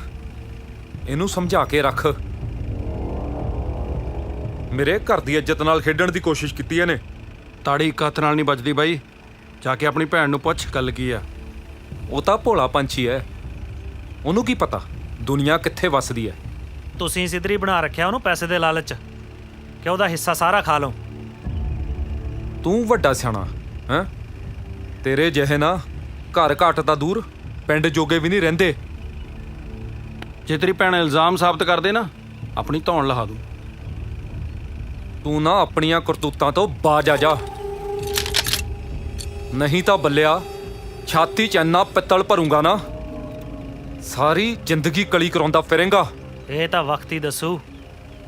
ਇਹਨੂੰ ਸਮਝਾ ਕੇ ਰੱਖ। ਮੇਰੇ ਘਰ ਦੀ ਇੱਜ਼ਤ ਨਾਲ ਖੇਡਣ ਦੀ ਕੋਸ਼ਿਸ਼ ਕੀਤੀ ਇਹਨੇ। ਤਾੜੀ ਇੱਕ ਹੱਥ ਨਾਲ ਨਹੀਂ ਵੱਜਦੀ ਬਾਈ, ਜਾ ਕੇ ਆਪਣੀ ਭੈਣ ਨੂੰ ਪੁੱਛ ਗੱਲ ਕੀ ਆ। ਉਹ ਤਾਂ ਭੋਲਾ ਪੰਛੀ ਹੈ, ਉਹਨੂੰ ਕੀ ਪਤਾ ਦੁਨੀਆ ਕਿੱਥੇ ਵੱਸਦੀ ਹੈ। ਤੁਸੀਂ ਸਿੱਧਰੀ ਬਣਾ ਰੱਖਿਆ ਉਹਨੂੰ ਪੈਸੇ ਦੇ ਲਾਲਚ ਕਿ ਉਹਦਾ ਹਿੱਸਾ ਸਾਰਾ ਖਾ ਲਓ। ਤੂੰ ਵੱਡਾ ਸਿਆਣਾ ਹੈਂ? ਤੇਰੇ ਜਿਹੇ ਨਾ ਘਰ ਘੱਟ ਤਾਂ ਦੂਰ ਪਿੰਡ ਜੋਗੇ ਵੀ ਨਹੀਂ ਰਹਿੰਦੇ। ਜੇ ਤੇਰੀ ਭੈਣ ਇਲਜ਼ਾਮ ਸਾਬਤ ਕਰਦੇ ਨਾ, ਆਪਣੀ ਧੌਣ ਲਹਾ ਦੂੰ। ਤੂੰ ਨਾ ਆਪਣੀਆਂ ਕਰਤੂਤਾਂ ਤੋਂ ਬਾਜ ਆ ਜਾ, ਨਹੀਂ ਤਾਂ ਬੱਲਿਆ ਛਾਤੀ 'ਚ ਇੰਨਾ ਪਿੱਤਲ ਭਰੂੰਗਾ ਨਾ, ਸਾਰੀ ਜ਼ਿੰਦਗੀ ਕਲੀ ਕਰਾਉਂਦਾ ਫਿਰੇਂਗਾ। ਇਹ ਤਾਂ ਵਕਤ ਹੀ ਦੱਸੂ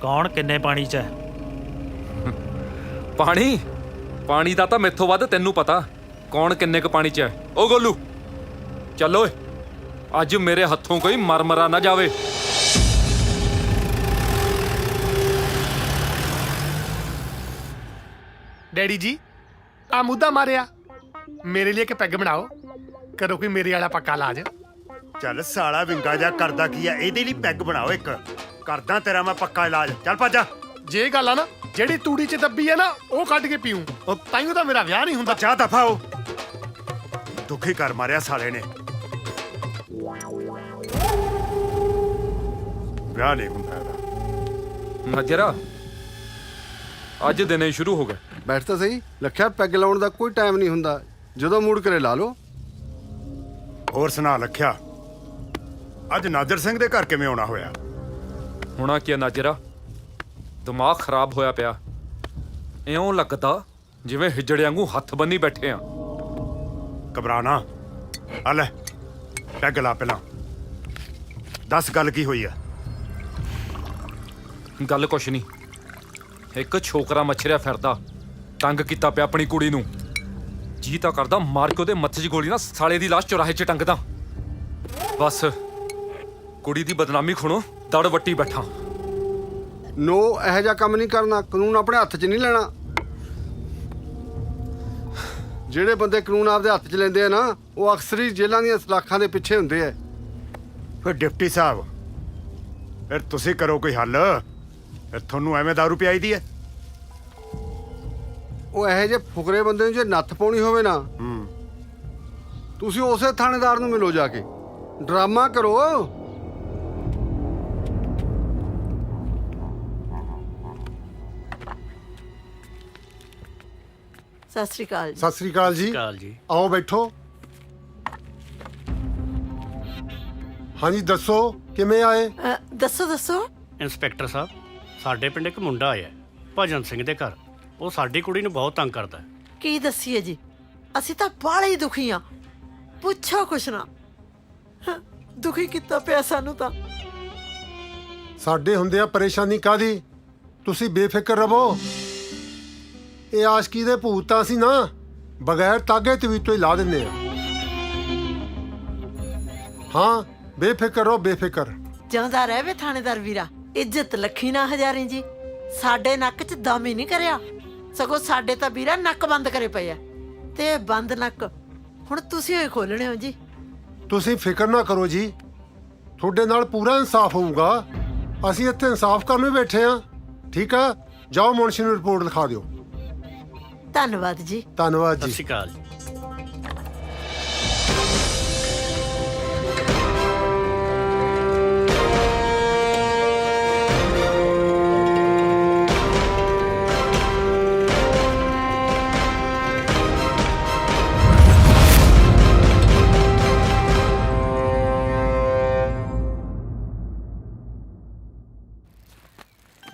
ਕੌਣ ਕਿੰਨੇ ਪਾਣੀ 'ਚ ਹੈ। ਪਾਣੀ ਦਾ ਤਾਂ ਮੈਥੋਂ ਵੱਧ ਤੈਨੂੰ ਪਤਾ ਕੌਣ ਕਿੰਨੇ ਕੁ ਪਾਣੀ 'ਚ ਹੈ। ਓ ਗੋਲੂ ਚੱਲ ਓਏ, ਅੱਜ ਮੇਰੇ ਹੱਥੋਂ ਕੋਈ ਮਰਮਰਾ ਨਾ ਜਾਵੇ। ਡੈਡੀ ਜੀ ਆ ਮੁੱਦਾ ਮਾਰਿਆ, ਮੇਰੇ ਲਈ ਇੱਕ ਪੈਗ ਬਣਾਓ, ਕਰੋ ਕੋਈ ਮੇਰੇ ਵਾਲਾ ਪੱਕਾ ਇਲਾਜ। ਚੱਲ ਸਾਲਾ ਵਿੰਗਾ ਜਾ ਕਰਦਾ ਕੀ ਆ, ਇਹਦੇ ਲਈ ਪੈਗ ਬਣਾਓ ਇੱਕ, ਕਰਦਾ ਤੇਰਾ ਮੈਂ ਪੱਕਾ ਇਲਾਜ। ਚੱਲ ਭੱਜ। ਜੇ ਗੱਲ ਆ ਨਾ ਜਿਹੜੀ ਤੂੜੀ 'ਚ ਦੱਬੀ ਹੈ ਨਾ, ਉਹ ਕੱਢ ਕੇ ਪੀਊਂ, ਤਾਈਓ ਤਾਂ ਮੇਰਾ ਵਿਆਹ ਨਹੀਂ ਹੁੰਦਾ। ਜਾ ਦਫਾ ਹੋ, ਦੁਖੀ ਕਰ ਮਾਰਿਆ ਸਾਲੇ ਨੇ। ਵਿਆਹ ਨਹੀਂ ਹੁੰਦਾ ਇਹਦਾ। ਨਜ਼ਰਾ ਅੱਜ ਦਿਨੇ ਸ਼ੁਰੂ ਹੋ ਗਏ। ਬੈਠ ਤਾਂ ਸਹੀ, ਲੱਖਿਆ ਪੈਗ ਲਾਉਣ ਦਾ ਕੋਈ ਟਾਈਮ ਨਹੀਂ ਹੁੰਦਾ, ਜਦੋਂ ਮੂਡ ਕਰੇ ਲਾ ਲਓ। ਹੋਰ ਸੁਣਾ ਲੱਖਿਆ, ਅੱਜ ਨਾਜ਼ਰ ਸਿੰਘ ਦੇ ਘਰ ਕਿਵੇਂ ਆਉਣਾ ਹੋਇਆ? ਹੋਣਾ ਕੀ ਨਾਜ਼ਰਾ, ਦਿਮਾਗ ਖਰਾਬ ਹੋਇਆ ਪਿਆ। ਇਉਂ ਲੱਗਦਾ ਜਿਵੇਂ ਹਿਜੜੇ ਵਾਂਗੂ ਹੱਥ ਬੰਨੀ ਬੈਠੇ ਆ। ਘਬਰਾ ਨਾ, ਆ ਲੈ ਪੈਗ ਲਾ ਪਹਿਲਾਂ, ਦੱਸ ਗੱਲ ਕੀ ਹੋਈ ਆ? ਗੱਲ ਕੁਛ ਨਹੀਂ, ਇੱਕ ਛੋਕਰਾ ਮੱਛਰਿਆ ਫਿਰਦਾ, ਤੰਗ ਕੀਤਾ ਪਿਆ ਆਪਣੀ ਕੁੜੀ ਨੂੰ। ਜੀ ਤਾਂ ਕਰਦਾ ਮਾਰ ਕੇ ਉਹਦੇ ਮੱਥੇ 'ਚ ਗੋਲੀ ਨਾ ਸਾਲੇ ਦੀ ਲਾਸ਼ ਚੁਰਾਹੇ 'ਚ ਟੰਗਦਾ। ਬਸ ਕੁੜੀ ਦੀ ਬਦਨਾਮੀ ਖੁਣੋ ਦੜ ਵੱਟੀ ਬੈਠਾ। ਨੋ, ਇਹੋ ਜਿਹਾ ਕੰਮ ਨਹੀਂ ਕਰਨਾ। ਕਾਨੂੰਨ ਆਪਣੇ ਹੱਥ 'ਚ ਨਹੀਂ ਲੈਣਾ। ਜਿਹੜੇ ਬੰਦੇ ਕਾਨੂੰਨ ਆਪਦੇ ਹੱਥ 'ਚ ਲੈਂਦੇ ਆ ਨਾ, ਉਹ ਅਕਸਰ ਹੀ ਜੇਲ੍ਹਾਂ ਦੀਆਂ ਸਲਾਖਾਂ ਦੇ ਪਿੱਛੇ ਹੁੰਦੇ ਆ। ਫਿਰ ਡਿਪਟੀ ਸਾਹਿਬ, ਫਿਰ ਤੁਸੀਂ ਕਰੋ ਕੋਈ ਹੱਲ। ਫਿਰ ਤੁਹਾਨੂੰ ਐਵੇਂ ਦਾਰੂ ਪਿਆਈ ਦੀ ਹੈ। ਉਹ ਇਹੋ ਜਿਹੇ ਫੁਕਰੇ ਬੰਦੇ ਨੂੰ ਜੇ ਨੱਥ ਪਾਉਣੀ ਹੋਵੇ ਨਾ, ਤੁਸੀਂ ਉਸੇ ਥਾਣੇਦਾਰ ਨੂੰ ਮਿਲੋ ਜਾ ਕੇ। ਡਰਾਮਾ ਕਰੋ। ਸਤਿ ਸ੍ਰੀ ਅਕਾਲ ਜੀ। ਸਤਿ ਸ੍ਰੀ ਅਕਾਲ ਜੀ। ਕਾਲ ਜੀ। ਆਓ ਬੈਠੋ। ਹਾਂਜੀ ਦੱਸੋ ਕਿਵੇਂ ਆਏ? ਦੱਸੋ ਦੱਸੋ। ਇੰਸਪੈਕਟਰ ਸਾਹਿਬ, ਸਾਡੇ ਪਿੰਡ ਇੱਕ ਮੁੰਡਾ ਆਇਆ ਭਜਨ ਸਿੰਘ ਦੇ ਘਰ। ਉਹ ਸਾਡੀ ਕੁੜੀ ਨੂੰ ਬਹੁਤ ਤੰਗ ਕਰਦਾ। ਕੀ ਦੱਸੀਏ ਜੀ, ਅਸੀਂ ਤਾਂ ਬਾਹਲੇ ਹੀ ਦੁਖੀ ਆ। ਪੁੱਛੋ ਕੁਛ ਨਾ, ਦੁਖੀ ਕੀਤਾ ਪਿਆ ਸਾਨੂੰ ਤਾਂ। ਸਾਡੇ ਹੁੰਦੇ ਆ ਪਰੇਸ਼ਾਨੀ ਕਾਦੀ? ਤੁਸੀਂ ਬੇਫਿਕਰ ਰਹੋ। ਇਹ ਆਸ਼ਕੀ ਦੇ ਭੂਤ ਤਾਂ ਅਸੀਂ ਨਾ ਬਗੈਰ ਤਾਗੇ ਤਵੀਤੋਂ ਹੀ ਲਾ ਦਿੰਦੇ ਆ। ਹਾਂ ਬੇਫਿਕਰ ਰਹੋ, ਬੇਫਿਕਰ। ਜਿਉਂਦਾ ਰਹਿ ਵੇ ਥਾਣੇਦਾਰ ਵੀਰਾ। ਇੱਜ਼ਤ ਲੱਖੀ ਨਾ ਹਜ਼ਾਰੇ ਜੀ। ਸਾਡੇ ਨੱਕ 'ਚ ਦਮ ਹੀ ਨਹੀਂ ਕਰਿਆ, ਸਗੋਂ ਸਾਡੇ ਤਾਂ ਵੀਰਾ ਨੱਕ ਬੰਦ ਕਰੇ ਪਏ ਆ। ਤੇ ਬੰਦ ਨੱਕ ਹੁਣ ਤੁਸੀਂ ਹੀ ਖੋਲਣੇ ਹੋ ਜੀ। ਤੁਸੀਂ ਫਿਕਰ ਨਾ ਕਰੋ ਜੀ, ਤੁਹਾਡੇ ਨਾਲ ਪੂਰਾ ਇਨਸਾਫ ਹੋਊਗਾ। ਅਸੀਂ ਇੱਥੇ ਇਨਸਾਫ ਕਰਨ ਨੂੰ ਬੈਠੇ ਆ। ਠੀਕ ਆ, ਜਾਓ ਮੁਨਸ਼ੀ ਨੂੰ ਰਿਪੋਰਟ ਲਿਖਾ ਦਿਓ। ਧੰਨਵਾਦ ਜੀ। ਧੰਨਵਾਦ ਸਤਿ ਜੀ। ਸ਼੍ਰੀ ਅਕਾਲ ਜੀ।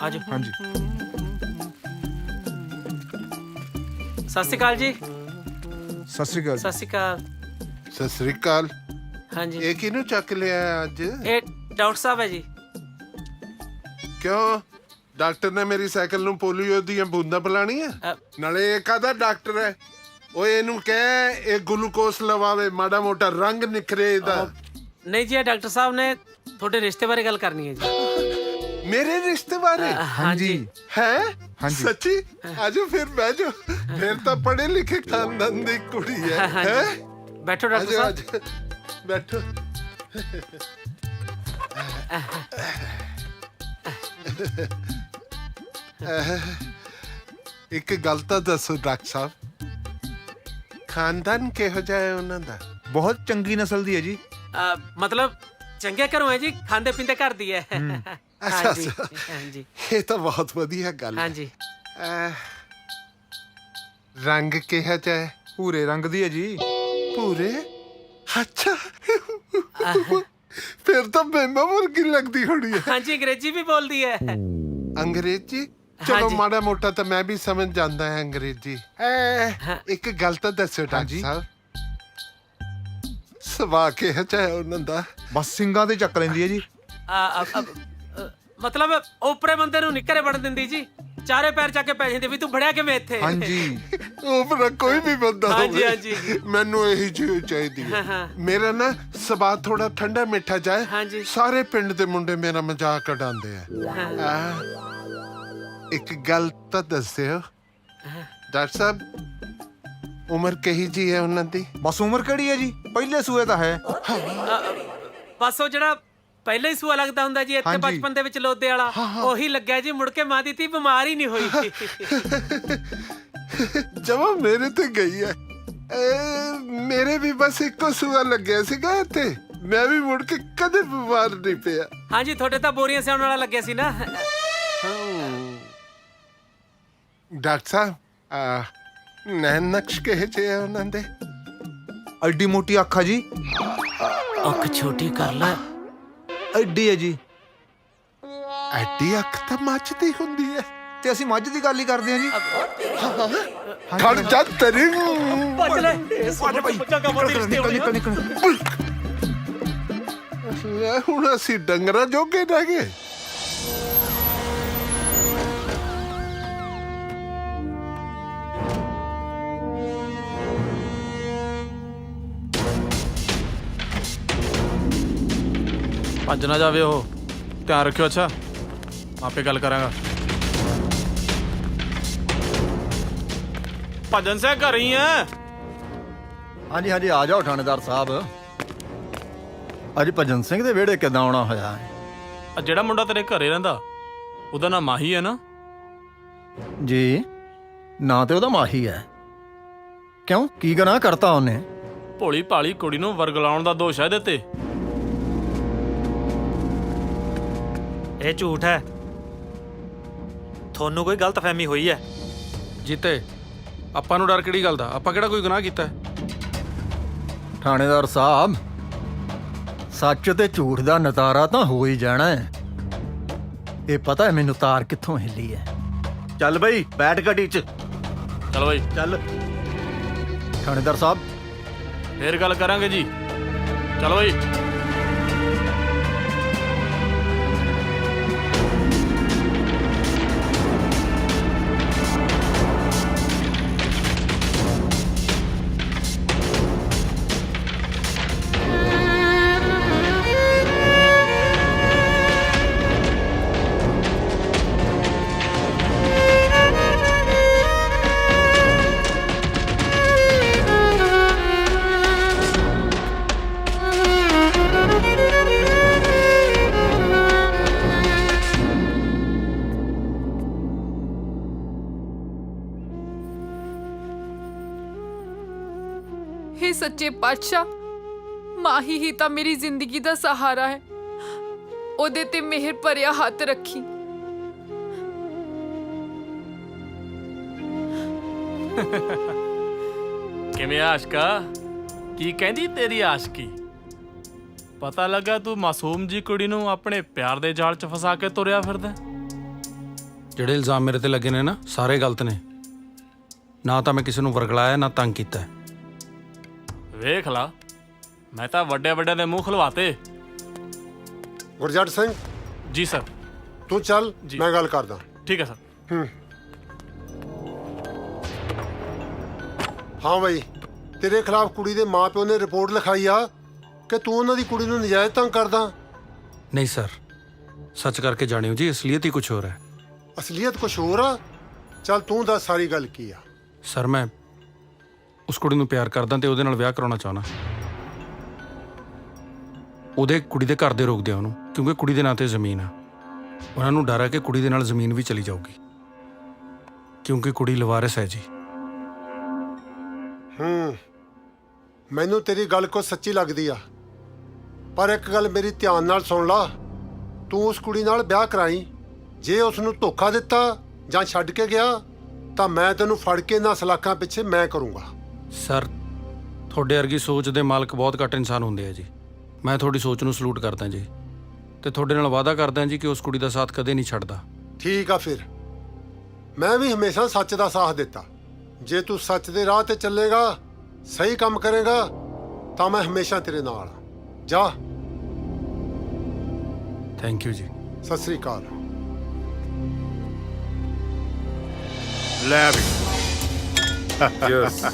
ਆਜੋ। ਹਾਂਜੀ। ਸਤਿ ਸ਼੍ਰੀ ਅਕਾਲ ਜੀ। ਸਤਿ ਸ੍ਰੀ ਅਕਾਲ। ਸਤਿ ਸ਼੍ਰੀ ਅਕਾਲ। ਸਤਿ ਸ੍ਰੀ ਅਕਾਲ। ਹਾਂਜੀ, ਇਹ ਕਿਹਨੂੰ ਚੱਕ ਲਿਆ ਅੱਜ? ਇਹ ਡਾਕਟਰ ਸਾਹਿਬ ਹੈ ਜੀ। ਕਿਉਂ ਡਾਕਟਰ ਨੇ ਮੇਰੀ ਸਾਈਕਲ ਨੂੰ ਪੋਲੀਓ ਦੀਆਂ ਬੂੰਦਾਂ ਪਿਲਾਣੀਆਂ? ਨਾਲੇ ਇਹ ਕਾਹਦਾ ਡਾਕਟਰ ਹੈ? ਓਏ ਇਹਨੂੰ ਕਹਿ ਇਹ ਗਲੂਕੋਸ ਲਵਾਵੇ, ਮਾੜਾ ਮੋਟਾ ਰੰਗ ਨਿਖਰੇ ਇਹਦਾ। ਨਹੀਂ ਜੀ, ਇਹ ਡਾਕਟਰ ਸਾਹਿਬ ਨੇ ਤੁਹਾਡੇ ਰਿਸ਼ਤੇ ਬਾਰੇ ਗੱਲ ਕਰਨੀ ਹੈ ਜੀ। ਮੇਰੇ ਰਿਸ਼ਤੇ ਬਾਰੇ? ਹਾਂਜੀ। ਹੈ? ਸੱਚੀ? ਆਜੋ ਫਿਰ ਬਹਿ ਜਾਓ। ਫਿਰ ਤਾਂ ਪੜ੍ਹੇ ਲਿਖੇ ਖਾਨਦਾਨ ਦੀ ਕੁੜੀ ਹੈ। ਹੈ? ਬੈਠੋ ਡਾਕਟਰ ਸਾਹਿਬ। ਆਜੋ ਬੈਠੋ। ਇੱਕ ਗੱਲ ਤਾਂ ਦੱਸੋ ਡਾਕਟਰ ਸਾਹਿਬ, ਖਾਨਦਾਨ ਕਿਹੋ ਜਿਹਾ ਹੈ ਉਹਨਾਂ ਦਾ? ਬਹੁਤ ਚੰਗੀ ਨਸਲ ਦੀ ਹੈ ਜੀ। ਮਤਲਬ ਚੰਗੇ ਘਰੋਂ ਹੈ ਜੀ, ਖਾਂਦੇ ਪੀਂਦੇ ਘਰ ਦੀ ਹੈ। ਹਾਂਜੀ ਹਾਂਜੀ। ਇਹ ਤਾਂ ਬਹੁਤ ਵਧੀਆ ਗੱਲ ਹੈ। ਹਾਂਜੀ। ਰੰਗ ਕਿਹੋ ਜਿਹਾ ਹੈ? ਭੂਰੇ ਰੰਗ ਦੀ ਹੈ ਜੀ। ਭੂਰੇ? ਅੱਛਾ, ਫਿਰ ਤਾਂ ਬੇਮਾ ਵਰਗੀ ਲੱਗਦੀ ਹੋਣੀ ਹੈ। ਹਾਂਜੀ, ਅੰਗਰੇਜ਼ੀ ਵੀ ਬੋਲਦੀ ਹੈ। ਅੰਗਰੇਜ਼ੀ? ਚਲੋ ਮਾੜਾ ਮੋਟਾ ਤਾਂ ਮੈਂ ਵੀ ਸਮਝ ਜਾਂਦਾ ਹਾਂ ਅੰਗਰੇਜ਼ੀ। ਇੱਕ ਗੱਲ ਤਾਂ ਦੱਸੋ ਡਾਕਟਰ ਸਾਹਿਬ, ਸੁਭਾਅ ਕਿਹੋ ਜਿਹਾ ਹੈ ਉਹਨਾਂ ਦਾ? ਬਸ ਸਿੰਘਾਂ ਤੇ ਚੱਕ ਲੈਂਦੀ ਹੈ ਜੀ। ਮਤਲਬ ਓਪਰੇ ਬੰਦੇ ਨੂੰ ਨਿੱਕਰੇ ਵੜ ਦਿੰਦੀ ਜੀ, ਚਾਰੇ ਪੈਰ ਚੱਕ ਕੇ ਪੈ ਜਾਂਦੇ ਵੀ ਤੂੰ ਬੜਿਆ ਕਿਵੇਂ ਇੱਥੇ? ਹਾਂਜੀ। ਉਪਰਾ ਕੋਈ ਵੀ ਬੰਦਾ ਹਾਂਜੀ, ਹੋਵੇ, ਹਾਂਜੀ। ਮੈਨੂੰ ਇਹੀ ਚੀਜ਼ ਚਾਹੀਦੀ ਹੈ। ਮੇਰਾ ਨਾ ਸੁਭਾਅ ਥੋੜਾ ਠੰਡਾ ਮਿੱਠਾ ਜਾਏ। ਹਾਂਜੀ। ਸਾਰੇ ਪਿੰਡ ਦੇ ਮੁੰਡੇ ਮੇਰਾ ਮਜ਼ਾਕ ਉਡਾਉਂਦੇ ਆ। ਇੱਕ ਗੱਲ ਤਾਂ ਦੱਸਿਓ ਡਾਕਟਰ ਸਾਹਿਬ, ਉਮਰ ਕਹੀ ਜੀ ਹੈ ਉਹਨਾਂ ਦੀ? ਬਸ ਉਮਰ ਕਿਹੜੀ ਹੈ ਜੀ, ਪਹਿਲੇ ਸੂਏ ਤਾਂ ਹੈ। ਬਸ ਉਹ ਜਿਹੜਾ ਪਹਿਲਾਂ ਹੀ ਸੂਆ ਲੱਗਦਾ ਹੁੰਦਾ ਜੀ ਇੱਥੇ ਬਚਪਨ ਦੇ ਵਿੱਚ ਲੋਦੇ ਵਾਲਾ, ਉਹੀ ਲੱਗਿਆ ਜੀ। ਮੁੜ ਕੇ ਮਾਂ ਦੀ ਧੀ ਬਿਮਾਰ ਹੀ ਨਹੀਂ ਹੋਈ। ਜਮਾ ਮੇਰੇ ਤੇ ਗਈ ਹੈ। ਮੇਰੇ ਵੀ ਬਸ ਇੱਕੋ ਸੂਆ ਲੱਗਿਆ ਸੀਗਾ ਇੱਥੇ, ਮੈਂ ਵੀ ਮੁੜ ਕੇ ਕਦੇ ਬਿਮਾਰ ਨਹੀਂ ਪਿਆ। ਹਾਂਜੀ, ਤੁਹਾਡੇ ਤਾਂ ਬੋਰੀਆਂ ਸਿਆਉਣ ਵਾਲਾ ਲੱਗਿਆ ਸੀ ਨਾ। ਡਾਕਟਰ ਸਾਹਿਬ, ਨੈਣ ਨਕਸ਼ ਕਿਹੋ ਜਿਹੇ ਆ ਉਹਨਾਂ ਦੇ? ਐਡੀ ਮੋਟੀ ਅੱਖ ਆ ਜੀ। ਅੱਖ ਛੋਟੀ ਕਰ ਲੈ। ਐਡੀ ਹੈ ਜੀ। ਐਡੀ ਅੱਖ ਤਾਂ ਮੱਝ ਦੀ ਹੁੰਦੀ ਹੈ। ਤੇ ਅਸੀਂ ਮੱਝ ਦੀ ਗੱਲ ਹੀ ਕਰਦੇ ਹਾਂ ਜੀ। ਖੜ ਜਾ ਤੇਰੀ। ਭੱਜ ਲੈ। ਹੁਣ ਅਸੀਂ ਡੰਗਰਾਂ ਜੋਗੇ ਰਹਿ ਗਏ। ਭੱਜ ਨਾ ਜਾਵੇ ਉਹ। ਧਿਆਨ ਰੱਖਿਓ। ਅੱਛਾ, ਆਪੇ ਗੱਲ ਕਰਾਂਗਾ। ਭਜਨ ਸਿੰਘ ਘਰ ਹੀ ਆ? ਹਾਂਜੀ ਹਾਂਜੀ, ਆ ਜਾਓ ਥਾਣੇਦਾਰ ਸਾਹਿਬ। ਅੱਜ ਭਜਨ ਸਿੰਘ ਦੇ ਵਿਹੜੇ ਕਿੱਦਾਂ ਆਉਣਾ ਹੋਇਆ ਹੈ? ਆ ਜਿਹੜਾ ਮੁੰਡਾ ਤੇਰੇ ਘਰੇ ਰਹਿੰਦਾ, ਉਹਦਾ ਨਾਮ ਮਾਹੀ ਹੈ ਨਾ? ਜੀ, ਨਾਂ ਤੇ ਉਹਦਾ ਮਾਹੀ ਹੈ। ਕਿਉਂ, ਕੀ ਗੁਨਾਹ ਕਰਤਾ ਉਹਨੇ? ਭੋਲੀ ਭਾਲੀ ਕੁੜੀ ਨੂੰ ਵਰਗਲਾਉਣ ਦਾ ਦੋਸ਼ ਹੈ ਇਹਦੇ ਤੇ। ਇਹ ਝੂਠ ਹੈ। ਤੁਹਾਨੂੰ ਕੋਈ ਗਲਤਫਹਿਮੀ ਹੋਈ ਹੈ। ਜੀਤੇ, ਆਪਾਂ ਨੂੰ ਡਰ ਕਿਹੜੀ ਗੱਲ ਦਾ? ਆਪਾਂ ਕਿਹੜਾ ਕੋਈ ਗੁਨਾਹ ਕੀਤਾ ਹੈ? ਥਾਣੇਦਾਰ ਸਾਹਿਬ, ਸੱਚ ਤੇ ਝੂਠ ਦਾ ਨਤਾਰਾ ਤਾਂ ਹੋ ਹੀ ਜਾਣਾ ਹੈ। ਇਹ ਪਤਾ ਹੈ ਮੈਨੂੰ ਤਾਰ ਕਿੱਥੋਂ ਹਿੱਲੀ ਹੈ। ਚੱਲ ਬਈ, ਬੈਠ ਗੱਡੀ 'ਚ। ਚਲ ਬਾਈ ਚੱਲ। ਥਾਣੇਦਾਰ ਸਾਹਿਬ, ਫੇਰ ਗੱਲ ਕਰਾਂਗੇ ਜੀ। ਚਲ ਬਾਈ। हे सच्चे पातशाह, माही ही ਤਾਂ ਮੇਰੀ ਜ਼ਿੰਦਗੀ ਦਾ ਸਹਾਰਾ ਹੈ। ਉਹਦੇ ਤੇ ਮਿਹਰ ਭਰਿਆ ਹੱਥ ਰੱਖੀ। ਕਿਵੇਂ ਆਸ਼ਕਾ? ਕੀ ਕਹਿੰਦੀ ਤੇਰੀ ਆਸ਼ਕੀ? ਪਤਾ ਲੱਗਾ ਤੂੰ ਮਾਸੂਮ ਜੀ ਕੁੜੀ ਨੂੰ ਆਪਣੇ ਪਿਆਰ ਦੇ ਜਾਲ 'ਚ ਫਸਾ ਕੇ ਤੁਰਿਆ ਫਿਰਦਾ। ਜਿਹੜੇ ਇਲਜ਼ਾਮ ਮੇਰੇ ਤੇ ਲੱਗੇ ਨੇ ਨਾ, ਸਾਰੇ ਗਲਤ ਨੇ। ਨਾ ਤਾਂ ਮੈਂ ਕਿਸੇ ਨੂੰ ਵਰਗਲਾਇਆ, ਨਾ ਤੰਗ ਕੀਤਾ। ਵੇਖ ਲਾ, ਮੈਂ ਤਾਂ ਵੱਡੇ ਵੱਡੇ ਦੇ ਮੂੰਹ ਖਲਵਾਤੇ। ਗੁਰਜੰਟ ਸਿੰਘ ਜੀ ਸਰ। ਤੂੰ ਚੱਲ, ਮੈਂ ਗੱਲ ਕਰਦਾ। ਠੀਕ ਹੈ ਸਰ। ਹਾਂ ਬਈ, ਤੇਰੇ ਖਿਲਾਫ ਕੁੜੀ ਦੇ ਮਾਪਿਓ ਨੇ ਰਿਪੋਰਟ ਲਿਖਾਈ ਆ ਕਿ ਤੂੰ ਉਹਨਾਂ ਦੀ ਕੁੜੀ ਨੂੰ ਨਜਾਇਜ਼ ਤੰਗ ਕਰਦਾ। ਨਹੀਂ ਸਰ, ਸੱਚ ਕਰਕੇ ਜਾਣਿਓ ਜੀ, ਅਸਲੀਅਤ ਹੀ ਕੁਝ ਹੋਰ ਹੈ। ਅਸਲੀਅਤ ਕੁਛ ਹੋਰ ਆ? ਚੱਲ ਤੂੰ ਦੱਸ ਸਾਰੀ ਗੱਲ ਕੀ ਆ। ਸਰ, ਮੈਂ ਉਸ ਕੁੜੀ ਨੂੰ ਪਿਆਰ ਕਰਦਾ ਤੇ ਉਹਦੇ ਨਾਲ ਵਿਆਹ ਕਰਾਉਣਾ ਚਾਹੁੰਦਾ। ਉਹਦੇ ਕੁੜੀ ਦੇ ਘਰ ਦੇ ਰੋਕਦੇ ਆ ਉਹਨੂੰ, ਕਿਉਂਕਿ ਕੁੜੀ ਦੇ ਨਾਂ ਤੇ ਜ਼ਮੀਨ ਆ। ਉਹਨਾਂ ਨੂੰ ਡਰ ਹੈ ਕਿ ਕੁੜੀ ਦੇ ਨਾਲ ਜ਼ਮੀਨ ਵੀ ਚਲੀ ਜਾਊਗੀ, ਕਿਉਂਕਿ ਕੁੜੀ ਲਵਾਰਿਸ ਹੈ ਜੀ। ਮੈਨੂੰ ਤੇਰੀ ਗੱਲ ਕੋ ਸੱਚੀ ਲੱਗਦੀ ਆ, ਪਰ ਇੱਕ ਗੱਲ ਮੇਰੀ ਧਿਆਨ ਨਾਲ ਸੁਣ ਲਾ। ਤੂੰ ਉਸ ਕੁੜੀ ਨਾਲ ਵਿਆਹ ਕਰਾਈ, ਜੇ ਉਸ ਨੂੰ ਧੋਖਾ ਦਿੱਤਾ ਜਾਂ ਛੱਡ ਕੇ ਗਿਆ ਤਾਂ ਮੈਂ ਤੈਨੂੰ ਫੜ ਕੇ ਇਹਨਾਂ ਸਲਾਖਾਂ ਪਿੱਛੇ ਮੈਂ ਕਰੂੰਗਾ। ਸਰ, ਤੁਹਾਡੇ ਵਰਗੀ ਸੋਚ ਦੇ ਮਾਲਕ ਬਹੁਤ ਘੱਟ ਇਨਸਾਨ ਹੁੰਦੇ ਆ ਜੀ। ਮੈਂ ਤੁਹਾਡੀ ਸੋਚ ਨੂੰ ਸਲੂਟ ਕਰਦਾ ਜੀ, ਤੇ ਤੁਹਾਡੇ ਨਾਲ ਵਾਅਦਾ ਕਰਦਾ ਜੀ ਕਿ ਉਸ ਕੁੜੀ ਦਾ ਸਾਥ ਕਦੇ ਨਹੀਂ ਛੱਡਦਾ। ਠੀਕ ਆ, ਫਿਰ ਮੈਂ ਵੀ ਹਮੇਸ਼ਾ ਸੱਚ ਦਾ ਸਾਥ ਦਿੱਤਾ। ਜੇ ਤੂੰ ਸੱਚ ਦੇ ਰਾਹ ਤੇ ਚੱਲੇਗਾ, ਸਹੀ ਕੰਮ ਕਰੇਗਾ, ਤਾਂ ਮੈਂ ਹਮੇਸ਼ਾ ਤੇਰੇ ਨਾਲ ਆ। ਜਾ। ਥੈਂਕ ਯੂ ਜੀ। ਸਤਿ ਸ੍ਰੀ ਅਕਾਲ। ਲੈ ਵੀ ਯਸ।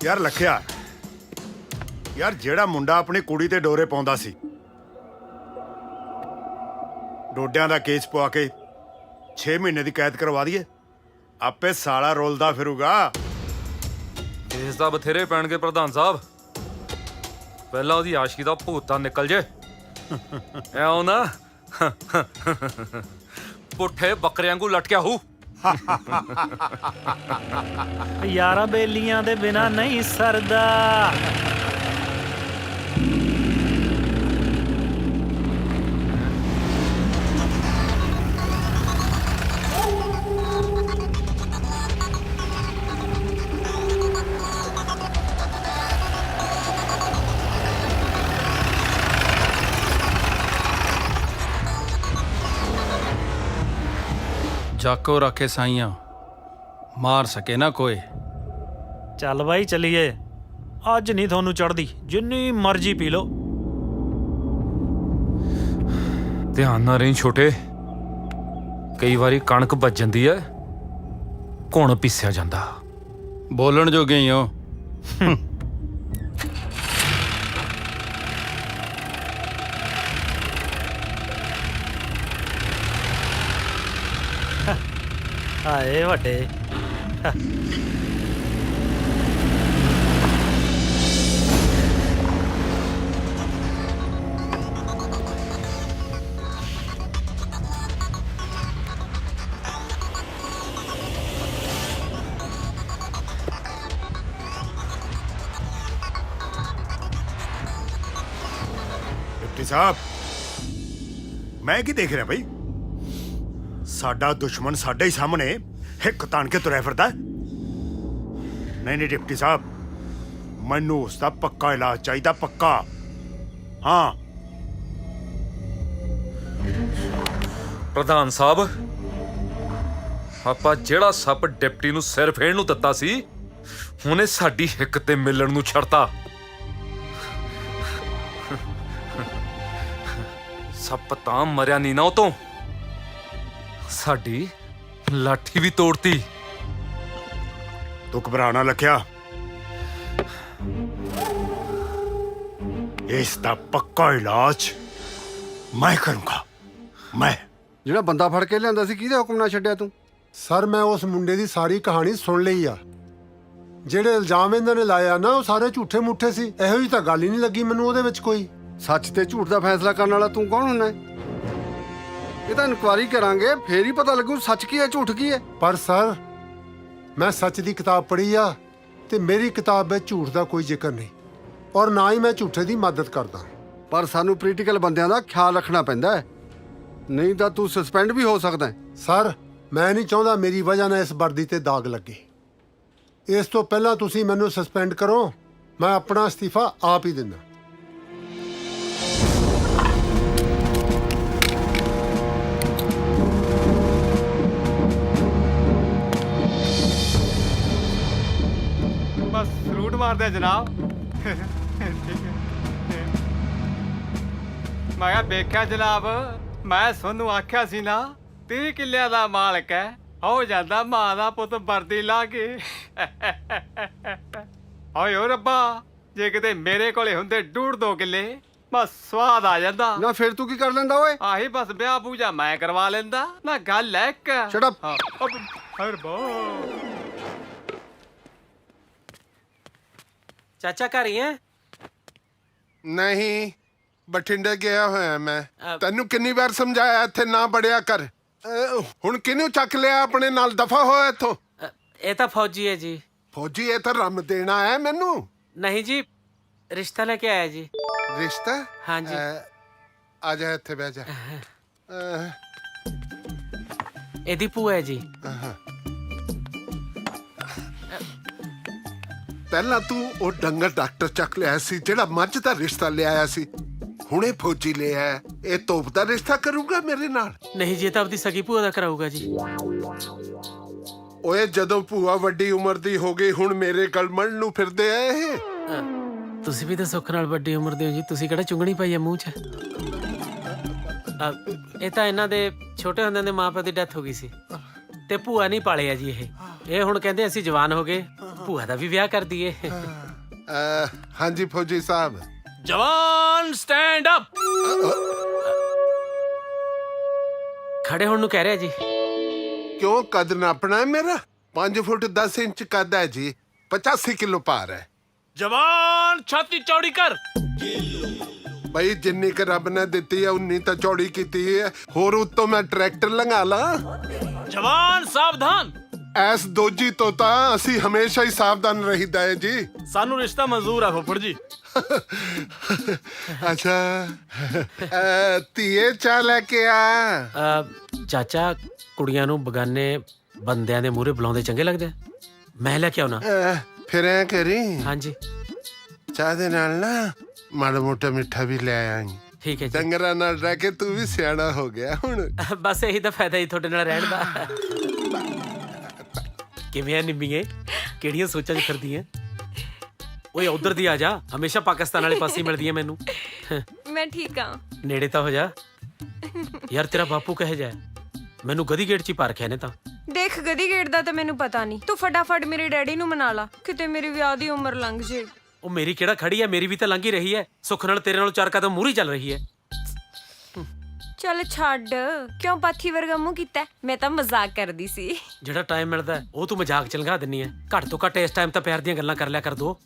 ਯਾਰ ਲੱਖਿਆ, ਯਾਰ ਜਿਹੜਾ ਮੁੰਡਾ ਆਪਣੀ ਕੁੜੀ ਤੇ ਡੋਰੇ ਪਾਉਂਦਾ ਸੀ, ਡੋਡਿਆਂ ਦਾ ਕੇਸ ਪਵਾ ਕੇ 6 ਮਹੀਨੇ ਦੀ ਕੈਦ ਕਰਵਾ ਦਈਏ, ਆਪੇ ਸਾਲਾ ਰੋਲਦਾ ਫਿਰੂਗਾ। ਕੇਸ ਦਾ ਬਥੇਰੇ ਪੈਣਗੇ ਪ੍ਰਧਾਨ ਸਾਹਿਬ, ਪਹਿਲਾਂ ਉਹਦੀ ਆਸ਼ਕੀ ਦਾ ਭੂਤ ਤਾਂ ਨਿਕਲ ਜੇ। ਐਉਂ ਨਾ ਪੁੱਠੇ ਬੱਕਰਿਆਂ ਵਾਂਗੂ ਲਟਕਿਆ ਹੂ। ਯਾਰਾਂ ਬੇਲੀਆਂ ਦੇ ਬਿਨਾ ਨਹੀਂ ਸਰਦਾ। ਜਾਕੋ ਰੱਖੇ ਸਾਈਆਂ, ਮਾਰ ਸਕੇ ਨਾ ਕੋਈ। ਚੱਲ ਬਾਈ ਚੱਲੀਏ, ਅੱਜ ਨਹੀਂ ਤੁਹਾਨੂੰ ਚੜਦੀ, ਜਿੰਨੀ ਮਰਜ਼ੀ ਪੀ ਲਓ। ਧਿਆਨ ਨਾਲ ਰਹੀ ਛੋਟੇ, ਕਈ ਵਾਰੀ ਕਣਕ ਵੱਜ ਜਾਂਦੀ ਐ, ਘੁਣ ਪੀਸਿਆ ਜਾਂਦਾ। ਬੋਲਣ ਜੋਗੇ ਹੀ ਹੋ, ਆਏ ਵੱਡੇ। ਡਿਪਟੀ ਸਾਹਿਬ, ਮੈਂ ਕੀ ਦੇਖ ਰਿਹਾ ਬਈ? ਸਾਡਾ ਦੁਸ਼ਮਣ ਸਾਡੇ ਹੀ ਸਾਹਮਣੇ ਹਿੱਕ ਤਾਣ ਕੇ ਤੁਰਿਆ ਫਿਰਦਾ। ਨਹੀਂ ਡਿਪਟੀ ਸਾਹਿਬ, ਮੈਨੂੰ ਉਸ ਦਾ ਪੱਕਾ ਇਲਾਜ ਚਾਹੀਦਾ, ਪੱਕਾ। ਹਾਂ ਪ੍ਰਧਾਨ ਸਾਹਿਬ, ਆਪਾਂ ਜਿਹੜਾ ਸੱਪ ਡਿਪਟੀ ਨੂੰ ਸਿਰ ਫੇਣ ਨੂੰ ਦਿੱਤਾ ਸੀ, ਉਹਨੇ ਸਾਡੀ ਹਿੱਕ ਤੇ ਮਿਲਣ ਨੂੰ ਛੱਡਤਾ। ਸੱਪ ਤਾਂ ਮਰਿਆ ਨਹੀਂ ਨਾ ਉਹ ਤੋਂ, ਸਾਡੀ ਲਾਠੀ ਵੀ ਤੋੜਤੀ। ਤੂੰ ਘਬਰਾ ਨਾ ਲੱਖਿਆ, ਇਸ ਦਾ ਪੱਕਾ ਇਲਾਜ ਮੈਂ ਕਰੂੰਗਾ। ਮੈਂ ਜਿਹੜਾ ਬੰਦਾ ਫੜ ਕੇ ਲਿਆਂਦਾ ਸੀ, ਕਿਹਦੇ ਹੁਕਮ ਨਾਲ ਛੱਡਿਆ ਤੂੰ? ਸਰ ਮੈਂ ਉਸ ਮੁੰਡੇ ਦੀ ਸਾਰੀ ਕਹਾਣੀ ਸੁਣ ਲਈ ਆ। ਜਿਹੜੇ ਇਲਜ਼ਾਮ ਇਹਨਾਂ ਨੇ ਲਾਇਆ ਨਾ, ਉਹ ਸਾਰੇ ਝੂਠੇ ਮੁੱਠੇ ਸੀ। ਇਹੋ ਜਿਹੀ ਤਾਂ ਗੱਲ ਹੀ ਨਹੀਂ ਲੱਗੀ ਮੈਨੂੰ ਉਹਦੇ ਵਿੱਚ ਕੋਈ। ਸੱਚ ਤੇ ਝੂਠ ਦਾ ਫੈਸਲਾ ਕਰਨ ਵਾਲਾ ਤੂੰ ਕੌਣ ਹੁੰਦਾ ਹੈ? ਇਹ ਤਾਂ ਇਨਕੁਆਇਰੀ ਕਰਾਂਗੇ, ਫੇਰ ਹੀ ਪਤਾ ਲੱਗੂ ਸੱਚ ਕੀ ਹੈ ਝੂਠ ਕੀ ਹੈ। ਪਰ ਸਰ ਮੈਂ ਸੱਚ ਦੀ ਕਿਤਾਬ ਪੜ੍ਹੀ ਆ, ਤੇ ਮੇਰੀ ਕਿਤਾਬ ਵਿੱਚ ਝੂਠ ਦਾ ਕੋਈ ਜ਼ਿਕਰ ਨਹੀਂ, ਔਰ ਨਾ ਹੀ ਮੈਂ ਝੂਠੇ ਦੀ ਮਦਦ ਕਰਦਾ। ਪਰ ਸਾਨੂੰ ਪੋਲੀਟੀਕਲ ਬੰਦਿਆਂ ਦਾ ਖਿਆਲ ਰੱਖਣਾ ਪੈਂਦਾ ਹੈ, ਨਹੀਂ ਤਾਂ ਤੂੰ ਸਸਪੈਂਡ ਵੀ ਹੋ ਸਕਦਾ ਹੈ। ਸਰ ਮੈਂ ਨਹੀਂ ਚਾਹੁੰਦਾ ਮੇਰੀ ਵਜ੍ਹਾ ਨਾਲ ਇਸ ਵਰਦੀ ਤੇ ਦਾਗ ਲੱਗੇ। ਇਸ ਤੋਂ ਪਹਿਲਾਂ ਤੁਸੀਂ ਮੈਨੂੰ ਸਸਪੈਂਡ ਕਰੋ, ਮੈਂ ਆਪਣਾ ਅਸਤੀਫਾ ਆਪ ਹੀ ਦਿੰਦਾ। ਬਸ ਸਲੂਟ ਮਾਰਦੇ ਜਨਾਬ। ਮੈਂ ਕਿਹਾ ਵੇਖਿਆ ਜਨਾਬ, ਮੈਂ ਤੁਹਾਨੂੰ ਆਖਿਆ ਸੀ ਨਾ 30 ਕਿੱਲਿਆਂ ਦਾ ਮਾਲਕ ਹੈ, ਹੋ ਜਾਂਦਾ ਮਾਂ ਦਾ ਪੁੱਤ ਵਰਦੀ ਲਾ ਕੇ। ਓਏ ਓ ਰੱਬਾ, ਜੇ ਕਿਤੇ ਮੇਰੇ ਕੋਲੇ ਹੁੰਦੇ 1.5-2 ਕਿੱਲੇ, ਬਸ ਸਵਾਦ ਆ ਜਾਂਦਾ। ਨਾ ਫਿਰ ਤੂੰ ਕੀ ਕਰ ਲੈਂਦਾ ਓਏ? ਆਹੀ ਬਸ ਵਿਆਹ ਪੂਜਾ ਮੈਂ ਕਰਵਾ ਲੈਂਦਾ ਨਾ। ਗੱਲ ਹੈ ਇੱਕ। Shut up. ਚਾਚਾ ਘਰ ਹੀ ਹੈ? ਨਹੀਂ, ਬਠਿੰਡੇ ਗਿਆ ਹੋਇਆ ਮੈਂ। ਤੈਨੂੰ ਕਿੰਨੀ ਵਾਰ ਸਮਝਾਇਆ ਇੱਥੇ ਨਾ ਬੜਿਆ ਕਰ। ਹੁਣ ਕਿਹਨੂੰ ਚੱਕ ਲਿਆ ਆਪਣੇ ਨਾਲ? ਦਫਾ ਹੋਇਆ ਇੱਥੋਂ। ਇਹ ਤਾਂ ਫੌਜੀ ਹੈ ਜੀ। ਫੌਜੀ? ਇਹ ਤਾਂ ਰੰਮ ਦੇਣਾ ਹੈ ਮੈਨੂੰ। ਨਹੀਂ ਜੀ, ਰਿਸ਼ਤਾ ਲੈ ਕੇ ਆਇਆ ਜੀ। ਰਿਸ਼ਤਾ? ਹਾਂਜੀ। ਆ ਜਾ ਇੱਥੇ ਬਹਿ ਜਾ। ਇਹਦੀ ਭੂਆ ਹੈ ਜੀ। ਪਹਿਲਾਂ ਤੂੰ ਉਹ ਡੰਗਰ ਡਾਕਟਰ ਚੱਕ ਲਿਆ ਸੀ ਜਿਹੜਾ ਮੱਝ ਦਾ ਰਿਸ਼ਤਾ ਲਿਆਇਆ ਸੀ, ਹੁਣੇ ਫੌਜੀ ਲਿਆ। ਇਹ ਤੋਪ ਦਾ ਰਿਸ਼ਤਾ ਕਰੂਗਾ ਮੇਰੇ ਨਾਲ? ਨਹੀਂ ਜੀ, ਇਹ ਤਾਂ ਆਪਦੀ ਸਗੀ ਭੂਆ ਦਾ ਕਰਾਊਗਾ ਜੀ। ਓਏ ਜਦੋਂ ਭੂਆ ਵੱਡੀ ਉਮਰ ਦੀ ਹੋ ਗਈ, ਹੁਣ ਮੇਰੇ ਗਲ ਮਲਣ ਨੂੰ ਫਿਰਦੇ ਆ ਇਹ। ਤੁਸੀਂ ਵੀ ਤਾਂ ਸੁੱਖ ਨਾਲ ਵੱਡੀ ਉਮਰ ਦੇ ਹੋ ਜੀ, ਤੁਸੀਂ ਕਿਹੜਾ ਚੁੰਗਣੀ ਪਾਈ ਹੈ ਮੂੰਹ 'ਚ? ਇਹ ਤਾਂ ਇਹਨਾਂ ਦੇ ਛੋਟੇ ਹੁੰਦਿਆਂ ਦੇ ਮਾਪੇ ਦੀ ਡੈਥ ਹੋ ਗਈ ਸੀ, ਤੇ ਭੂਆ ਨਹੀਂ ਪਾਲਿਆ ਜੀ। ਇਹ ਹੁਣ ਕਹਿੰਦੇ ਅਸੀਂ ਜਵਾਨ ਹੋ ਗਏ, ਭੂਆ ਦਾ ਵੀ ਵਿਆਹ ਕਰ ਦਈਏ। ਹਾਂਜੀ ਫੌਜੀ ਸਾਹਿਬ। ਜਵਾਨ ਸਟੈਂਡ ਅਪ। ਖੜੇ ਹੋਣ ਨੂੰ ਕਹਿ ਰਿਹਾ ਜੀ। ਕਿਉਂ? ਕੱਦ ਨਾਪਣਾ ਹੈ ਮੇਰਾ? 5 ਫੁੱਟ 10 ਇੰਚ ਕੱਦ ਹੈ ਜੀ, 85 ਕਿਲੋ ਭਾਰ ਹੈ। ਜਵਾਨ ਛਾਤੀ ਚੌੜੀ ਕਰ। ਬਈ ਜਿੰਨੀ ਕੁ ਰੱਬ ਨੇ ਦਿੱਤੀ ਹੈ ਉਨੀ ਤਾਂ ਚੌੜੀ ਕੀਤੀ ਹੈ, ਹੋਰ ਉੱਤੋਂ ਮੈਂ ਟਰੈਕਟਰ ਲੰਘਾ ਲਾਂ? ਜਵਾਨ ਸਾਵਧਾਨ। ਐਸ ਦੋਜੀ ਤੋਂ ਤਾਂ ਅਸੀਂ ਹਮੇਸ਼ਾ ਹੀ ਸਾਵਧਾਨ ਰਹੀਦਾ ਹੈ ਜੀ। ਸਾਨੂੰ ਰਿਸ਼ਤਾ ਮਨਜ਼ੂਰ ਆ ਫੁੱਫੜ ਜੀ। ਅੱਛਾ, ਧੀਏ ਚਾਹ ਲੈ ਕੇ ਆ। ਚਾਚਾ, ਕੁੜੀਆਂ ਨੂੰ ਬਗਾਨੇ ਬੰਦਿਆਂ ਦੇ ਮੂਹਰੇ ਬੁਲਾਉਂਦੇ ਚੰਗੇ ਲੱਗਦੇ? ਮੈਂ ਲੈ ਕੇ ਆਉਣਾ। ਫਿਰ ਐ ਕਰੀ, ਹਾਂਜੀ, ਚਾਹ ਦੇ ਨਾਲ ਨਾ ਮਾੜਾ ਮੋਟਾ ਮਿੱਠਾ ਵੀ ਲੈ ਆਈ। ਠੀਕ ਹੈ ਜੀ। ਡੰਗਰਾਂ ਨਾਲ ਰਹਿ ਕੇ ਤੂੰ ਵੀ ਸਿਆਣਾ ਹੋ ਗਿਆ ਹੁਣ। ਬਸ ਇਹੀ ਤਾਂ ਫਾਇਦਾ ਹੀ ਤੁਹਾਡੇ ਨਾਲ ਰਹਿਣ ਦਾ। ਕਿਵੇਂ ਆ ਨਿੰਮੀਏ, ਕਿਹੜੀਆਂ ਸੋਚਾਂ 'ਚ ਫਿਰਦੀ ਐ? ਓਏ ਉਧਰ ਦੀ ਆ ਜਾ, ਹਮੇਸ਼ਾ ਪਾਕਿਸਤਾਨ ਵਾਲੇ ਪਾਸੇ ਮਿਲਦੀ ਐ ਮੈਨੂੰ। ਮੈਂ ਠੀਕ ਆ। ਨੇੜੇ ਤਾਂ ਹੋ ਜਾ ਯਾਰ, ਤੇਰਾ ਬਾਪੂ ਕਹੇ ਜਾ, ਮੈਨੂੰ ਗਦੀ ਗੇਟ 'ਚ ਹੀ ਪਾਰਖਿਆ ਨੇ ਤਾਂ। ਦੇਖ ਗਦੀ ਗੇਟ ਦਾ ਤਾਂ ਮੈਨੂੰ ਪਤਾ ਨਹੀਂ, ਤੂੰ ਫਟਾਫਟ ਮੇਰੇ ਡੈਡੀ ਨੂੰ ਮਨਾ ਲਾ, ਕਿਤੇ ਮੇਰੀ ਵਿਆਹ ਦੀ ਉਮਰ ਲੰਘ ਜੇ। ਉਹ ਮੇਰੀ ਕਿਹੜਾ ਖੜੀ ਹੈ, ਮੇਰੀ ਵੀ ਤਾਂ ਲੰਘ ਹੀ ਰਹੀ ਹੈ। ਸੁੱਖ ਨਾਲ ਤੇਰੇ ਨਾਲ 4 ਕਦਮ ਮੂਹਰੀ ਚੱਲ ਰਹੀ ਹੈ। ਚੱਲ ਛੱਡ, ਕਿਉਂ ਪਾਥੀ ਵਰਗਾ ਮੂੰਹ ਕੀਤਾ? ਮੈਂ ਤਾਂ ਮਜ਼ਾਕ ਕਰਦੀ ਸੀ। ਜਿਹੜਾ ਟਾਈਮ ਮਿਲਦਾ ਉਹ ਤੂੰ ਮਜ਼ਾਕ ਚ ਲੰਘਾ ਦਿੰਨੀ ਹੈ। ਘੱਟ ਤੋਂ ਘੱਟ ਇਸ ਟਾਈਮ ਤਾਂ ਪਿਆਰ ਦੀਆਂ ਗੱਲਾਂ ਕਰ ਲਿਆ ਕਰ ਦੋ।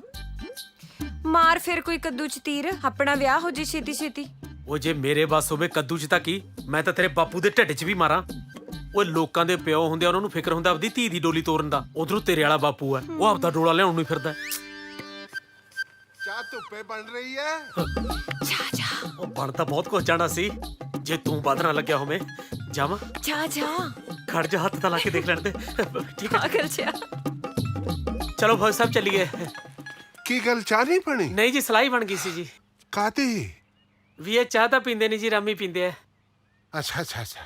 ਮਾਰ ਫਿਰ ਕੋਈ ਕੱਦੂ ਚ ਤੀਰ, ਆਪਣਾ ਵਿਆਹ ਹੋ ਜੇ ਛੇਤੀ ਛੇਤੀ। ਉਹ ਜੇ ਮੇਰੇ ਵੱਸ ਹੋਵੇ ਕੱਦੂ ਚ ਤਾਂ ਕੀ, ਮੈਂ ਤਾਂ ਤੇਰੇ ਬਾਪੂ ਦੇ ਢਿੱਡ 'ਚ ਵੀ ਮਾਰਾਂ। ਉਹ ਲੋਕਾਂ ਦੇ ਪਿਓ ਹੁੰਦੇ, ਉਹਨਾਂ ਨੂੰ ਫਿਕਰ ਹੁੰਦਾ ਆਪਦੀ ਧੀ ਦੀ ਡੋਲੀ ਤੋਰਨ ਦਾ। ਉਧਰੋਂ ਤੇਰੇ ਵਾਲਾ ਬਾਪੂ ਹੈ, ਉਹ ਆਪਦਾ ਡੋਲਾ ਲਿਆਉਣ ਨੂੰ ਫਿਰਦਾ। ਚਾਹ ਧੁੱਪੇ ਬਣ ਰਹੀ ਹੈ। ਉਹ ਬਣ ਤਾਂ ਬਹੁਤ ਕੁਝ ਜਾਣਾ ਸੀ, ਜੇ ਤੂੰ ਵੱਧ ਨਾ ਲੱਗਿਆ ਹੋਵੇਂ। ਜਾਵਾਂ? ਜਾ ਖੜ ਜਾ, ਹੱਥ ਤਾਂ ਲਾ ਕੇ ਦੇਖ ਲੈਣ ਦੇ। ਠੀਕ ਹੈ ਅਗਰ ਜਾ। ਚਲੋ ਭਾਈ ਸਾਹਿਬ ਚੱਲੀਏ। ਕੀ ਗੱਲ, ਚਾਹ ਨਹੀਂ ਬਣੀ? ਨਹੀਂ ਜੀ, ਸਲਾਈ ਬਣ ਗਈ ਸੀ ਜੀ। ਕਾਹਦੀ? ਵੀ ਇਹ ਚਾਹ ਤਾਂ ਪੀਂਦੇ ਨਹੀਂ ਜੀ, ਰਾਮੀ ਪੀਂਦੇ ਆ। ਅੱਛਾ ਅੱਛਾ ਅੱਛਾ,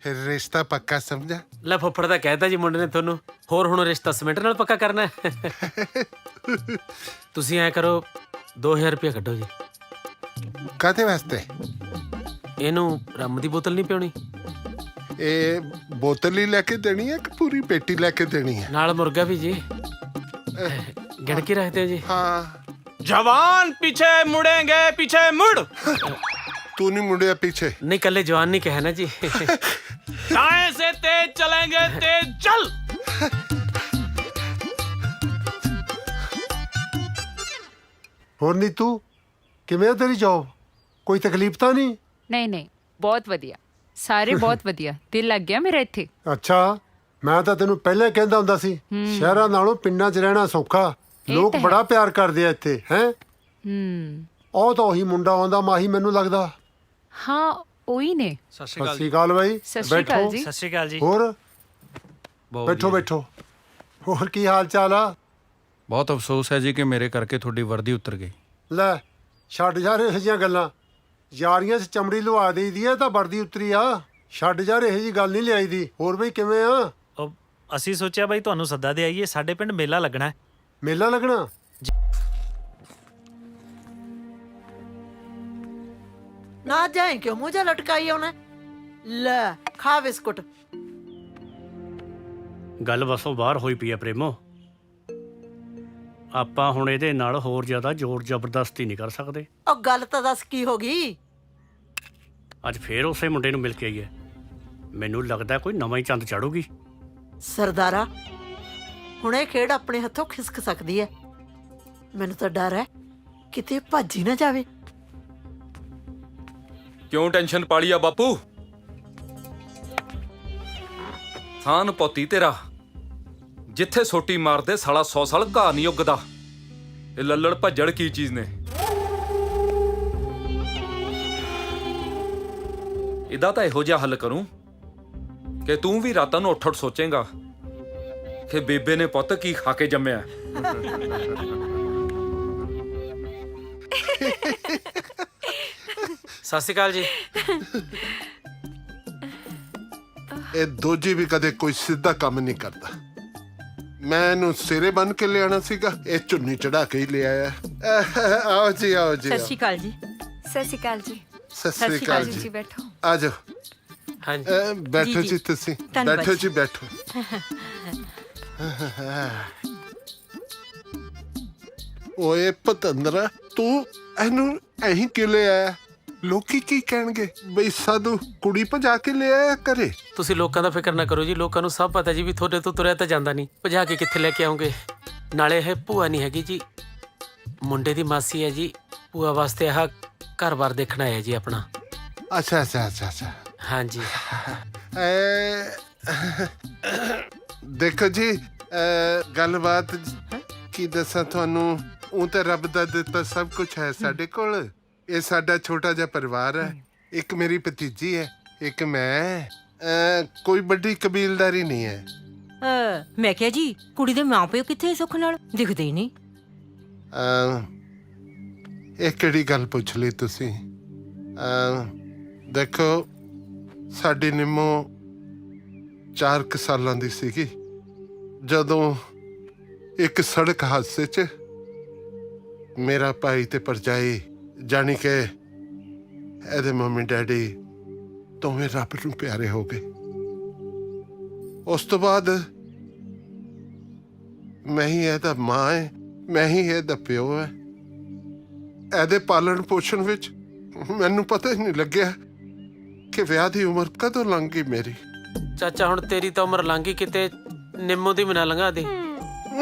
ਫਿਰ ਰਿਸ਼ਤਾ ਪੱਕਾ ਸਮਝਾ? ਲੈ ਫੁੱਫੜ ਦਾ ਕਹਿਤਾ ਜੀ ਮੁੰਡੇ ਨੇ ਤੁਹਾਨੂੰ, ਹੋਰ ਹੁਣ ਰਿਸ਼ਤਾ ਸੀਮੈਂਟ ਨਾਲ ਪੱਕਾ ਕਰਨਾ ਹੈ। ਤੁਸੀਂ ਐ ਕਰੋ, 2000 ਰੁਪਏ ਕੱਢੋ ਜੀ। ਕਾਹਦੇ ਵਾਸਤੇ? ਇਹਨੂੰ ਰੰਮ ਦੀ ਬੋਤਲ ਨਹੀਂ ਪਿਉਣੀ? ਇਹ ਬੋਤਲ ਹੀ ਲੈ ਕੇ ਦੇਣੀ ਹੈ ਕਿ ਪੂਰੀ ਪੇਟੀ ਲੈ ਕੇ ਦੇਣੀ ਹੈ? ਨਾਲ ਮੁਰਗਾ ਵੀ ਜੀ। ਗਿਣ ਕੇ ਰੱਖਦੇ ਹੋ ਜੀ? हाँ। जवान पीछे मुड़ेंगे, पीछे मुड़। तू नहीं मुड़िया पीछे? नहीं, कल जवान नहीं कहे ना जी। दाएं से तेज चलेंगे, तेज चल। ਹੋਰ ਨੀਤੂ, ਕਿਵੇਂ ਆ ਤੇਰੀ ਜੌਬ? ਕੋਈ ਤਕਲੀਫ ਤਾਂ ਨਹੀਂ? ਨਹੀਂ ਨਹੀਂ, ਬਹੁਤ ਵਧੀਆ, ਸਾਰੇ ਬਹੁਤ ਵਧੀਆ। ਦਿਲ ਲੱਗ ਗਿਆ ਮੇਰਾ ਇੱਥੇ। ਅੱਛਾ, ਮੈਂ ਤਾਂ ਤੈਨੂੰ ਪਹਿਲਾਂ ਕਹਿੰਦਾ ਹੁੰਦਾ ਸੀ ਸ਼ਹਿਰਾਂ ਨਾਲੋਂ ਪਿੰਡਾਂ 'ਚ ਰਹਿਣਾ ਸੌਖਾ, ਲੋਕ ਬੜਾ ਪਿਆਰ ਕਰਦੇ ਆ ਇੱਥੇ। ਹੈ ਉਹ ਤਾਂ ਉਹੀ ਮੁੰਡਾ ਆਉਂਦਾ ਮਾਹੀ, ਮੈਨੂੰ ਲੱਗਦਾ। ਹਾਂ, ਉਹੀ ਨੇ। ਸਤਿ ਸ਼੍ਰੀ ਅਕਾਲ ਬਾਈ। ਸਤਿ ਸ਼੍ਰੀ ਅਕਾਲ ਜੀ। ਸਤਿ ਸ਼੍ਰੀ ਅਕਾਲ ਜੀ। ਹੋਰ ਬੈਠੋ ਬੈਠੋ। ਹੋਰ ਕੀ ਹਾਲ ਚਾਲ ਆ? ਬਹੁਤ ਅਫਸੋਸ ਹੈ ਜੀ ਕਿ ਮੇਰੇ ਕਰਕੇ ਤੁਹਾਡੀ ਵਰਦੀ ਉਤਰ ਗਈ। ਲੈ ਛੱਡ ਯਾਰ ਇਹੋ ਜਿਹੀਆਂ ਗੱਲਾਂ, ਯਾਰੀਆਂ 'ਚ ਚਮੜੀ ਲਵਾ ਦੇਈਦੀ ਆ ਤਾਂ ਵਰਦੀ ਉਤਰੀ ਆ। ਛੱਡ ਯਾਰ ਇਹੋ ਜਿਹੀ ਗੱਲ ਨਹੀਂ ਲਿਆਈ ਦੀ। ਹੋਰ ਬਈ ਕਿਵੇਂ ਆ? ਅਸੀਂ ਸੋਚਿਆ ਬਾਈ ਤੁਹਾਨੂੰ ਸੱਦਾ ਦੇ ਆਈਏ, ਸਾਡੇ ਪਿੰਡ ਮੇਲਾ ਲੱਗਣਾ ਹੈ। ਮੇਲਾ ਲੱਗਣਾ? ना जाए क्यों मुंह जा लटकाई होना? ले खा बिस्कुट। ਗੱਲ ਬਸੋਂ ਬਾਹਰ ਹੋਈ ਪਈ ਆ ਪ੍ਰੇਮੋ। ਆਪਾਂ ਹੁਣ ਇਹਦੇ ਨਾਲ ਹੋਰ ਜ਼ਿਆਦਾ ਜ਼ੋਰ ਜ਼ਬਰਦਸਤੀ ਨਹੀਂ ਕਰ ਸਕਦੇ। और गल तो दस की होगी? ਅੱਜ ਫੇਰ ਉਸੇ ਮੁੰਡੇ ਨੂੰ ਮਿਲ ਕੇ ਆਈ ਹੈ। ਮੈਨੂੰ ਲੱਗਦਾ ਕੋਈ ਨਵਾਂ ਹੀ ਚੰਦ ਚੜੂਗੀ। सरदारा हुणे खेड़ अपने हथों खिसक सकती है। मैनू तो डर है किते भज ही ना जावे। ਕਿਉਂ ਟੈਨਸ਼ਨ ਪਾਲੀ ਆ ਬਾਪੂ? ਥਾਨ ਪੋਤੀ ਤੇਰਾ, ਜਿੱਥੇ ਸੋਟੀ ਮਾਰਦੇ ਸਾਲਾ 100 ਸਾਲ ਘਾਹ ਨਹੀਂ ਉੱਗਦਾ। ਇਹ ਲੱਲੜ ਭੱਜੜ ਕੀ ਚੀਜ਼ ਨੇ? ਇਹਦਾ ਤਾਂ ਇਹੋ ਜਿਹਾ ਹੱਲ ਕਰੂੰ ਕਿ ਤੂੰ ਵੀ ਰਾਤਾਂ ਨੂੰ ਉੱਠ ਸੋਚੇਂਗਾ ਕਿ ਬੇਬੇ ਨੇ ਪੁੱਤ ਕੀ ਖਾ ਕੇ ਜੰਮਿਆ। ਸਤਿ ਸ਼੍ਰੀ ਅਕਾਲ ਜੀ। ਇਹ ਦੋਜੀ ਵੀ ਕਦੇ ਕੋਈ ਸਿੱਧਾ ਕੰਮ ਨਹੀਂ ਕਰਦਾ। ਮੈਂ ਇਹਨੂੰ ਸਿਰੇ ਬੰਨ ਕੇ ਲਿਆਣਾ ਸੀਗਾ, ਇਹ ਚੁੰਨੀ ਚੜਾ ਕੇ ਹੀ ਲਿਆਇਆ। ਆਓ ਜੀ ਆਓ ਜੀ। ਸਤਿ ਸ਼੍ਰੀ ਅਕਾਲ ਜੀ। ਸਤਿ ਸ਼੍ਰੀ ਅਕਾਲ ਜੀ। ਸਤਿ ਸ਼੍ਰੀ ਅਕਾਲ ਜੀ। ਬੈਠੋ। ਆ ਜਾਓ। ਹਾਂਜੀ ਬੈਠੋ ਜੀ ਤੁਸੀਂ। ਬੈਠੋ ਜੀ ਬੈਠੋ। ਓਏ ਪਤੰਦਰਾ, ਤੂੰ ਇਹਨੂੰ ਐਂ ਕਿਉਂ ਲੈ ਆਇਆ? ਲੋਕੀ ਕੀ ਕਹਿਣਗੇ ਬਈ ਸਾਧੂ ਕੁੜੀ ਭਜਾ ਕੇ ਲੈ ਆਇਆ ਕਰੇ। ਤੁਸੀਂ ਲੋਕਾਂ ਦਾ ਫਿਕਰ ਨਾ ਕਰੋ ਜੀ, ਲੋਕਾਂ ਨੂੰ ਸਭ ਪਤਾ ਜੀ ਵੀ ਤੁਹਾਡੇ ਤੋਂ ਤੁਰਿਆ ਤਾਂ ਜਾਂਦਾ ਨਹੀਂ, ਭਜਾ ਕੇ ਕਿੱਥੇ ਲੈ ਕੇ ਆਉਂਗੇ। ਨਾਲੇ ਇਹ ਭੂਆ ਨਹੀਂ ਹੈਗੀ ਜੀ, ਮੁੰਡੇ ਦੀ ਮਾਸੀ ਹੈ ਜੀ। ਭੂਆ ਵਾਸਤੇ ਆਹ ਘਰ-ਬਾਰ ਦੇਖਣਾ ਹੈ ਜੀ ਆਪਣਾ। ਅੱਛਾ ਅੱਛਾ ਅੱਛਾ ਅੱਛਾ। ਹਾਂਜੀ ਦੇਖੋ ਜੀ, ਗੱਲਬਾਤ ਕੀ ਦੱਸਾਂ ਤੁਹਾਨੂੰ, ਉਹ ਤਾਂ ਰੱਬ ਦਾ ਦਿੱਤਾ ਸਭ ਕੁਝ ਹੈ ਸਾਡੇ ਕੋਲ। ਇਹ ਸਾਡਾ ਛੋਟਾ ਜਿਹਾ ਪਰਿਵਾਰ ਹੈ। ਇੱਕ ਮੇਰੀ ਭਤੀਜੀ ਹੈ, ਇੱਕ ਮੈਂ। ਕੋਈ ਵੱਡੀ ਕਬੀਲਦਾਰੀ ਨਹੀਂ ਹੈ। ਮੈਂ ਕਿਹਾ ਜੀ, ਕੁੜੀ ਦੇ ਮਾਪਿਓ ਕਿੱਥੇ ਸੁੱਖ ਨਾਲ ਦਿਖਦੇ ਹੀ ਨਹੀਂ। ਇਹ ਕਿਹੜੀ ਗੱਲ ਪੁੱਛ ਲਈ ਤੁਸੀਂ? ਦੇਖੋ, ਸਾਡੀ ਨਿੰਮੋ 4 ਸਾਲਾਂ ਦੀ ਸੀਗੀ ਜਦੋਂ ਇੱਕ ਸੜਕ ਹਾਦਸੇ 'ਚ ਮੇਰਾ ਭਾਈ ਤੇ ਭਰਜਾਈ, ਜਾਣੀ ਕਿ ਇਹਦੇ ਮੰਮੀ ਡੈਡੀ ਦੋਵੇਂ ਰੱਬ ਨੂੰ ਪਿਆਰੇ ਹੋ ਗਏ। ਉਸ ਤੋਂ ਬਾਅਦ ਮੈਂ ਹੀ ਇਹਦਾ ਮਾਂ ਹੈ, ਮੈਂ ਹੀ ਇਹਦਾ ਪਿਓ ਹੈ। ਇਹਦੇ ਪਾਲਣ ਪੋਸ਼ਣ ਵਿੱਚ ਮੈਨੂੰ ਪਤਾ ਹੀ ਨਹੀਂ ਲੱਗਿਆ ਕਿ ਵਿਆਹ ਦੀ ਉਮਰ ਕਦੋਂ ਲੰਘ ਗਈ ਮੇਰੀ। ਚਾਚਾ ਹੁਣ ਤੇਰੀ ਤਾਂ ਉਮਰ ਲੰਘ ਗਈ, ਕਿਤੇ ਨਿੰਮੋ ਦੀ ਬਿਨਾ ਲੰਘਾ ਦੇ।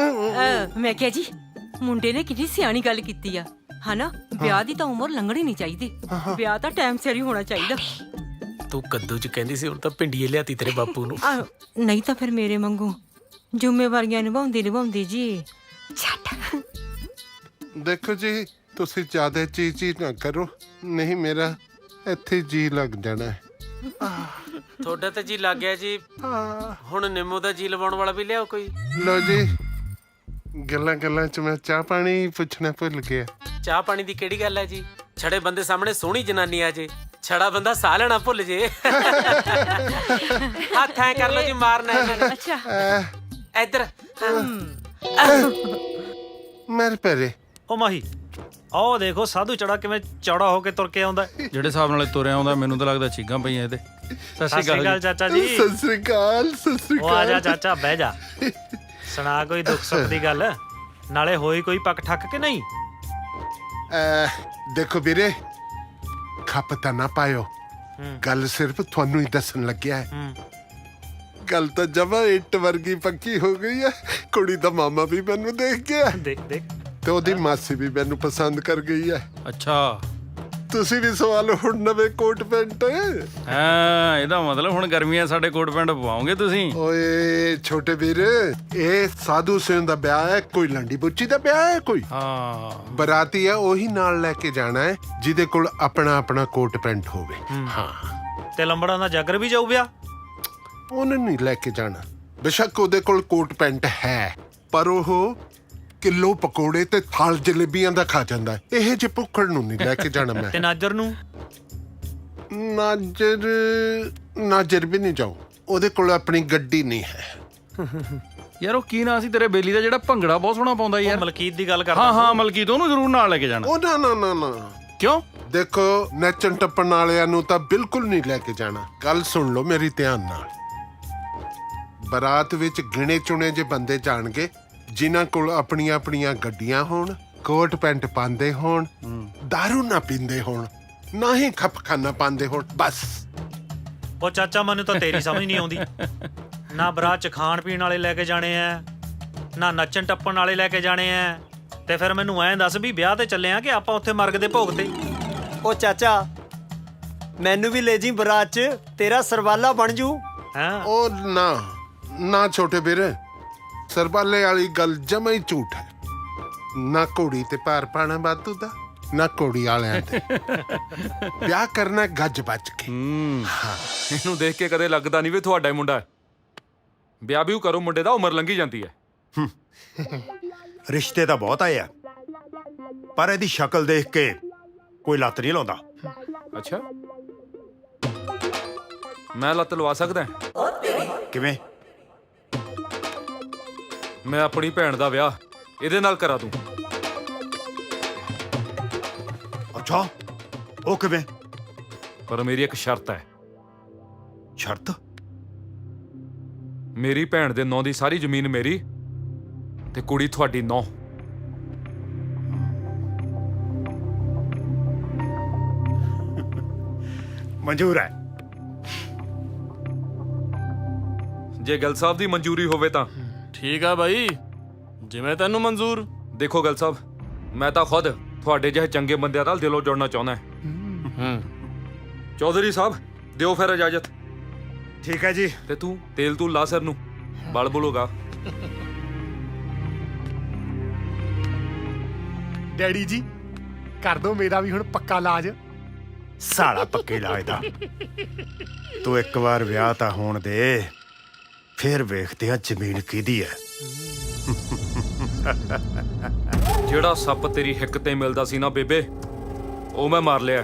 ਮੈਂ ਕਿਹਾ ਜੀ ਮੁੰਡੇ ਨੇ ਕਿੰਨੀ ਸਿਆਣੀ ਗੱਲ ਕੀਤੀ ਆ, ਹਨਾ? ਵਿਆਹ ਦੀ ਤਾਂ ਉਮਰ ਲੰਘਣੀ ਨਹੀਂ ਚਾਹੀਦੀ, ਵਿਆਹ ਤਾਂ ਟਾਈਮ ਸਿਰ ਹੀ ਹੋਣਾ ਚਾਹੀਦਾ। ਤੂੰ ਕੱਦੂ ਚ ਕਹਿੰਦੀ ਸੀ, ਹੁਣ ਤਾਂ ਭਿੰਡੀਏ ਲਿਆਤੀ ਤੇਰੇ ਬਾਪੂ ਨੂੰ। ਨਹੀਂ ਤਾਂ ਫਿਰ ਮੇਰੇ ਵਾਂਗੂ ਜ਼ਿੰਮੇਵਾਰੀਆਂ ਨਿਭਾਉਂਦੀ ਜੀ। ਦੇਖੋ ਜੀ, ਤੁਸੀਂ ਜ਼ਿਆਦਾ ਚੀਚੀ ਨਾ ਕਰੋ, ਨਹੀਂ ਮੇਰਾ ਇੱਥੇ ਜੀ ਲੱਗ ਜਾਣਾ ਹੈ। ਤੁਹਾਡਾ ਤਾਂ ਜੀ ਲੱਗ ਗਿਆ ਜੀ, ਹੁਣ ਨਿੰਮੋ ਦਾ ਜੀ ਲਵਾਉਣ ਵਾਲਾ ਵੀ ਲਿਆਓ ਕੋਈ। ਲੋ ਜੀ, ਗੱਲਾਂ ਚ ਮੈਂ ਚਾਹ ਪਾਣੀ ਪੁੱਛਣਾ ਭੁੱਲ ਗਿਆ। ਚਾਹ ਪਾਣੀ ਦੀ ਕਿਹੜੀ ਗੱਲ ਹੈ ਜੀ? ਛੜੇ ਬੰਦੇ ਸਾਹਮਣੇ ਸੋਹਣੀ ਜਨਾਨੀ ਆ ਜੇ, ਛੜਾ ਬੰਦਾ ਸਾਹ ਲੈਣਾ ਭੁੱਲ ਜੇ। ਹੱਥ ਐ ਕਰ ਲੋ ਜੀ, ਮਾਰਨਾ ਇਹਨਾਂ ਨੇ। ਅੱਛਾ ਇੱਧਰ ਮੇਰੇ ਪੈਰੇ। ਉਹ ਮਾਹੀ, ਆਹ ਦੇਖੋ ਸਾਧੂ ਚੜਾ ਕਿਵੇਂ ਚੌੜਾ ਹੋ ਕੇ ਤੁਰ ਕੇ ਆਉਂਦਾ। ਜਿਹੜੇ ਹਿਸਾਬ ਨਾਲ ਤੁਰਿਆ ਆਉਂਦਾ ਮੈਨੂੰ ਤਾਂ ਲੱਗਦਾ ਚੀਕਾਂ ਪਈਆਂ ਇਹਦੇ। ਸਤਿ ਸ਼੍ਰੀ ਅਕਾਲ ਚਾਚਾ ਜੀ। ਸਤਿ ਸ੍ਰੀ ਅਕਾਲ। ਉਹ ਆ ਜਾ ਚਾਚਾ, ਬਹਿ ਜਾ। ਸੁਣਾ ਕੋਈ ਦੁੱਖ ਸੁੱਖ ਦੀ ਗੱਲ, ਨਾਲੇ ਹੋਈ ਕੋਈ ਪੱਕ ਠੱਕ ਕਿ ਨਹੀਂ? ਦੇਖੋ ਵੀਰੇ, ਖੱਪ ਤਾਂ ਨਾ ਪਾਇਓ, ਗੱਲ ਸਿਰਫ ਤੁਹਾਨੂੰ ਹੀ ਦੱਸਣ ਲੱਗਿਆ ਹੈ। ਗੱਲ ਤਾਂ ਜਮਾ ਇੱਟ ਵਰਗੀ ਪੱਕੀ ਹੋ ਗਈ ਹੈ। ਕੁੜੀ ਦਾ ਮਾਮਾ ਵੀ ਮੈਨੂੰ ਦੇਖ ਗਿਆ, ਦੇਖ ਤੇ ਉਹਦੀ ਮਾਸੀ ਵੀ ਮੈਨੂੰ ਪਸੰਦ ਕਰ ਗਈ ਹੈ। ਅੱਛਾ, ਤੁਸੀਂ ਵੀ ਸਵਾਲ ਹੁਣ ਨਵੇਂ ਕੋਟ ਪੈਂਟ। ਹਾਂ, ਇਹਦਾ ਮਤਲਬ ਹੁਣ ਗਰਮੀਆਂ ਸਾਡੇ ਕੋਟ ਪੈਂਟ ਪਵਾਓਗੇ ਤੁਸੀਂ? ਓਏ ਛੋਟੇ ਵੀਰ, ਇਹ ਸਾਧੂ ਸਿੰਘ ਦਾ ਵਿਆਹ ਹੈ, ਕੋਈ ਲੰਡੀ ਬੁੱਚੀ ਦਾ ਵਿਆਹ ਹੈ ਕੋਈ? ਹਾਂ, ਬਰਾਤੀ ਹੈ, ਉਹੀ ਨਾਲ ਲੈ ਕੇ ਜਾਣਾ ਹੈ ਜਿਹਦੇ ਕੋਲ ਆਪਣਾ ਕੋਟ ਪੈਂਟ ਹੋਵੇ। ਹਾਂ, ਤੇ ਲੰਬੜਾਂ ਦਾ ਜਾਗਰ ਵੀ ਜਾਊ ਵਿਆਹ? ਉਹਨੇ ਨਹੀਂ ਲੈ ਕੇ ਜਾਣਾ। ਬੇਸ਼ੱਕ ਉਹਦੇ ਕੋਲ ਕੋਟ ਪੈਂਟ ਹੈ, ਪਰ ਉਹ ਕਿਲੋ ਪਕੌੜੇ ਤੇ ਥਾਲ ਜਲੇਬੀਆਂ ਦਾ ਖਾ ਜਾਂਦਾ ਹੈ। ਇਹ ਜੇ ਭੁੱਖੜ ਨੂੰ ਨਹੀਂ ਲੈ ਕੇ ਜਾਣਾ ਮੈਂ। ਤੇ ਨਾਜਰ ਨੂੰ? ਨਾਜਰ ਵੀ ਨਹੀਂ ਜਾਊ, ਉਹਦੇ ਕੋਲ ਆਪਣੀ ਗੱਡੀ ਨਹੀਂ ਹੈ। ਯਾਰ ਉਹ ਕੀ ਨਾਂ ਸੀ ਤੇਰੇ ਬੇਲੀ ਦਾ ਜਿਹੜਾ ਭੰਗੜਾ ਬਹੁਤ ਸੋਹਣਾ ਪਾਉਂਦਾ ਯਾਰ? ਮਲਕੀਤ ਦੀ ਗੱਲ ਕਰਦਾ। ਹਾਂ ਮਲਕੀਤ, ਉਹਨੂੰ ਜ਼ਰੂਰ ਨਾਲ ਲੈ ਕੇ ਜਾਣਾ। ਉਹ ਨਾ। ਕਿਉਂ? ਦੇਖੋ, ਨੱਚਣ ਟੱਪਣ ਵਾਲਿਆਂ ਨੂੰ ਤਾਂ ਬਿਲਕੁਲ ਨਹੀਂ ਲੈ ਕੇ ਜਾਣਾ। ਗੱਲ ਸੁਣ ਲਓ ਮੇਰੀ ਧਿਆਨ ਨਾਲ। ਬਰਾਤ ਵਿੱਚ ਗਿਣੇ ਚੁਣੇ ਜੇ ਬੰਦੇ ਜਾਣਗੇ, ਜਿਨ੍ਹਾਂ ਕੋਲ ਆਪਣੀਆਂ ਗੱਡੀਆਂ ਹੋਣ, ਕੋਟ ਪੈਂਟ ਪਾਉਂਦੇ ਹੋਣ, ਦਾਰੂ ਨਾ ਪੀਂਦੇ ਹੋਣ, ਨਾ ਹੀ ਖਪਖਾਨਾ ਪਾਉਂਦੇ ਹੋਣ, ਬਸ। ਉਹ ਚਾਚਾ, ਮੈਨੂੰ ਤਾਂ ਤੇਰੀ ਸਮਝ ਨਹੀਂ ਆਉਂਦੀ। ਨਾ ਬਰਾਤ ਚ ਖਾਣ ਪੀਣ ਵਾਲੇ ਲੈ ਕੇ ਜਾਣੇ ਆ, ਨਾ ਨੱਚਣ ਟੱਪਣ ਵਾਲੇ ਲੈ ਕੇ ਜਾਣੇ ਆ, ਤੇ ਫਿਰ ਮੈਨੂੰ ਐਂ ਦੱਸ ਵੀ ਵਿਆਹ ਤੇ ਚੱਲੇ ਆ ਕਿ ਆਪਾਂ ਉੱਥੇ ਮਰਗ ਦੇ ਭੋਗ ਤੇ? ਉਹ ਚਾਚਾ, ਮੈਨੂੰ ਵੀ ਲੈ ਜੀ ਬਰਾਤ ਚ, ਤੇਰਾ ਸਰਵਾਲਾ ਬਣ ਜੂ। ਉਹ ਨਾ ਛੋਟੇ ਵੀਰ, ਸਰਬਾਲੇ ਵਾਲੀ ਗੱਲ ਜਮਾ ਹੀ ਝੂਠ ਹੈ। ਨਾ ਘੋੜੀ ਤੇ ਭਾਰ ਪਾਣਾ ਬਾਤੂ ਦਾ, ਨਾ ਘੋੜੀ ਵਾਲਿਆਂ ਤੇ। ਵਿਆਹ ਕਰਨਾ ਗੱਜ ਬੱਜ ਕੇ। ਇਹਨੂੰ ਦੇਖ ਕੇ ਕਦੇ ਲੱਗਦਾ ਨਹੀਂ ਵੀ ਤੁਹਾਡਾ ਹੀ ਮੁੰਡਾ ਹੈ। ਵਿਆਹ ਵੀ ਕਰੋ ਮੁੰਡੇ ਦਾ, ਉਮਰ ਲੰਘੀ ਜਾਂਦੀ ਹੈ। ਰਿਸ਼ਤੇ ਤਾਂ ਬਹੁਤ ਆਏ ਆ, ਪਰ ਇਹਦੀ ਸ਼ਕਲ ਦੇਖ ਕੇ ਕੋਈ ਲੱਤ ਨਹੀਂ ਲਾਉਂਦਾ। ਅੱਛਾ, ਮੈਂ ਲੱਤ ਲਵਾ ਸਕਦਾ? ਕਿਵੇਂ? ਮੈਂ ਆਪਣੀ ਭੈਣ ਦਾ ਵਿਆਹ ਇਹਦੇ ਨਾਲ ਕਰਾ ਦੂੰ। ਅੱਛਾ, ਉਹ ਕਿਵੇਂ? ਪਰ ਮੇਰੀ ਇੱਕ ਸ਼ਰਤ ਹੈ। ਸ਼ਰਤ? ਮੇਰੀ ਭੈਣ ਦੇ ਨਾਂ ਦੀ ਸਾਰੀ ਜ਼ਮੀਨ ਮੇਰੀ, ਤੇ ਕੁੜੀ ਤੁਹਾਡੀ ਨਾਂ। ਮਨਜ਼ੂਰ ਹੈ। ਜੇ ਗੱਲ ਸਾਹਿਬ ਦੀ ਮਨਜ਼ੂਰੀ ਹੋਵੇ ਤਾਂ ਠੀਕ ਆ ਬਾਈ, ਜਿਵੇਂ ਤੈਨੂੰ ਮਨਜ਼ੂਰ। ਦੇਖੋ ਗੱਲ ਸਾਹਿਬ, ਮੈਂ ਤਾਂ ਖੁਦ ਤੁਹਾਡੇ ਜਿਹੇ ਚੰਗੇ ਬੰਦਿਆਂ ਨਾਲ ਦਿਲੋਂ ਜੁੜਨਾ ਚਾਹੁੰਦਾ। ਚੌਧਰੀ ਸਾਹਿਬ, ਦਿਓ ਫਿਰ ਇਜਾਜ਼ਤ। ਠੀਕ ਹੈ ਜੀ। ਤੇ ਤੂੰ ਤੇਲ ਤੂੰ ਲਾ ਸਿਰ ਨੂੰ, ਬਲ ਬੁਲੋਗਾ। ਡੈਡੀ ਜੀ, ਕਰ ਦੋ ਮੇਰਾ ਵੀ ਹੁਣ ਪੱਕਾ ਇਲਾਜ। ਸਾਲਾ ਪੱਕੇ ਇਲਾਜ ਦਾ। ਤੂੰ ਇੱਕ ਵਾਰ ਵਿਆਹ ਤਾਂ ਹੋਣ ਦੇ, ਫਿਰ ਵੇਖਦੇ ਆ ਜ਼ਮੀਨ ਕਿਹਦੀ ਹੈ। ਜਿਹੜਾ ਸੱਪ ਤੇਰੀ ਹਿੱਕ ਤੇ ਮਿਲਦਾ ਸੀ ਨਾ ਬੇਬੇ, ਉਹ ਮੈਂ ਮਾਰ ਲਿਆ।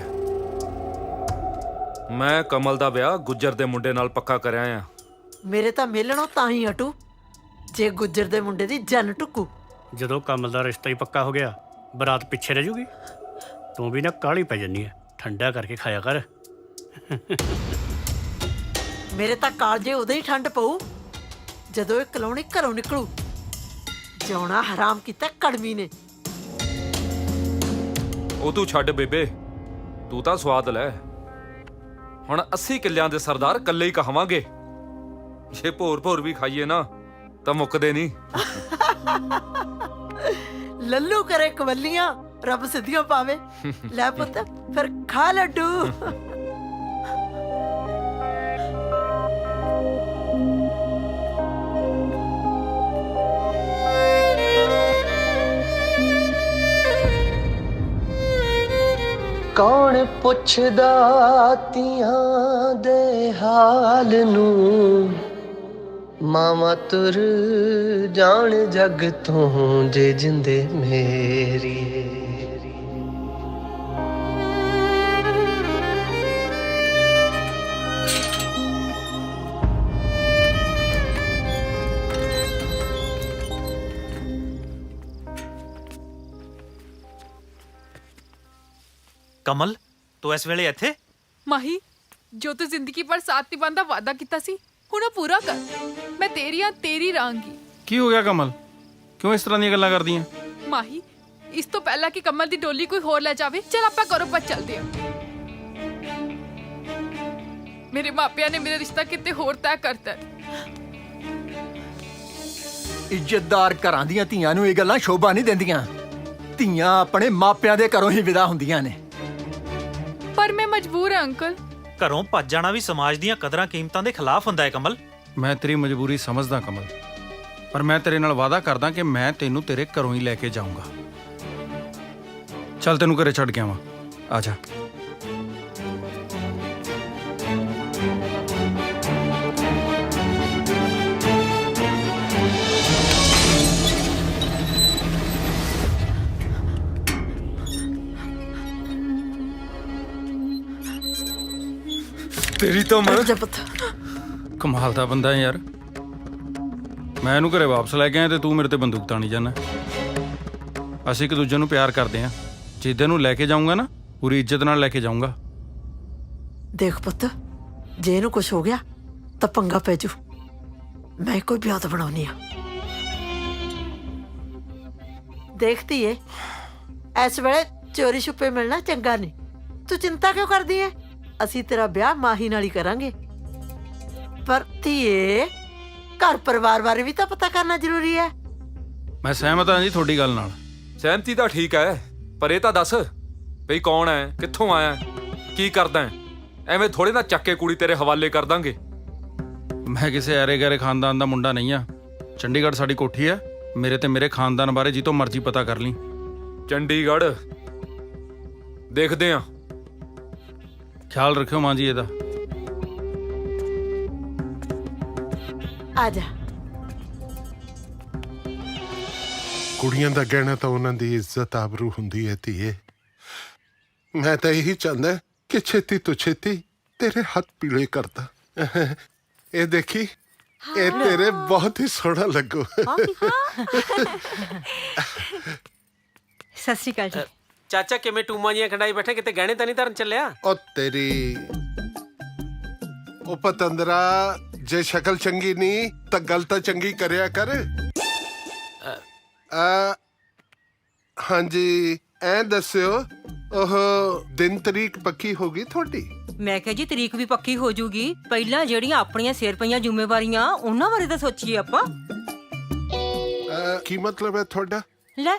ਮੈਂ ਕਮਲ ਦਾ ਵਿਆਹ ਗੁੱਜਰ ਦੇ ਮੁੰਡੇ ਨਾਲ ਪੱਕਾ ਕਰਿਆ ਆ। ਮੇਰੇ ਤਾਂ ਮਿਲਣੋਂ ਤਾਂ ਹੀ ਹਟੂ ਜੇ ਗੁੱਜਰ ਦੇ ਮੁੰਡੇ ਦੀ ਜਨ ਟੁੱਕੂ। ਜਦੋਂ ਕਮਲ ਦਾ ਰਿਸ਼ਤਾ ਹੀ ਪੱਕਾ ਹੋ ਗਿਆ, ਬਰਾਤ ਪਿੱਛੇ ਰਹਿ ਜੂਗੀ। ਤੂੰ ਵੀ ਨਾ ਕਾਹਲੀ ਪੈ ਜੰਨੀ ਹੈ, ਠੰਡਾ ਕਰਕੇ ਖਾਇਆ ਕਰ। ਮੇਰੇ ਤਾਂ ਕਾਲਜੇ ਉਦੋਂ ਹੀ ਠੰਡ ਪਊ ਜਦੋਂ ਇਹ ਕਲੋਣੀ ਘਰੋਂ ਨਿਕਲੂ। ਜਿਉਣਾ ਹਰਾਮ ਕੀਤਾ ਕੜਮੀ ਨੇ। ਉਹ ਤੂੰ ਛੱਡ ਬੇਬੇ, ਤੂੰ ਤਾਂ ਸਵਾਦ ਲੈ। ਹੁਣ 80 ਕਿੱਲਿਆਂ ਦੇ ਸਰਦਾਰ ਇਕੱਲੇ ਹੀ ਕਹਾਵਾਂਗੇ। ਜੇ ਭੋਰ ਵੀ ਖਾਈਏ ਨਾ ਤਾਂ ਮੁੱਕਦੇ ਨਹੀਂ। ਲੱਲੂ ਕਰੇ ਕਵੱਲੀਆਂ, ਰੱਬ ਸਿੱਧੀਆਂ ਪਾਵੇ। ਲੈ ਪੁੱਤ ਫਿਰ ਖਾ ਲੱਡੂ। ਕੌਣ ਪੁੱਛਦਾ ਤੀਆਂ ਦੇ ਹਾਲ ਨੂੰ, ਮਾਵਾਂ ਤੁਰ ਜਾਣ ਜਗ ਤੋਂ ਜੇ ਜਿੰਦੇ ਮੇਰੀ। ਕਮਲ, ਤੂੰ ਇਸ ਵੇਲੇ ਇੱਥੇ? ਮਾਹੀ, ਜੋ ਤੂੰ ਜ਼ਿੰਦਗੀ ਭਰ ਸਾਥ ਨਿਭਾਉਣ ਦਾ ਵਾਅਦਾ ਕੀਤਾ ਸੀ, ਹੁਣ ਉਹ ਪੂਰਾ ਕਰ। ਮੈਂ ਤੇਰੀ ਰਹਾਂਗੀ। ਕੀ ਹੋ ਗਿਆ ਕਮਲ? ਕਿਉਂ ਇਸ ਤਰ੍ਹਾਂ ਦੀਆਂ ਗੱਲਾਂ ਕਰਦੀ ਹੈ? ਮਾਹੀ, ਇਸ ਤੋਂ ਪਹਿਲਾਂ ਕਿ ਕਮਲ ਦੀ ਡੋਲੀ ਕੋਈ ਹੋਰ ਲੈ ਜਾਵੇ, ਚਲ ਆਪਾਂ ਘਰੋਂ ਪਰ ਚੱਲਦੇ ਹਾਂ। ਮੇਰੇ ਮਾਪਿਆਂ ਨੇ ਮੇਰਾ ਰਿਸ਼ਤਾ ਕਿਤੇ ਹੋਰ ਤੈਅ ਕਰਤਾ। ਇੱਜ਼ਤਦਾਰ ਘਰਾਂ ਦੀਆਂ ਧੀਆਂ ਨੂੰ ਇਹ ਗੱਲਾਂ ਸ਼ੋਭਾ ਨਹੀਂ ਦਿੰਦੀਆਂ। ਧੀਆਂ ਆਪਣੇ ਮਾਪਿਆਂ ਦੇ ਘਰੋਂ ਹੀ ਵਿਦਾ ਹੁੰਦੀਆਂ ਨੇ। ਪਰ ਮੈਂ ਮਜਬੂਰ ਹਾਂ ਅੰਕਲ। ਘਰੋਂ ਭੱਜ ਜਾਣਾ ਵੀ ਸਮਾਜ ਦੀਆਂ ਕਦਰਾਂ ਕੀਮਤਾਂ ਦੇ ਖਿਲਾਫ ਹੁੰਦਾ ਹੈ ਕਮਲ। ਮੈਂ ਤੇਰੀ ਮਜਬੂਰੀ ਸਮਝਦਾ ਕਮਲ, ਪਰ ਮੈਂ ਤੇਰੇ ਨਾਲ ਵਾਅਦਾ ਕਰਦਾ ਕਿ ਮੈਂ ਤੈਨੂੰ ਤੇਰੇ ਘਰੋਂ ਹੀ ਲੈ ਕੇ ਜਾਊਂਗਾ। ਚੱਲ ਤੈਨੂੰ ਘਰੇ ਛੱਡ ਕੇ ਆਵਾਂ, ਆ ਜਾ। ਤੇਰੀ ਤਾਂ ਮੈਂ ਕਮਾਲ ਦਾ ਬੰਦਾ ਹੈ ਯਾਰ। ਮੈਂ ਇਹਨੂੰ ਘਰੇ ਵਾਪਸ ਲੈ ਕੇ ਆਇਆ ਤੇ ਤੂੰ ਮੇਰੇ ਤੇ ਬੰਦੂਕ ਤਾਣੀ ਜਾਣਾ। ਅਸੀਂ ਇੱਕ ਦੂਜੇ ਨੂੰ ਪਿਆਰ ਕਰਦੇ ਹਾਂ। ਜਿੱਦੇ ਨੂੰ ਲੈ ਕੇ ਜਾਊਂਗਾ ਨਾ, ਪੂਰੀ ਇੱਜ਼ਤ ਨਾਲ ਲੈ ਕੇ ਜਾਊਂਗਾ। ਦੇਖ ਪੁੱਤ, ਜੇ ਇਹਨੂੰ ਕੁਝ ਹੋ ਗਿਆ ਤਾਂ ਪੰਗਾ ਪੈ ਜੂ। ਮੈਂ ਕੋਈ ਵਿਆਹ ਬਣਾਉਣੀ ਆ। ਦੇਖਤੀ ਏ, ਇਸ ਵੇਲੇ ਚੋਰੀ ਛੁਪੇ ਮਿਲਣਾ ਚੰਗਾ ਨਹੀਂ। ਤੂੰ ਚਿੰਤਾ ਕਿਉਂ ਕਰਦੀ ਏ? ਅਸੀਂ ਤੇਰਾ ਵਿਆਹ ਮਾਹੀ ਨਾਲ ਹੀ ਕਰਾਂਗੇ। ਪਰ ਧੀਏ, ਘਰ ਪਰਿਵਾਰ ਬਾਰੇ ਵੀ ਤਾਂ ਪਤਾ ਕਰਨਾ ਜ਼ਰੂਰੀ ਹੈ। ਮੈਂ ਸਹਿਮਤ ਹਾਂ ਜੀ ਤੁਹਾਡੀ ਗੱਲ ਨਾਲ। ਸਹਿਮਤੀ ਤਾਂ ਠੀਕ ਹੈ, ਪਰ ਇਹ ਤਾਂ ਦੱਸ ਬਈ ਕੌਣ ਹੈ, ਕਿੱਥੋਂ ਆਇਆ, ਕੀ ਕਰਦਾ ਹੈ? ਐਵੇਂ ਥੋੜੇ ਨਾ ਚੱਕ ਕੇ ਕੁੜੀ ਤੇਰੇ ਹਵਾਲੇ ਕਰ ਦਾਂਗੇ। ਮੈਂ ਕਿਸੇ ਐਰੇ ਗੈਰੇ ਖਾਨਦਾਨ ਦਾ ਮੁੰਡਾ ਨਹੀਂ ਆ। ਚੰਡੀਗੜ੍ਹ ਸਾਡੀ ਕੋਠੀ ਹੈ। ਮੇਰੇ ਤੇ ਮੇਰੇ ਖਾਨਦਾਨ ਬਾਰੇ ਜਿੱਤੋਂ ਮਰਜ਼ੀ ਪਤਾ ਕਰ ਲਈ। ਚੰਡੀਗੜ੍ਹ ਦੇਖਦੇ ਆ। ਖਿਆਲ ਰੱਖਿਓ ਮਾਂ ਜੀ ਇਹਦਾ। ਆ ਜਾ। ਕੁੜੀਆਂ ਦਾ ਗਹਿਣਾ ਤਾਂ ਉਹਨਾਂ ਦੀ ਇੱਜ਼ਤ ਆਬਰੂ ਹੁੰਦੀ ਹੈ ਧੀਏ। ਮੈਂ ਤਾਂ ਇਹੀ ਚਾਹੁੰਦਾ ਕਿ ਛੇਤੀ ਤੋਂ ਛੇਤੀ ਤੇਰੇ ਹੱਥ ਪੀਲੇ ਕਰਦਾ। ਇਹ ਦੇਖੀ, ਇਹ ਤੇਰੇ ਬਹੁਤ ਹੀ ਸੋਹਣਾ ਲੱਗੂ। ਸਤਿ ਸ਼੍ਰੀ ਅਕਾਲ ਜੀ। ਚਾਚਾ ਕਿਵੇਂ ਟੂਮਾਂ ਜੀਆਂ ਖੰਡਾਈ ਬੈਠੇ, ਕਿਤੇ ਗਹਿਣੇ ਤਾਂ ਨਹੀਂ ਧਰਨ ਚੱਲਿਆ? ਉਹ ਤੇਰੀ ਉਹ ਪਤੰਦਰਾ, ਜੇ ਸ਼ਕਲ ਚੰਗੀ ਨਹੀਂ ਤਾਂ ਗੱਲ ਤਾਂ ਚੰਗੀ ਕਰਿਆ ਕਰ। ਹਾਂਜੀ, ਐ ਦੱਸਿਓ, ਉਹ ਦਿਨ ਤਰੀਕ ਪੱਕੀ ਹੋ ਗਈ ਤੁਹਾਡੀ? ਮੈਂ ਕਿਹਾ ਜੀ ਤਰੀਕ ਵੀ ਪੱਕੀ ਹੋ ਜੂਗੀ। ਪਹਿਲਾਂ ਜਿਹੜੀਆਂ ਆਪਣੀਆਂ ਸਿਰ ਪਈਆਂ ਜ਼ਿੰਮੇਵਾਰੀਆਂ, ਉਹਨਾਂ ਬਾਰੇ ਤਾਂ ਸੋਚੀਏ ਆਪਾਂ। ਕੀ ਮਤਲਬ ਹੈ ਤੁਹਾਡਾ? ਲੈ,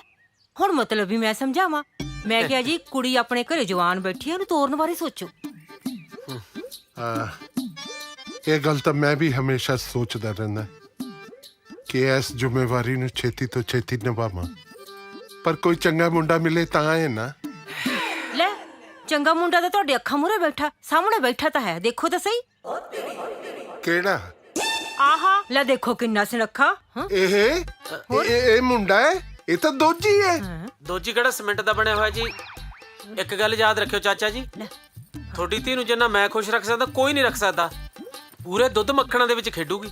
ਹੁਣ ਮਤਲਬ ਵੀ ਮੈਂ ਸਮਝਾਵਾਂ। ਮੈਂ ਕਿਹਾ ਜੀ ਕੁੜੀ ਆਪਣੇ ਘਰੇ ਜਵਾਨ ਬੈਠੀ ਆ, ਉਹਨੂੰ ਤੋਰਨ ਬਾਰੇ ਸੋਚੋ। ਇਹ ਗੱਲ ਤਾਂ ਮੈਂ ਵੀ ਹਮੇਸ਼ਾ ਸੋਚਦਾ ਰਹਿੰਦਾ ਕਿ ਇਸ ਜ਼ਿੰਮੇਵਾਰੀ ਨੂੰ ਛੇਤੀ ਤੋਂ ਛੇਤੀ ਨਿਭਾਵਾਂ, ਪਰ ਕੋਈ ਚੰਗਾ ਮੁੰਡਾ ਮਿਲੇ ਤਾਂ ਹੈ ਨਾ। ਲੈ, ਚੰਗਾ ਮੁੰਡਾ ਤਾਂ ਤੁਹਾਡੇ ਅੱਖਾਂ ਮੂਹਰੇ ਬੈਠਾ, ਸਾਹਮਣੇ ਬੈਠਾ ਤਾਂ ਹੈ, ਦੇਖੋ ਤਾਂ ਸਹੀ। ਕਿਹੜਾ? ਆਹਾ, ਲੈ ਦੇਖੋ ਕਿੰਨਾ ਸੁਨੱਖਾ। ਇਹ ਮੁੰਡਾ ਹੈ? ਇਹ ਤਾਂ ਦੋਜੀ ਹੈ। ਦੋਜੀ ਕਿਹੜਾ ਸੀਮੈਂਟ ਦਾ ਬਣਿਆ ਹੋਇਆ ਜੀ? ਇੱਕ ਗੱਲ ਯਾਦ ਰੱਖਿਓ ਚਾਚਾ ਜੀ, ਤੁਹਾਡੀ ਧੀ ਨੂੰ ਜਿੰਨਾ ਮੈਂ ਖੁਸ਼ ਰੱਖ ਸਕਦਾ ਕੋਈ ਨਹੀਂ ਰੱਖ ਸਕਦਾ। ਪੂਰੇ ਦੁੱਧ ਮੱਖਣਾਂ ਦੇ ਵਿੱਚ ਖੇਡੂਗੀ।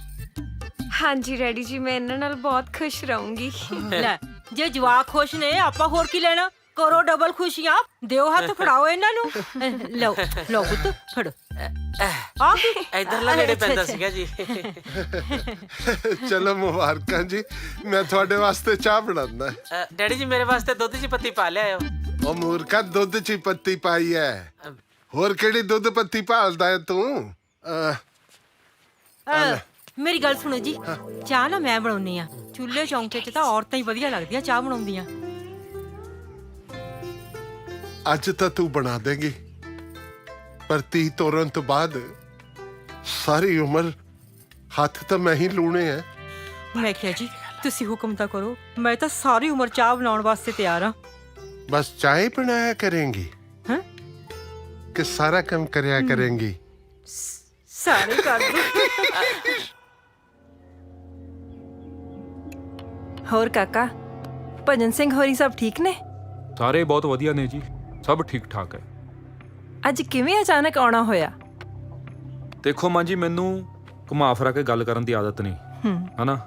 ਹਾਂਜੀ ਡੈਡੀ ਜੀ, ਮੈਂ ਇਹਨਾਂ ਨਾਲ ਬਹੁਤ ਖੁਸ਼ ਰਹੂੰਗੀ। ਲੈ, ਜੇ ਜਵਾਕ ਖੁਸ਼ ਨੇ ਆਪਾਂ ਹੋਰ ਕੀ ਲੈਣਾ। ਕਰੋ ਡਬਲ ਖੁਸ਼ੀਆਂ, ਦਿਓ ਹੱਥ, ਫੜਾਓ ਇਹਨਾਂ ਨੂੰ। ਲਓ ਲਓ ਪੁੱਤ ਫੜੋ। ਆ ਇਧਰਲਾ ਨੇੜੇ ਪੈਂਦਾ ਸੀਗਾ ਜੀ। ਚਲੋ ਮੁਬਾਰਕਾਂ ਜੀ, ਮੈਂ ਤੁਹਾਡੇ ਵਾਸਤੇ ਚਾਹ ਬਣਾਉਂਦਾ। ਡੈਡੀ ਜੀ ਮੇਰੇ ਵਾਸਤੇ ਦੁੱਧ 'ਚ ਪੱਤੀ ਪਾ ਲਿਆਇਓ। ਉਹ ਮੂਰਖਾ, ਦੁੱਧ 'ਚ ਹੀ ਪੱਤੀ ਪਾਈ ਹੈ, ਹੋਰ ਕਿਹੜੀ ਦੁੱਧ ਪੱਤੀ ਭਾਲਦਾ ਹੈ ਤੂੰ? ਮੇਰੀ ਗੱਲ ਸੁਣੋ ਜੀ, ਚਾਹ ਨਾ ਮੈਂ ਬਣਾਉਣੀ ਆ। ਚੁੱਲ੍ਹੇ ਚੌਂਕੇ 'ਚ ਤਾਂ ਔਰਤਾਂ ਹੀ ਵਧੀਆ ਲੱਗਦੀਆਂ ਚਾਹ ਬਣਾਉਂਦੀਆਂ। ਅੱਜ ਤਾਂ ਤੂੰ ਬਣਾ ਦੇਗੀ, ਪਰ ਤੀ ਤੋਰਨ ਤੋਂ ਬਾਅਦ ਸਾਰੀ ਉਮਰ ਹੱਥ ਤਾਂ ਮੈਂ ਹੀ ਲੂਣੇ ਆ। ਮੈਂ ਕਿਹਾ ਜੀ ਤੁਸੀਂ ਹੁਕਮ ਤਾਂ ਕਰੋ, ਮੈਂ ਤਾਂ ਸਾਰੀ ਉਮਰ ਚਾਹ ਬਣਾਉਣ ਵਾਸਤੇ ਤਿਆਰ ਆ। ਬਸ ਚਾਹ ਹੀ ਬਣਾਇਆ ਕਰੇਂਗੀ ਕਿ ਸਾਰਾ ਕੰਮ ਕਰਿਆ ਕਰੇਂਗੀ? ਸਾਰੇ ਕਰ ਦੋ। ਹੋਰ ਕਾਕਾ, ਭਜਨ ਸਿੰਘ ਹੋਰੀ ਸਭ ਠੀਕ ਨੇ? ਸਾਰੇ ਬਹੁਤ ਵਧੀਆ ਨੇ ਜੀ, ਸਭ ਠੀਕ ਠਾਕ ਹੈ। ਅੱਜ ਕਿਵੇਂ ਅਚਾਨਕ ਆਉਣਾ ਹੋਇਆ? ਦੇਖੋ ਮਾਂ ਜੀ, ਮੈਨੂੰ ਘੁਮਾ ਫਿਰਾ ਕੇ ਗੱਲ ਕਰਨ ਦੀ ਆਦਤ ਨਹੀਂ, ਹਨਾ?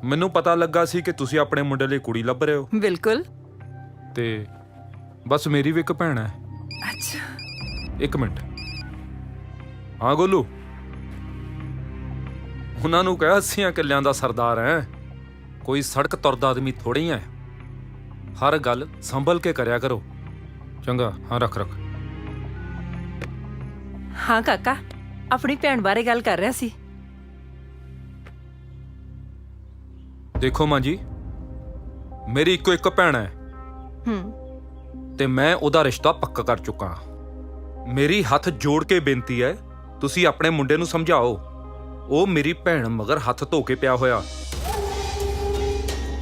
ਮੈਨੂੰ ਪਤਾ ਲੱਗਾ ਸੀ ਕਿ ਤੁਸੀਂ ਆਪਣੇ ਮੁੰਡੇ ਲਈ ਕੁੜੀ ਲੱਭ ਰਹੇ ਹੋ। ਬਿਲਕੁਲ। ਤੇ ਬਸ ਮੇਰੀ ਵੀ ਇੱਕ ਭੈਣ ਹੈ। ਅੱਛਾ। ਇੱਕ ਮਿੰਟ। ਹਾਂ ਗੋਲੂ, ਉਹਨਾਂ ਨੂੰ ਕਹਿ 80 ਕਿੱਲਿਆਂ ਦਾ ਸਰਦਾਰ ਹੈ, ਕੋਈ ਸੜਕ ਤੁਰਦਾ ਆਦਮੀ ਥੋੜੀ ਹੈ। ਹਰ ਗੱਲ ਸੰਭਲ ਕੇ ਕਰਿਆ ਕਰੋ, ਚੰਗਾ? ਹਾਂ, ਰੱਖ। ਹਾਂ ਕਾਕਾ, ਆਪਣੀ ਭੈਣ ਬਾਰੇ ਗੱਲ ਕਰ ਰਿਹਾ ਸੀ। ਦੇਖੋ ਮਾਂ ਜੀ, ਮੇਰੀ ਇੱਕੋ ਇੱਕ ਭੈਣ ਹੈ ਤੇ ਮੈਂ ਉਹਦਾ ਰਿਸ਼ਤਾ ਪੱਕਾ ਕਰ ਚੁੱਕਾ। ਮੇਰੀ ਹੱਥ ਜੋੜ ਕੇ ਬੇਨਤੀ ਹੈ, ਤੁਸੀਂ ਆਪਣੇ ਮੁੰਡੇ ਨੂੰ ਸਮਝਾਓ। ਉਹ ਮੇਰੀ ਭੈਣ ਮਗਰ ਹੱਥ ਧੋ ਕੇ ਪਿਆ ਹੋਇਆ,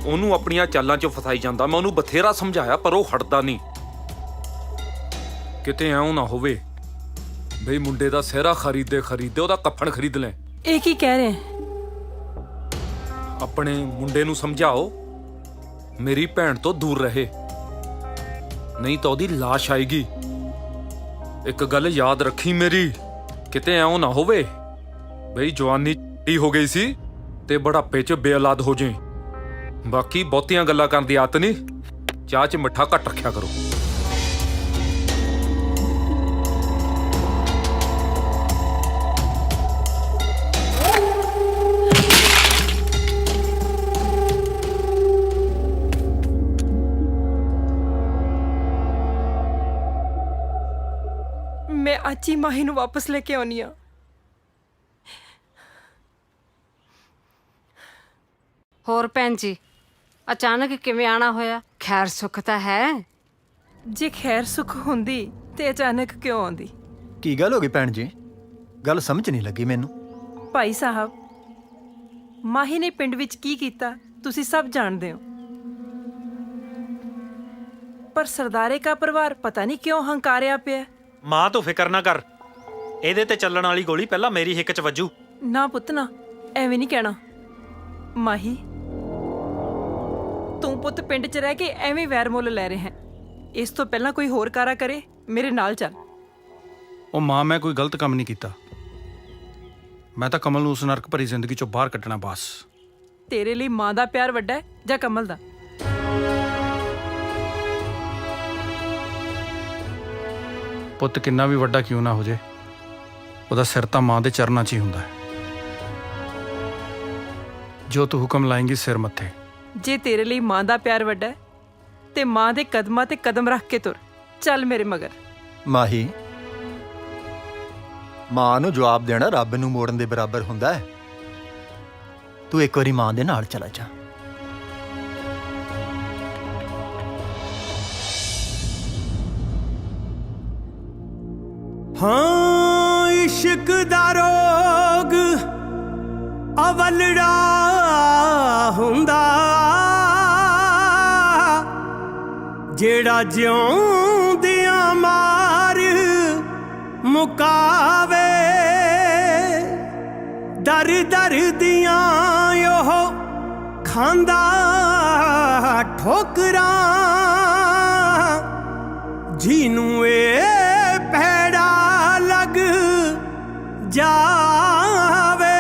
ਉਹਨੂੰ ਆਪਣੀਆਂ ਚਾਲਾਂ 'ਚ ਫਸਾਈ ਜਾਂਦਾ। ਮੈਂ ਉਹਨੂੰ ਬਥੇਰਾ ਸਮਝਾਇਆ ਪਰ ਉਹ ਹਟਦਾ ਨਹੀਂ। ਕਿਤੇ ਐਂ ਨਾ ਹੋਵੇ ਬਈ ਮੁੰਡੇ ਦਾ ਸਿਹਰਾ ਖਰੀਦੇ ਉਹਦਾ ਕੱਫਣ ਖਰੀਦ ਲੈ। ਇਹ ਕੀ ਕਹਿ ਰਹੇ? ਆਪਣੇ ਮੁੰਡੇ ਨੂੰ ਸਮਝਾਓ ਮੇਰੀ ਭੈਣ ਤੋਂ ਦੂਰ ਰਹੇ, ਨਹੀਂ ਤਾਂ ਉਹਦੀ ਲਾਸ਼ ਆਏਗੀ। ਇੱਕ ਗੱਲ ਯਾਦ ਰੱਖੀ ਮੇਰੀ, ਕਿਤੇ ਐਂ ਨਾ ਹੋਵੇ ਬਈ ਜਵਾਨੀ ਟੀ ਹੋ ਗਈ ਸੀ ਤੇ ਬੁਢਾਪੇ 'ਚ ਬੇਔਲਾਦ ਹੋ ਜੇ। ਬਾਕੀ ਬਹੁਤੀਆਂ ਗੱਲਾਂ ਕਰਨ ਦੀ ਆਦਤ ਨਹੀਂ, ਚਾਹ 'ਚ ਮਿੱਠਾ ਘੱਟ ਰੱਖਿਆ ਕਰੋ। ਮੈਂ ਅੱਜ ਹੀ ਮਾਹੀ ਨੂੰ ਵਾਪਸ ਲੈ ਕੇ ਆਉਣੀ ਆ। ਹੋਰ ਭੈਣ ਜੀ, ਅਚਾਨਕ ਕਿਵੇਂ ਆਣਾ ਹੋਇਆ? ਖੈਰ ਸੁੱਖ ਤਾਂ ਹੈ? ਜੇ ਖੈਰ ਸੁੱਖ ਹੁੰਦੀ ਤੇ ਅਚਾਨਕ ਕਿਉਂ ਆਉਂਦੀ? ਕੀ ਗੱਲ ਹੋ ਗਈ ਭੈਣ ਜੀ? ਗੱਲ ਸਮਝ ਨਹੀਂ ਲੱਗੀ ਮੈਨੂੰ। ਭਾਈ ਸਾਹਿਬ, ਮਾਹੀ ਨੇ ਪਿੰਡ ਵਿੱਚ ਕੀ ਕੀਤਾ ਤੁਸੀਂ ਸਭ ਜਾਣਦੇ ਹੋ, ਪਰ ਸਰਦਾਰੇ ਦਾ ਪਰਿਵਾਰ ਪਤਾ ਨਹੀਂ ਕਿਉਂ ਹੰਕਾਰਿਆ ਪਿਆ। ਮਾਂ ਤੂੰ ਫਿਕਰ ਨਾ ਕਰ, ਇਹਦੇ ਤੇ ਚੱਲਣ ਵਾਲੀ ਗੋਲੀ ਪਹਿਲਾਂ ਮੇਰੀ ਹਿੱਕ 'ਚ ਵੱਜੂ। ਨਾ ਪੁੱਤ ਨਾ, ਐਵੇਂ ਨਹੀਂ ਕਹਿਣਾ। ਮਾਹੀ, ਤੂੰ ਪੁੱਤ ਪਿੰਡ 'ਚ ਰਹਿ ਕੇ ਐਵੇਂ ਵੈਰ ਮੁੱਲ ਲੈ ਰਿਹਾ ਹੈ। ਇਸ ਤੋਂ ਪਹਿਲਾਂ ਕੋਈ ਹੋਰ ਕਾਰਾ ਕਰੇ, ਮੇਰੇ ਨਾਲ ਚੱਲ। ਉਹ ਮਾਂ, ਮੈਂ ਕੋਈ ਗਲਤ ਕੰਮ ਨਹੀਂ ਕੀਤਾ। ਮੈਂ ਤਾਂ ਕਮਲ ਨੂੰ ਉਸ ਨਰਕ ਭਰੀ ਜ਼ਿੰਦਗੀ 'ਚੋਂ ਬਾਹਰ ਕੱਢਣਾ ਬਸ। ਤੇਰੇ ਲਈ ਮਾਂ ਦਾ ਪਿਆਰ ਵੱਡਾ ਹੈ ਜਾਂ ਕਮਲ ਦਾ? ਪੁੱਤ ਕਿੰਨਾ ਵੀ ਵੱਡਾ ਕਿਉਂ ਨਾ ਹੋ ਜੇ, ਉਹਦਾ ਸਿਰ ਤਾਂ ਮਾਂ ਦੇ ਚਰਨਾਂ 'ਚ ਹੀ ਹੁੰਦਾ ਹੈ। ਜੋ ਤੂੰ ਹੁਕਮ ਲਾਏਂਗੀ ਸਿਰ ਮੱਥੇ। ਜੇ ਤੇਰੇ ਲਈ ਮਾਂ ਦਾ ਪਿਆਰ ਵੱਡਾ ਹੈ ਤੇ ਮਾਂ ਦੇ ਕਦਮਾਂ ਤੇ ਕਦਮ ਰੱਖ ਕੇ ਤੁਰ, ਚੱਲ ਮੇਰੇ ਮਗਰ। ਮਾਹੀ, ਮਾਂ ਨੂੰ ਜਵਾਬ ਦੇਣਾ ਰੱਬ ਨੂੰ ਮੋੜਨ ਦੇ ਬਰਾਬਰ ਹੁੰਦਾ ਹੈ। ਤੂੰ ਇੱਕ ਵਾਰੀ ਮਾਂ ਦੇ ਨਾਲ ਚਲਾ ਜਾ। ਹਾਂ, ਇਸ਼ਕ ਦਾ ਰੋਗ ਅਵਲੜਾ ਹੁੰਦਾ, ਜਿਹੜਾ ਜਿਉਂਦਿਆਂ ਮਾਰ ਮੁਕਾਵੇ। ਦਰ ਦਰ ਦੀਆਂ ਉਹ ਖਾਂਦਾ ਠੋਕਰਾਂ, ਜਿਹਨੂੰ ਇਹ ਭੈੜਾ ਲੱਗ ਜਾਵੇ।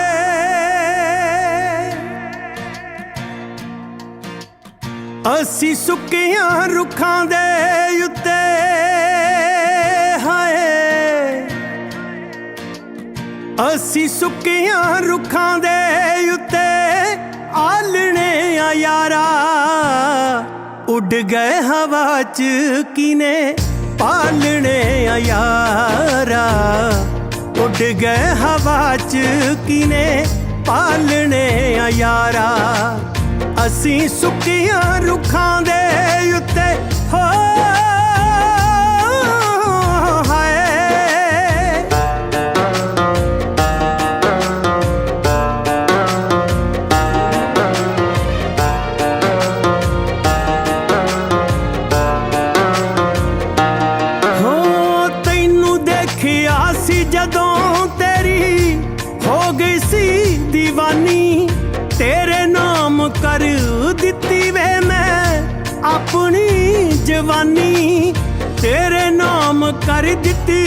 ਅਸੀਂ ਸੁੱਕੀਆਂ ਰੁੱਖਾਂ ਦੇ ਉੱਤੇ ਹਾਏ ਅਸੀਂ ਸੁੱਕੀਆਂ ਰੁੱਖਾਂ ਦੇ ਉੱਤੇ ਆਲਣੇ ਆ ਯਾਰਾ ਉੱਡ ਗਏ ਹਵਾ ਚ ਕਿਨੇ ਪਾਲਣੇ ਆ ਯਾਰਾ ਉੱਡ ਗਏ ਹਵਾ ਚ ਕਿਨੇ ਪਾਲਣੇ ਆ ਯਾਰਾ ਅਸੀਂ ਸੁੱਕੀਆਂ ਰੁੱਖਾਂ ਦੇ ਉੱਤੇ ਹੋ ਹਾਏ ਹੋ ਤੈਨੂੰ ਦੇਖਿਆ ਸੀ ਜਦੋਂ ਤੇਰੀ ਹੋ ਗਈ ਸੀ ਦੀਵਾਨੀ ਤੇਰੇ ਨਾਮ ਕਰ ਦਿੱਤੀ ਵੇ ਮੈਂ ਆਪਣੀ ਜਵਾਨੀ ਤੇਰੇ ਨਾਮ ਕਰ ਦਿੱਤੀ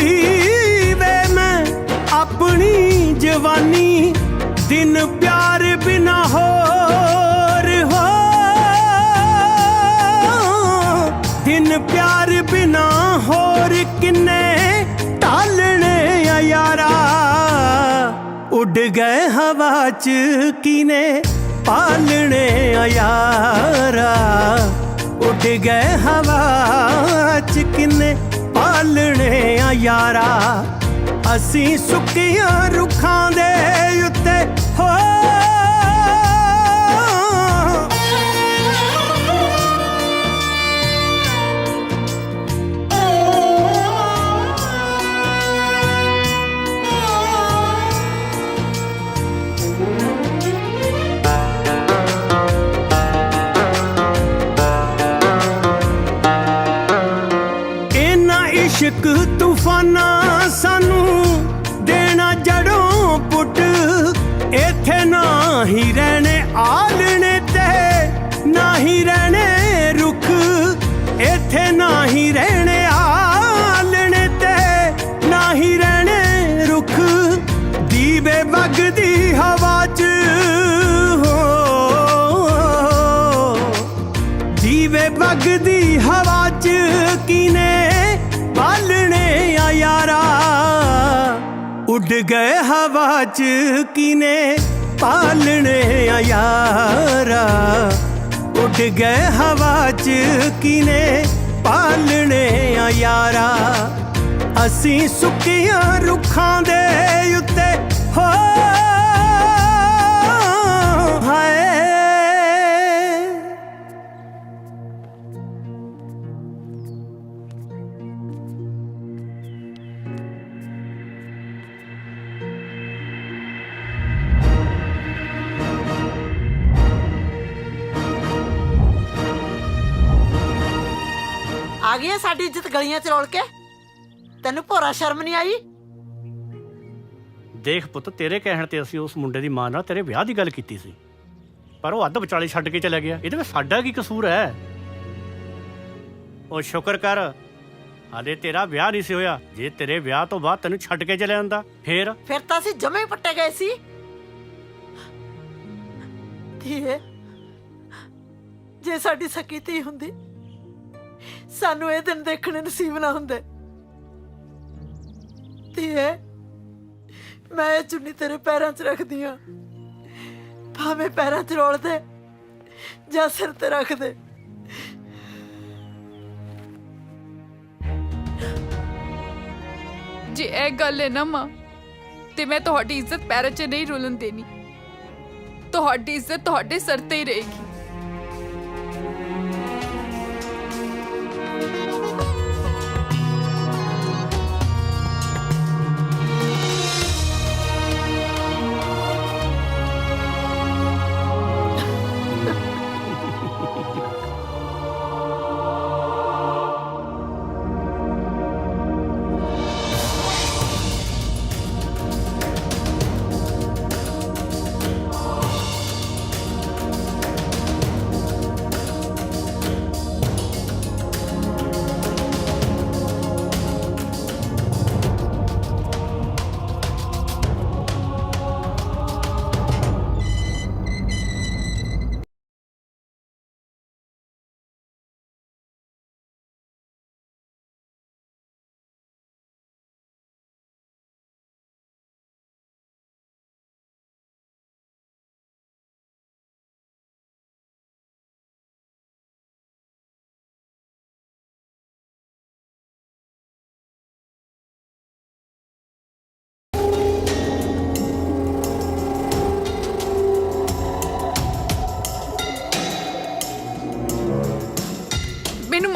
ਵੇ ਮੈਂ ਆਪਣੀ ਜਵਾਨੀ ਦਿਨ ਪਿਆਰ ਬਿਨਾ ਹੋਰ ਹੋ ਦਿਨ ਪਿਆਰ ਬਿਨਾ ਹੋਰ ਕਿੰਨੇ ਢਾਲਣੇ ਆ ਯਾਰਾ ਉੱਡ ਗਏ ਹਵਾ ਚ ਕਿਨੇ ਪਾਲਣੇ ਆ ਯਾਰਾ ਉੱਡ ਗਏ ਹਵਾ ਚ ਕਿਨੇ ਪਾਲਣੇ ਆ ਯਾਰਾ ਅਸੀਂ ਸੁੱਕੀਆਂ ਰੁੱਖਾਂ ਦੇ ਉੱਤੇ ਹੋ ਇਸ਼ਕ ਤੂਫਾਨਾਂ ਸਾਨੂੰ ਦੇਣਾ ਜੜੋਂ ਪੁੱਟ ਇੱਥੇ ਨਾ ਹੀ ਰਹਿਣੇ ਆਲਣੇ ਤੇ ਨਾ ਹੀ ਰਹਿਣੇ ਰੁੱਖ ਇੱਥੇ ਨਾ ਹੀ ਰਹਿਣੇ ਆਲਣੇ ਤੇ ਨਾ ਹੀ ਰਹਿਣੇ ਰੁੱਖ ਦੀਵੇ ਵਗਦੀ ਹਵਾ ਚ ਦੀਵੇ ਵਗਦੀ ਹਵਾ ਚ ਕਿਨੇ ਪਾਲਣੇ ਆ ਯਾਰਾ ਉੱਡ ਗਏ ਹਵਾ ਚ ਕਿਨੇ ਪਾਲਣੇ ਆ ਯਾਰਾ ਉੱਡ ਗਏ ਹਵਾ ਚ ਕਿਨੇ ਪਾਲਣੇ ਆ ਯਾਰਾ ਅਸੀਂ ਸੁੱਕੀਆਂ ਰੁੱਖਾਂ ਦੇ ਉੱਤੇ ਹੋ ਹਾਏ ਆ ਗਈ ਹੈ ਸਾਡੀ ਇੱਜ਼ਤ ਗਲੀਆਂ ਚ ਰੋਲ ਕੇ ਤੈਨੂੰ ਭੋਰਾ ਸ਼ਰਮ ਨਹੀਂ ਆਈ ਦੇਖ ਪੁੱਤ ਤੇਰੇ ਕਹਿਣ ਤੇ ਅਸੀਂ ਉਸ ਮੁੰਡੇ ਦੀ ਮਾਂ ਨਾਲ ਤੇਰੇ ਵਿਆਹ ਦੀ ਗੱਲ ਕੀਤੀ ਸੀ ਪਰ ਉਹ ਅੱਧ ਵਿਚਾਲੇ ਛੱਡ ਕੇ ਚਲਾ ਗਿਆ ਇਹਦੇ ਵਿੱਚ ਸਾਡਾ ਕੀ ਕਸੂਰ ਹੈ ਉਹ ਸ਼ੁਕਰ ਕਰ ਹਾਲੇ ਤੇਰਾ ਵਿਆਹ ਨਹੀਂ ਸੀ ਹੋਇਆ ਜੇ ਤੇਰੇ ਵਿਆਹ ਤੋਂ ਬਾਅਦ ਤੈਨੂੰ ਛੱਡ ਕੇ ਚਲੇ ਜਾਂਦਾ ਫੇਰ ਤਾਂ ਅਸੀਂ ਜਮੇ ਪੱਟੇ ਗਏ ਸੀ ਧੀਏ ਜੇ ਸਾਡੀ ਸਕੀ ਧੀ ਹੁੰਦੀ ਸਾਨੂੰ ਇਹ ਦਿਨ ਦੇਖਣੇ ਨਸੀਬ ਨਾ ਹੁੰਦੇ ਧੀਏ ਮੈਂ ਇਹ ਚੁੰਨੀ ਤੇਰੇ ਪੈਰਾਂ 'ਚ ਰੱਖਦੀ ਆ ਭਾਵੇਂ ਪੈਰਾਂ 'ਚ ਰੋਲ ਦੇ ਜਾਂ ਸਿਰ ਤੇ ਰੱਖ ਦੇ ਜੇ ਇਹ ਗੱਲ ਹੈ ਨਾ ਮਾਂ ਤੇ ਮੈਂ ਤੁਹਾਡੀ ਇੱਜ਼ਤ ਪੈਰਾਂ 'ਚ ਨਹੀਂ ਰੋਲਣ ਦੇਣੀ ਤੁਹਾਡੀ ਇੱਜ਼ਤ ਤੁਹਾਡੇ ਸਿਰ ਤੇ ਹੀ ਰਹੇਗੀ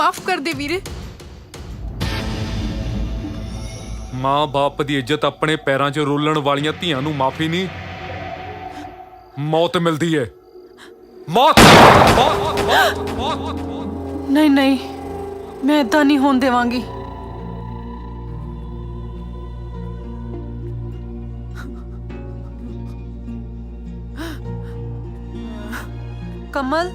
ਮਾਫ ਕਰ ਦੇ ਵੀਰੇ। ਮਾਂ ਬਾਪ ਦੀ ਇੱਜ਼ਤ ਆਪਣੇ ਪੈਰਾਂ 'ਚ ਰੋਲਣ ਵਾਲੀਆਂ ਧੀਆਂ ਨੂੰ ਮਾਫੀ ਨਹੀਂ, ਮੌਤ ਮਿਲਦੀ ਹੈ। ਮੌਤ। ਨਹੀਂ ਨਹੀਂ, ਮੈਂ ਇਦਾਂ ਨਹੀਂ ਹੋਣ ਦੇਵਾਂਗੀ। ਕਮਲ,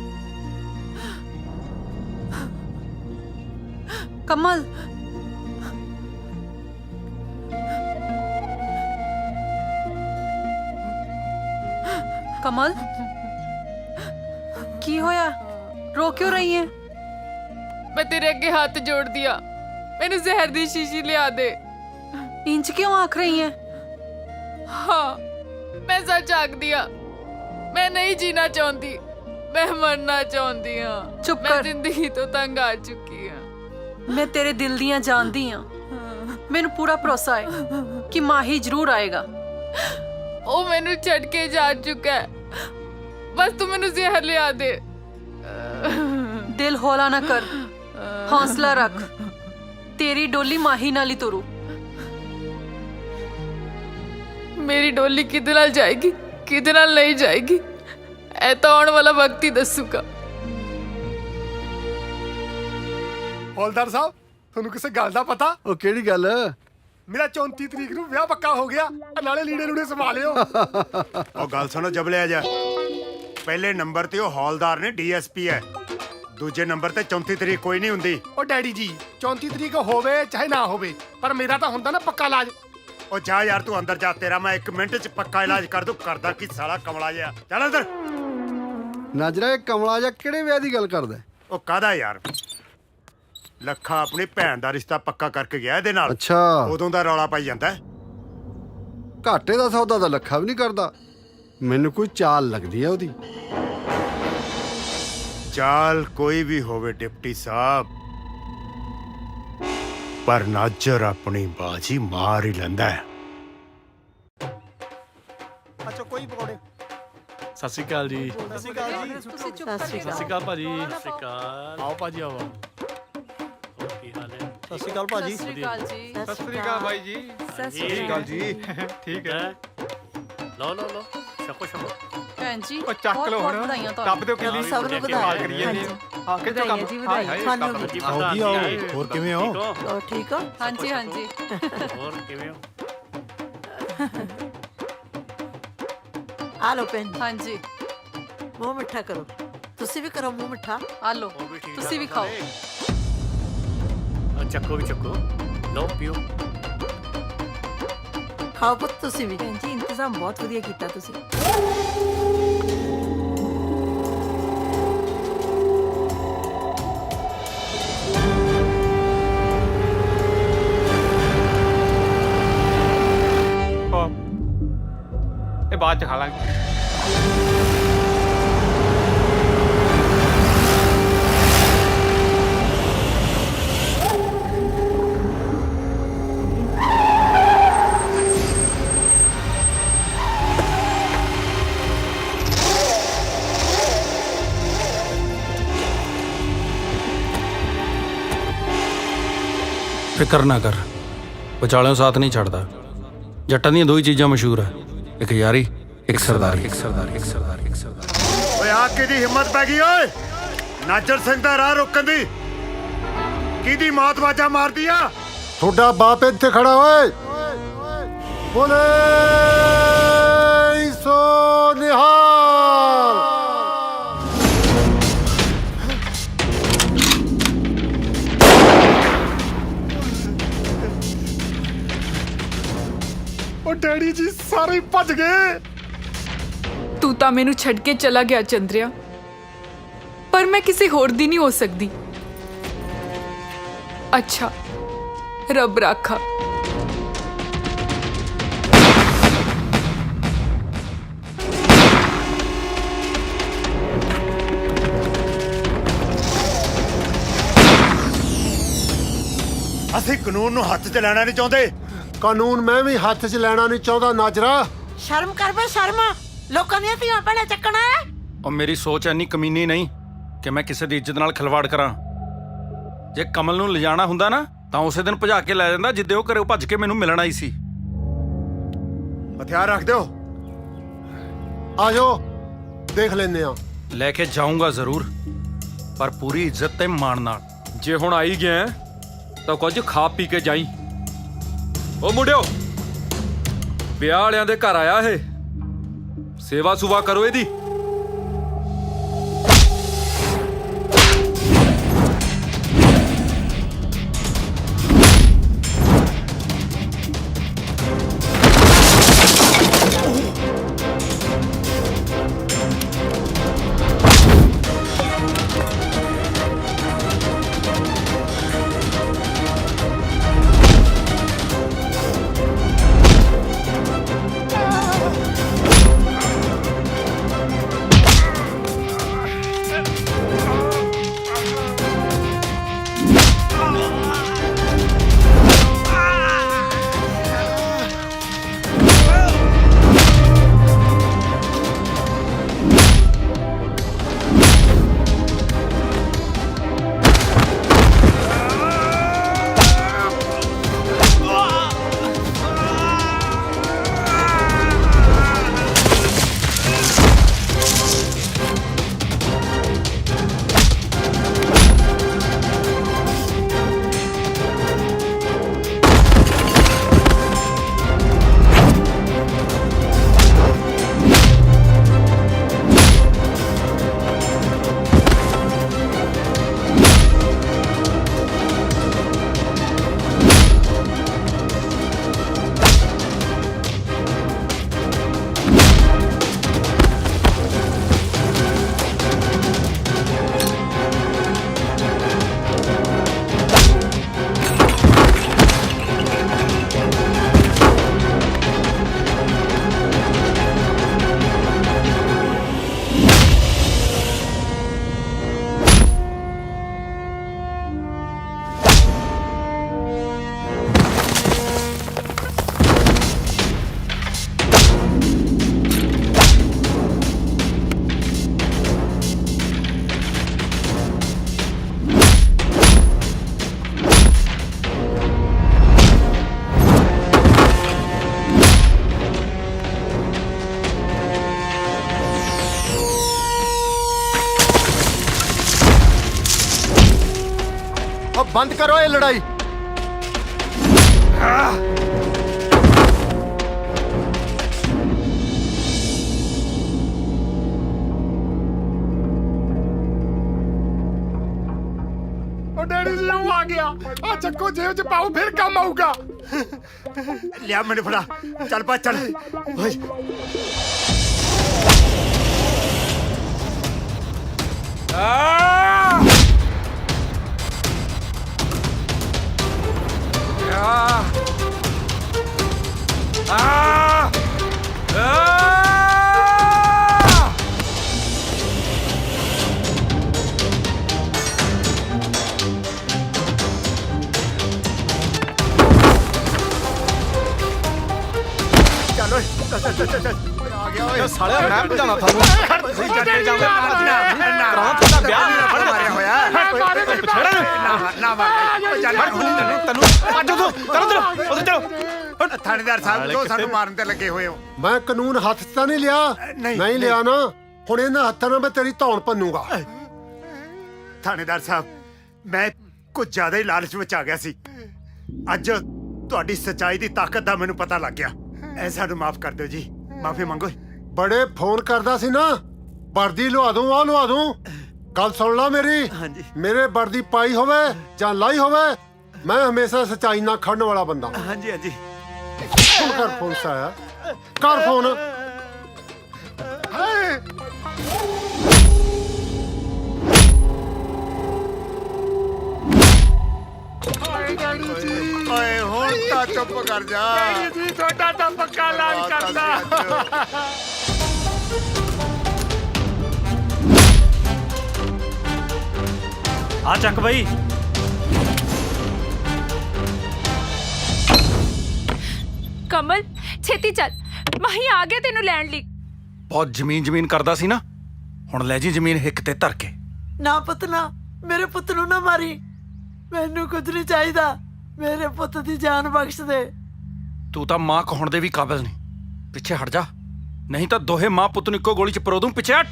ਕਮਲ, ਕਮਲ, ਕੀ ਹੋਇਆ? ਰੋ ਕਿਉਂ ਰਹੀ ਹੈ? ਮੈਂ ਤੇਰੇ ਅੱਗੇ ਹੱਥ ਜੋੜਦੀ ਆ, ਮੈਨੂੰ ਜ਼ਹਿਰ ਦੀ ਸ਼ੀਸ਼ੀ ਲਿਆ ਦੇ। ਇੰਜ ਕਿਉਂ ਆਖ ਰਹੀ ਹੈ? ਹਾਂ, ਮੈਂ ਸੱਚ ਆਖਦੀ ਆ, ਮੈਂ ਨਹੀਂ ਜੀਣਾ ਚਾਹੁੰਦੀ, ਮੈਂ ਮਰਨਾ ਚਾਹੁੰਦੀ ਹਾਂ। ਚੁੱਪ ਮੈਂ ਕਰ। ਜ਼ਿੰਦਗੀ ਤੋਂ ਤੰਗ ਆ ਚੁੱਕੀ ਹਾਂ। ਮੈਂ ਤੇਰੇ ਦਿਲ ਦੀਆਂ ਜਾਣਦੀ ਹਾਂ। ਮੈਨੂੰ ਪੂਰਾ ਭਰੋਸਾ ਹੈ ਕਿ ਮਾਹੀ ਜ਼ਰੂਰ ਆਏਗਾ। ਉਹ ਮੈਨੂੰ ਛੱਡ ਕੇ ਜਾ ਚੁੱਕਾ ਹੈ, ਬਸ ਤੂੰ ਮੈਨੂੰ ਜ਼ਹਿਰ ਲਿਆ ਦੇ। ਦਿਲ ਹੌਲਾ ਨਾ ਕਰ, ਹੌਸਲਾ ਰੱਖ। ਤੇਰੀ ਡੋਲੀ ਮਾਹੀ ਨਾਲ ਹੀ ਤੁਰੂ। ਮੇਰੀ ਡੋਲੀ ਕਿਹਦੇ ਨਾਲ ਜਾਏਗੀ, ਕਿਹਦੇ ਨਾਲ ਨਹੀਂ ਜਾਏਗੀ, ਇਹ ਤਾਂ ਆਉਣ ਵਾਲਾ ਵਕਤ ਹੀ ਦੱਸੂਗਾ। ਹੌਲਦਾਰ ਸਾਹਿਬ, ਤੁਹਾਨੂੰ ਕਿਸੇ ਗੱਲ ਦਾ ਪਤਾ? ਉਹ ਕਿਹੜੀ ਗੱਲ? ਮੇਰਾ 34 ਤਰੀਕ ਨੂੰ ਵਿਆਹ ਪੱਕਾ ਹੋ ਗਿਆ, ਨਾਲੇ ਲੀੜੇ ਲੂੜੇ ਸੰਭਾਲਿਓ। ਉਹ ਗੱਲ ਸੁਣੋ ਜਬਲਿਆ ਜਾ, ਪਹਿਲੇ ਨੰਬਰ ਤੇ ਉਹ ਹੌਲਦਾਰ ਨੇ ਡੀਐਸਪੀ ਹੈ, ਦੂਜੇ ਨੰਬਰ ਤੇ 34 ਤਰੀਕ ਕੋਈ ਨਹੀਂ ਹੁੰਦੀ। ਉਹ ਡੈਡੀ ਜੀ, 34 ਤਰੀਕ ਹੋਵੇ ਚਾਹੇ ਨਾ ਹੋਵੇ, ਪਰ ਮੇਰਾ ਤਾਂ ਹੁੰਦਾ ਨਾ ਪੱਕਾ ਇਲਾਜ। ਉਹ ਜਾ ਯਾਰ ਤੂੰ ਅੰਦਰ ਜਾ, ਤੇਰਾ ਮੈਂ 1 ਮਿੰਟ 'ਚ ਪੱਕਾ ਇਲਾਜ ਕਰ ਦੂੰ। ਕਰਦਾ ਕੀ ਸਾਲਾ ਕਮਲਾ ਜਿਹਾ, ਚੱਲ ਅੰਦਰ। ਨਾਜਰਾ, ਇਹ ਕਮਲਾ ਜਾਂ ਕਿਹੜੇ ਵਿਆਹ ਦੀ ਗੱਲ ਕਰਦਾ? ਉਹ ਕਾਹਦਾ ਯਾਰ, ਲੱਖਾ ਆਪਣੀ ਭੈਣ ਦਾ ਰਿਸ਼ਤਾ ਪੱਕਾ ਕਰਕੇ ਗਿਆ ਇਹਦੇ ਨਾਲ। ਅੱਛਾ, ਉਦੋਂ ਦਾ ਰੌਲਾ ਪਾਈ ਜਾਂਦਾ। ਘਾਟੇ ਦਾ ਸੌਦਾ ਤਾਂ ਲੱਖਾ ਵੀ ਨਹੀਂ ਕਰਦਾ। ਮੈਨੂੰ ਕੋਈ ਚਾਲ ਲੱਗਦੀ ਹੈ ਉਹਦੀ। ਚਾਲ ਕੋਈ ਵੀ ਹੋਵੇ ਡਿਪਟੀ ਸਾਹਿਬ, ਪਰ ਨਾਜਰ ਆਪਣੀ ਬਾਜੀ ਮਾਰ ਹੀ ਲੈਂਦਾ ਹੈ। ਅੱਛਾ, ਕੋਈ ਪਕੌੜੇ? ਸਤਿ ਸ਼੍ਰੀ ਅਕਾਲ ਜੀ। ਸਤਿ ਸ਼੍ਰੀ ਅਕਾਲ ਜੀ। ਤੁਸੀਂ ਚੁੱਪ ਸਤਿ ਸ਼੍ਰੀ ਅਕਾਲ ਭਾਜੀ। ਸਤਿ ਸ਼੍ਰੀ ਅਕਾਲ। ਆਓ ਭਾਜੀ ਆਓ। ਹੋਰ ਕੀ ਹਾਲ ਹੈ? ਸਤਿ ਸ਼੍ਰੀ ਅਕਾਲ ਭਾਜੀ। ਸਤਿ ਸ਼੍ਰੀ ਅਕਾਲ ਜੀ। ਸਤਿ ਸ੍ਰੀ ਅਕਾਲ ਬਾਈ ਜੀ। ਸਤਿ ਸ਼੍ਰੀ ਅਕਾਲ ਜੀ। ਠੀਕ ਹੈ। ਲਓ ਲਓ ਲਓ, ਛਕੋ ਛਕੋ। ਭੈਣ ਜੀ, ਉਹ ਚੱਕ ਲਓ ਬਹੁਤ ਹੁਣ, ਵਧਾਈਆਂ ਤੁਹਾਨੂੰ। ਦੱਬ ਦਿਓ ਕਿੱਲੀ। ਸਭ ਨੂੰ ਵਧਾਈਆਂ। ਕਰੀਏ ਹਾਂਜੀ। ਹਾਂ, ਕਿੱਥੋਂ ਕੰਮ? ਵਧਾਈਆਂ ਜੀ, ਤੁਹਾਨੂੰ ਵੀ। ਜੀ ਆਓ ਜੀ, ਆਓ। ਹੋਰ ਕਿਵੇਂ ਹੋ? ਹੋਰ ਠੀਕ ਹੋ? ਹਾਂਜੀ ਹਾਂਜੀ। ਹੋਰ ਕਿਵੇਂ ਹੋ? ਆ ਲਓ ਪੈਨ, ਹਾਂਜੀ, ਮੂੰਹ ਮਿੱਠਾ ਕਰੋ। ਤੁਸੀਂ ਵੀ ਕਰੋ ਮੂੰਹ ਮਿੱਠਾ। ਆ ਲਓ, ਉਹ ਵੀ ਠੀਕ ਤੁਸੀਂ ਵੀ ਖਾਓ। ਚੱਕੋ ਵੀ ਚੱਕੋ, ਲਓ ਪੀਓ। ਖਾਓ ਪੁੱਤ ਤੁਸੀਂ ਵੀ। ਭੈਣ ਜੀ, ਇੰਤਜ਼ਾਮ ਬਹੁਤ ਵਧੀਆ ਕੀਤਾ ਤੁਸੀਂ। ਇਹ ਬਾਅਦ ਚ ਖਾ ਲਾਂਗੇ। ਫਿਕਰ ਨਾ ਕਰ, ਵਿਚਾਲਿਓਂ ਸਾਥ ਨਹੀਂ ਛੱਡਦਾ। ਜੱਟਾਂ ਦੀਆਂ 2 ਹੀ ਚੀਜ਼ਾਂ ਮਸ਼ਹੂਰ ਆ, ਇੱਕ ਯਾਰੀ, ਇੱਕ ਸਰਦਾਰੀ। ਓਏ ਆ ਕਿਹਦੀ ਹਿੰਮਤ ਪੈ ਗਈ ਓਏ, ਨਾਜਰ ਸਿੰਘ ਦਾ ਰਾਹ ਰੋਕਣ ਦੀ? ਕਿਹਦੀ ਮੌਤ ਵਾਜਾ ਮਾਰਦੀ ਆ? ਤੁਹਾਡਾ ਬਾਪ ਇੱਥੇ ਖੜਾ ਓਏ। ਬੋਲੇ ਸੋ ਨਿਹਾਲ। ਉਹ ਡੈਡੀ ਜੀ ਸਾਰੇ ਹੀ ਭੱਜ ਗਏ। ਤੂੰ ਤਾਂ ਮੈਨੂੰ ਛੱਡ ਕੇ ਚਲਾ ਗਿਆ ਚੰਦਰਿਆ, ਪਰ ਮੈਂ ਕਿਸੇ ਹੋਰ ਦੀ ਨਹੀਂ ਹੋ ਸਕਦੀ। ਅੱਛਾ, ਰੱਬ ਰਾਖਾ। ਅਸੀਂ ਕਾਨੂੰਨ ਨੂੰ ਹੱਥ 'ਚ ਲੈਣਾ ਨਹੀਂ ਚਾਹੁੰਦੇ। ਕਾਨੂੰਨ ਮੈਂ ਵੀ ਹੱਥ 'ਚ ਲੈਣਾ ਨਹੀਂ ਚਾਹੁੰਦਾ ਨਾਜਰਾ। ਸ਼ਰਮ ਕਰ ਬੇ ਸ਼ਰਮ, ਲੋਕਾਂ ਦੀਆਂ ਧੀਆਂ ਭੈਣਾਂ ਚੱਕਣਾ ਹੈ। ਉਹ ਮੇਰੀ ਸੋਚ ਇੰਨੀ ਕਮੀਨੀ ਨਹੀਂ ਕਿ ਮੈਂ ਕਿਸੇ ਦੀ ਇੱਜ਼ਤ ਨਾਲ ਖਿਲਵਾੜ ਕਰਾਂ। ਜੇ ਕਮਲ ਨੂੰ ਲਿਜਾਣਾ ਹੁੰਦਾ ਨਾ ਤਾਂ ਉਸੇ ਦਿਨ ਭਜਾ ਕੇ ਲੈ ਜਾਂਦਾ ਜਿੱਦੇ ਉਹ ਘਰੇ ਭੱਜ ਕੇ ਮੈਨੂੰ ਮਿਲਣ ਆਈ ਸੀ। ਹਥਿਆਰ ਰੱਖ ਦਿਓ। ਆ ਜਾਓ, ਦੇਖ ਲੈਂਦੇ ਆ। ਲੈ ਕੇ ਜਾਊਂਗਾ ਜ਼ਰੂਰ, ਪਰ ਪੂਰੀ ਇੱਜ਼ਤ ਤੇ ਮਾਣ ਨਾਲ। ਜੇ ਹੁਣ ਆਈ ਗਿਆ ਤਾਂ ਕੁਝ ਖਾ ਪੀ ਕੇ ਜਾਈ। ਉਹ ਮੁੰਡਿਓ, ਵਿਆਹ ਵਾਲਿਆਂ ਦੇ ਘਰ ਆਇਆ ਇਹ, ਸੇਵਾ ਸੁਵਾ ਕਰੋ ਇਹਦੀ। ਬੰਦ ਕਰੋ ਇਹ ਲੜਾਈ। ਉਹ ਡੈਡੀ ਜੀ ਉਹ ਆ ਗਿਆ। ਆ ਚੱਕੋ ਜੇਬ ਚ ਪਾਓ, ਫਿਰ ਕੰਮ ਆਊਗਾ। ਲਿਆ ਮੈਨੂੰ ਫੜਾ, ਚੱਲ ਪਾ ਚੱਲ। ਆ ਗਿਆ ਓਏ ਸਾਲਿਆ, ਮੈਂ ਭਜਾਣਾ ਤੁਹਾਨੂੰ। ਤੁਸੀਂ ਜੱਟੇ ਜਾਓਗੇ ਕਰਾਂ ਤੁਹਾਡਾ ਵਿਆਹ ਵੀ ਫੜ ਮਾਰਿਆ ਹੋਇਆ ਥਾਣੇਦਾਰ ਸਾਹਿਬ ਜੋ ਸਾਨੂੰ ਮਾਰਨ ਤੇ ਲੱਗੇ ਹੋਏ ਹੋ। ਮੈਂ ਕਾਨੂੰਨ ਹੱਥ 'ਚ ਤਾਂ ਨਹੀਂ ਲਿਆ। ਨਹੀਂ ਲਿਆ ਨਾ, ਹੁਣ ਇਹਨਾਂ ਹੱਥਾਂ ਨਾਲ ਮੈਂ ਤੇਰੀ ਧੌਣ ਭੰਨੂਗਾ। ਥਾਣੇਦਾਰ ਸਾਹਿਬ, ਮੈਂ ਕੁਝ ਜ਼ਿਆਦਾ ਹੀ ਲਾਲਚ ਵਿੱਚ ਆ ਗਿਆ ਸੀ। ਅੱਜ ਤੁਹਾਡੀ ਸੱਚਾਈ ਦੀ ਤਾਕਤ ਦਾ ਮੈਨੂੰ ਪਤਾ ਲੱਗ ਗਿਆ। ਐ ਸਾਨੂੰ ਮਾਫ ਕਰ ਦਿਓ ਜੀ, ਮਾਫੀ ਮੰਗੋ। ਬੜੇ ਫੋਨ ਕਰਦਾ ਸੀ ਨਾ, ਵਰਦੀ ਲਵਾ ਦੂੰ, ਆਹ ਲਵਾ ਦੂੰ। ਗੱਲ ਸੁਣ ਲਾ ਮੇਰੀ। ਮੇਰੇ ਵਰਦੀ ਪਾਈ ਹੋਵੇ ਜਾਂ ਲਾਈ ਹੋਵੇ, ਮੈਂ ਹਮੇਸ਼ਾ ਸੱਚਾਈ ਨਾਲ ਖੜਨ ਵਾਲਾ ਬੰਦਾ। ਹਾਂਜੀ ਹਾਂਜੀ। ਕਰ ਫੋਨ ਸਾਇਆ, ਕਰ ਫੋਨ। ਓਏ ਹੁਣ ਤਾਂ ਚੁੱਪ ਕਰ ਜਾ। ਡੈਡੀ ਜੀ ਤੁਹਾਡਾ ਤਾਂ ਪੱਕਾ ਇਲਾਜ ਕਰਦਾ। ਆ ਚੱਕ ਬਈ। ਕਮਲ ਛੇਤੀ ਚੱਲ, ਮਾਹੀ ਆ ਗਿਆ ਤੈਨੂੰ ਲੈਣ ਲਈ। ਬਹੁਤ ਜ਼ਮੀਨ ਕਰਦਾ ਸੀ ਨਾ, ਹੁਣ ਲੈ ਜੀ ਜ਼ਮੀਨ ਹਿੱਕ ਤੇ ਧਰ ਕੇ। ਨਾ ਪੁੱਤ ਨਾ, ਮੇਰੇ ਪੁੱਤ ਨੂੰ ਨਾ ਮਾਰੀ। ਮੈਨੂੰ ਕੁਝ ਨਹੀਂ ਚਾਹੀਦਾ, ਮੇਰੇ ਪੁੱਤ ਦੀ ਜਾਨ ਬਖਸ਼ ਦੇ। ਤੂੰ ਤਾਂ ਮਾਂ ਕਹਾਉਣ ਦੇ ਵੀ ਕਾਬਿਲ ਨਹੀਂ। ਪਿੱਛੇ ਹਟ ਜਾ, ਨਹੀਂ ਤਾਂ ਦੋਹੇ ਮਾਂ ਪੁੱਤ ਨੂੰ ਇੱਕੋ ਗੋਲੀ 'ਚ ਪਰੋ ਦੂੰ। ਪਿੱਛੇ ਹਟ।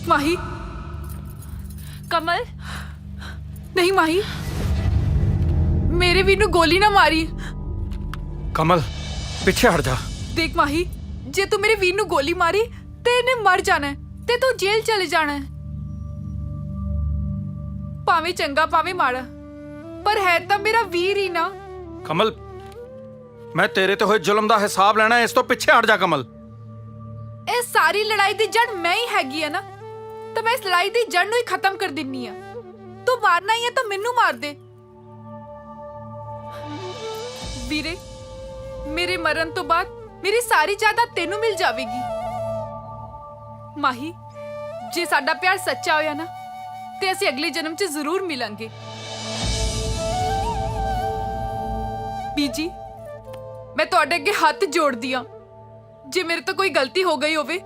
ਮਾਹੀ, ਕਮਲ, ਨਹੀਂ ਮਾਹੀ, ਮੇਰੇ ਵੀਰ ਨੂੰ ਗੋਲੀ ਨਾ ਮਾਰੀ। ਕਮਲ ਪਿੱਛੇ ਹਟ ਜਾ। ਦੇਖ ਮਾਹੀ, ਜੇ ਤੂੰ ਮੇਰੇ ਵੀਰ ਨੂੰ ਗੋਲੀ ਮਾਰੀ ਤੇ ਇਹਨੇ ਮਰ ਜਾਣਾ ਹੈ ਤੇ ਤੂੰ ਜੇਲ੍ਹ ਚਲੇ ਜਾਣਾ ਹੈ। ਭਾਵੇਂ ਚੰਗਾ ਭਾਵੇਂ ਮਾੜਾ, ਪਰ ਹੈ ਤਾਂ ਮੇਰਾ ਵੀਰ ਹੀ ਨਾ। ਕਮਲ, ਮੈਂ ਤੇਰੇ ਤੇ ਹੋਏ ਜ਼ੁਲਮ ਦਾ ਹਿਸਾਬ ਲੈਣਾ, ਇਸ ਤੋਂ ਪਿੱਛੇ ਹਟ ਜਾ ਕਮਲ। ਇਹ ਸਾਰੀ ਲੜਾਈ ਦੀ ਜੜ ਮੈਂ ਹੀ ਹੈਗੀ ਆ ਨਾ, ਤਾਂ ਮੈਂ ਇਸ ਲੜਾਈ ਦੀ ਜੜ ਨੂੰ ਹੀ ਖਤਮ ਕਰ ਦਿੰਨੀ ਆ। ਤੂੰ ਮਾਰਨਾ ਹੀ ਹੈ ਤਾਂ ਮੈਨੂੰ ਮਾਰ ਦੇ। ਵੀਰੇ, ਮੇਰੇ ਮਰਨ ਤੋਂ ਬਾਅਦ ਮੇਰੀ ਸਾਰੀ ਜਾਇਦਾਦ ਤੈਨੂੰ ਮਿਲ ਜਾਵੇਗੀ। ਮਾਹੀ, ਜੇ ਸਾਡਾ ਪਿਆਰ ਸੱਚਾ ਹੋਇਆ ਨਾ ਤੇ ਅਸੀਂ ਅਗਲੇ ਜਨਮ 'ਚ ਜ਼ਰੂਰ ਮਿਲਾਂਗੇ। ਬੀਜੀ, ਮੈਂ ਤੁਹਾਡੇ ਅੱਗੇ ਹੱਥ ਜੋੜਦੀ ਆ, ਜੇ ਮੇਰੇ ਤੋਂ ਕੋਈ ਗਲਤੀ ਹੋ ਗਈ ਹੋਵੇ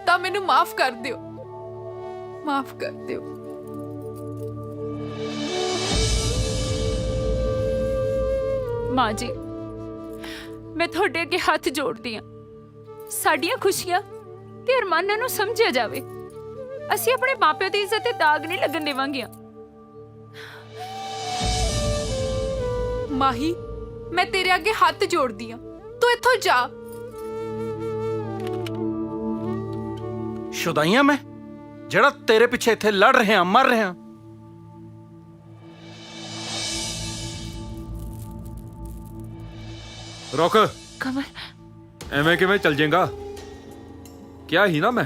ਤਾਂ ਮੈਨੂੰ ਮਾਫ ਕਰ ਦਿਓ, ਮਾਫ ਕਰ ਦਿਓ। ਮਾਂ ਜੀ, ਮੈਂ ਤੁਹਾਡੇ ਅੱਗੇ ਹੱਥ ਜੋੜਦੀ ਆ, ਸਾਡੀਆਂ ਖੁਸ਼ੀਆਂ ਤੇ ਅਰਮਾਨਾਂ ਨੂੰ ਸਮਝਿਆ ਜਾਵੇ। ਅਸੀਂ ਆਪਣੇ ਮਾਪਿਆਂ ਦੀ ਇੱਜ਼ਤ ਤੇ ਦਾਗ ਨਹੀਂ ਲੱਗਣ ਦੇਵਾਂਗੀਆਂ। ਮਾਹੀ, ਮੈਂ ਤੇਰੇ ਅੱਗੇ ਹੱਥ ਜੋੜਦੀ ਆ, ਤੂੰ ਇੱਥੋਂ ਜਾ। ਸ਼ੁਦਾਈਆਂ ਮੈਂ, ਜਿਹੜਾ ਤੇਰੇ ਪਿੱਛੇ ਇੱਥੇ ਲੜ ਰਿਹਾ, ਮਰ ਰਿਹਾ। ਰੁਕ। ਕਮਲ, ਐਵੇਂ ਕਿਵੇਂ ਚੱਲ ਜਾਏਗਾ? ਕਿਹਾ ਹੀ ਨਾ ਮੈਂ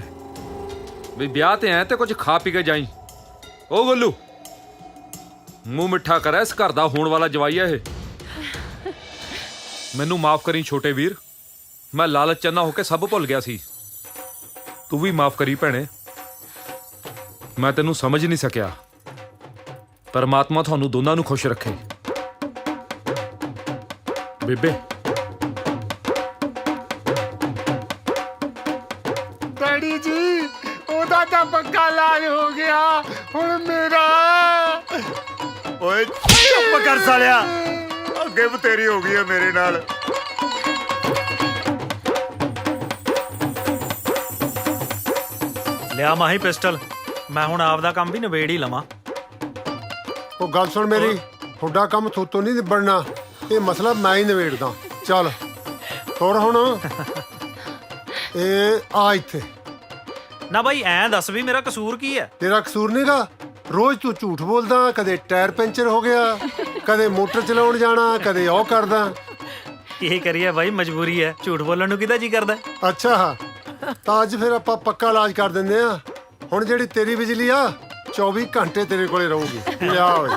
ਵੀ ਵਿਆਹ ਤੇ ਆਇਆ ਤੇ ਕੁਝ ਖਾ ਪੀ ਕੇ ਜਾਈ। ਉਹ ਗੱਲੂ, ਮੂੰਹ ਮਿੱਠਾ ਕਰ, ਇਸ ਘਰ ਦਾ ਹੋਣ ਵਾਲਾ ਜਵਾਈ ਹੈ ਇਹ। ਮੈਨੂੰ ਮਾਫ ਕਰੀ ਛੋਟੇ ਵੀਰ, ਮੈਂ ਲਾਲਚ ਚੰਨਾ ਹੋ ਕੇ ਸਭ ਭੁੱਲ ਗਿਆ ਸੀ। ਤੂੰ ਵੀ ਮਾਫ ਕਰੀ ਭੈਣੇ, ਮੈਂ ਤੈਨੂੰ ਸਮਝ ਨਹੀਂ ਸਕਿਆ। ਪਰਮਾਤਮਾ ਤੁਹਾਨੂੰ ਦੋਨਾਂ ਨੂੰ ਖੁਸ਼ ਰੱਖੇ। ਬੇਬੇ, ਡੈਡੀ ਜੀ, ਉਹਦਾ ਤਾਂ ਪੱਕਾ ਇਲਾਜ ਹੋ ਗਿਆ, ਹੁਣ ਮੇਰਾ। ਓਏ ਚੁੱਪ ਕਰ ਸਾਲਿਆ, ਅੱਗੇ ਵੀ ਤੇਰੀ ਹੋ ਗਈ ਹੈ ਮੇਰੇ ਨਾਲ। ਲਿਆ ਮਾਹੀ ਪਿਸਟਲ, ਮੈਂ ਹੁਣ ਆਪਦਾ ਕੰਮ ਵੀ ਨਿਬੇੜ ਹੀ ਲਵਾਂ। ਉਹ ਗੱਲ ਸੁਣ ਮੇਰੀ, ਤੁਹਾਡਾ ਕੰਮ ਥੋਤੋਂ ਨਹੀਂ ਨਿਬੜਨਾ, ਇਹ ਮਸਲਾ ਮੈਂ ਹੀ ਨਿਬੇੜਦਾ। ਚੱਲ ਤੁਰ ਹੁਣ। ਇਹ ਆ ਇੱਥੇ। ਨਾ ਬਾਈ, ਐਂ ਦੱਸ ਵੀ ਮੇਰਾ ਕਸੂਰ ਕੀ ਹੈ? ਤੇਰਾ ਕਸੂਰ ਨਹੀਂਗਾ, ਰੋਜ਼ ਤੂੰ ਝੂਠ ਬੋਲਦਾ। ਕਦੇ ਟਾਇਰ ਪੈਂਚਰ ਹੋ ਗਿਆ, ਕਦੇ ਮੋਟਰ ਚਲਾਉਣ ਜਾਣਾ, ਕਦੇ ਉਹ ਕਰਦਾ। ਕੀ ਕਰੀਏ ਬਾਈ, ਮਜਬੂਰੀ ਹੈ। ਝੂਠ ਬੋਲਣ ਨੂੰ ਕਿਹਦਾ ਜੀ ਕਰਦਾ? ਅੱਛਾ, ਤਾਂ ਅੱਜ ਫਿਰ ਆਪਾਂ ਪੱਕਾ ਇਲਾਜ ਕਰ ਦਿੰਦੇ ਆ। ਹੁਣ ਜਿਹੜੀ ਤੇਰੀ ਬਿਜਲੀ ਆ 24 ਘੰਟੇ ਤੇਰੇ ਕੋਲੇ ਰਹੂਗੀ। ਲਿਆ ਓਏ।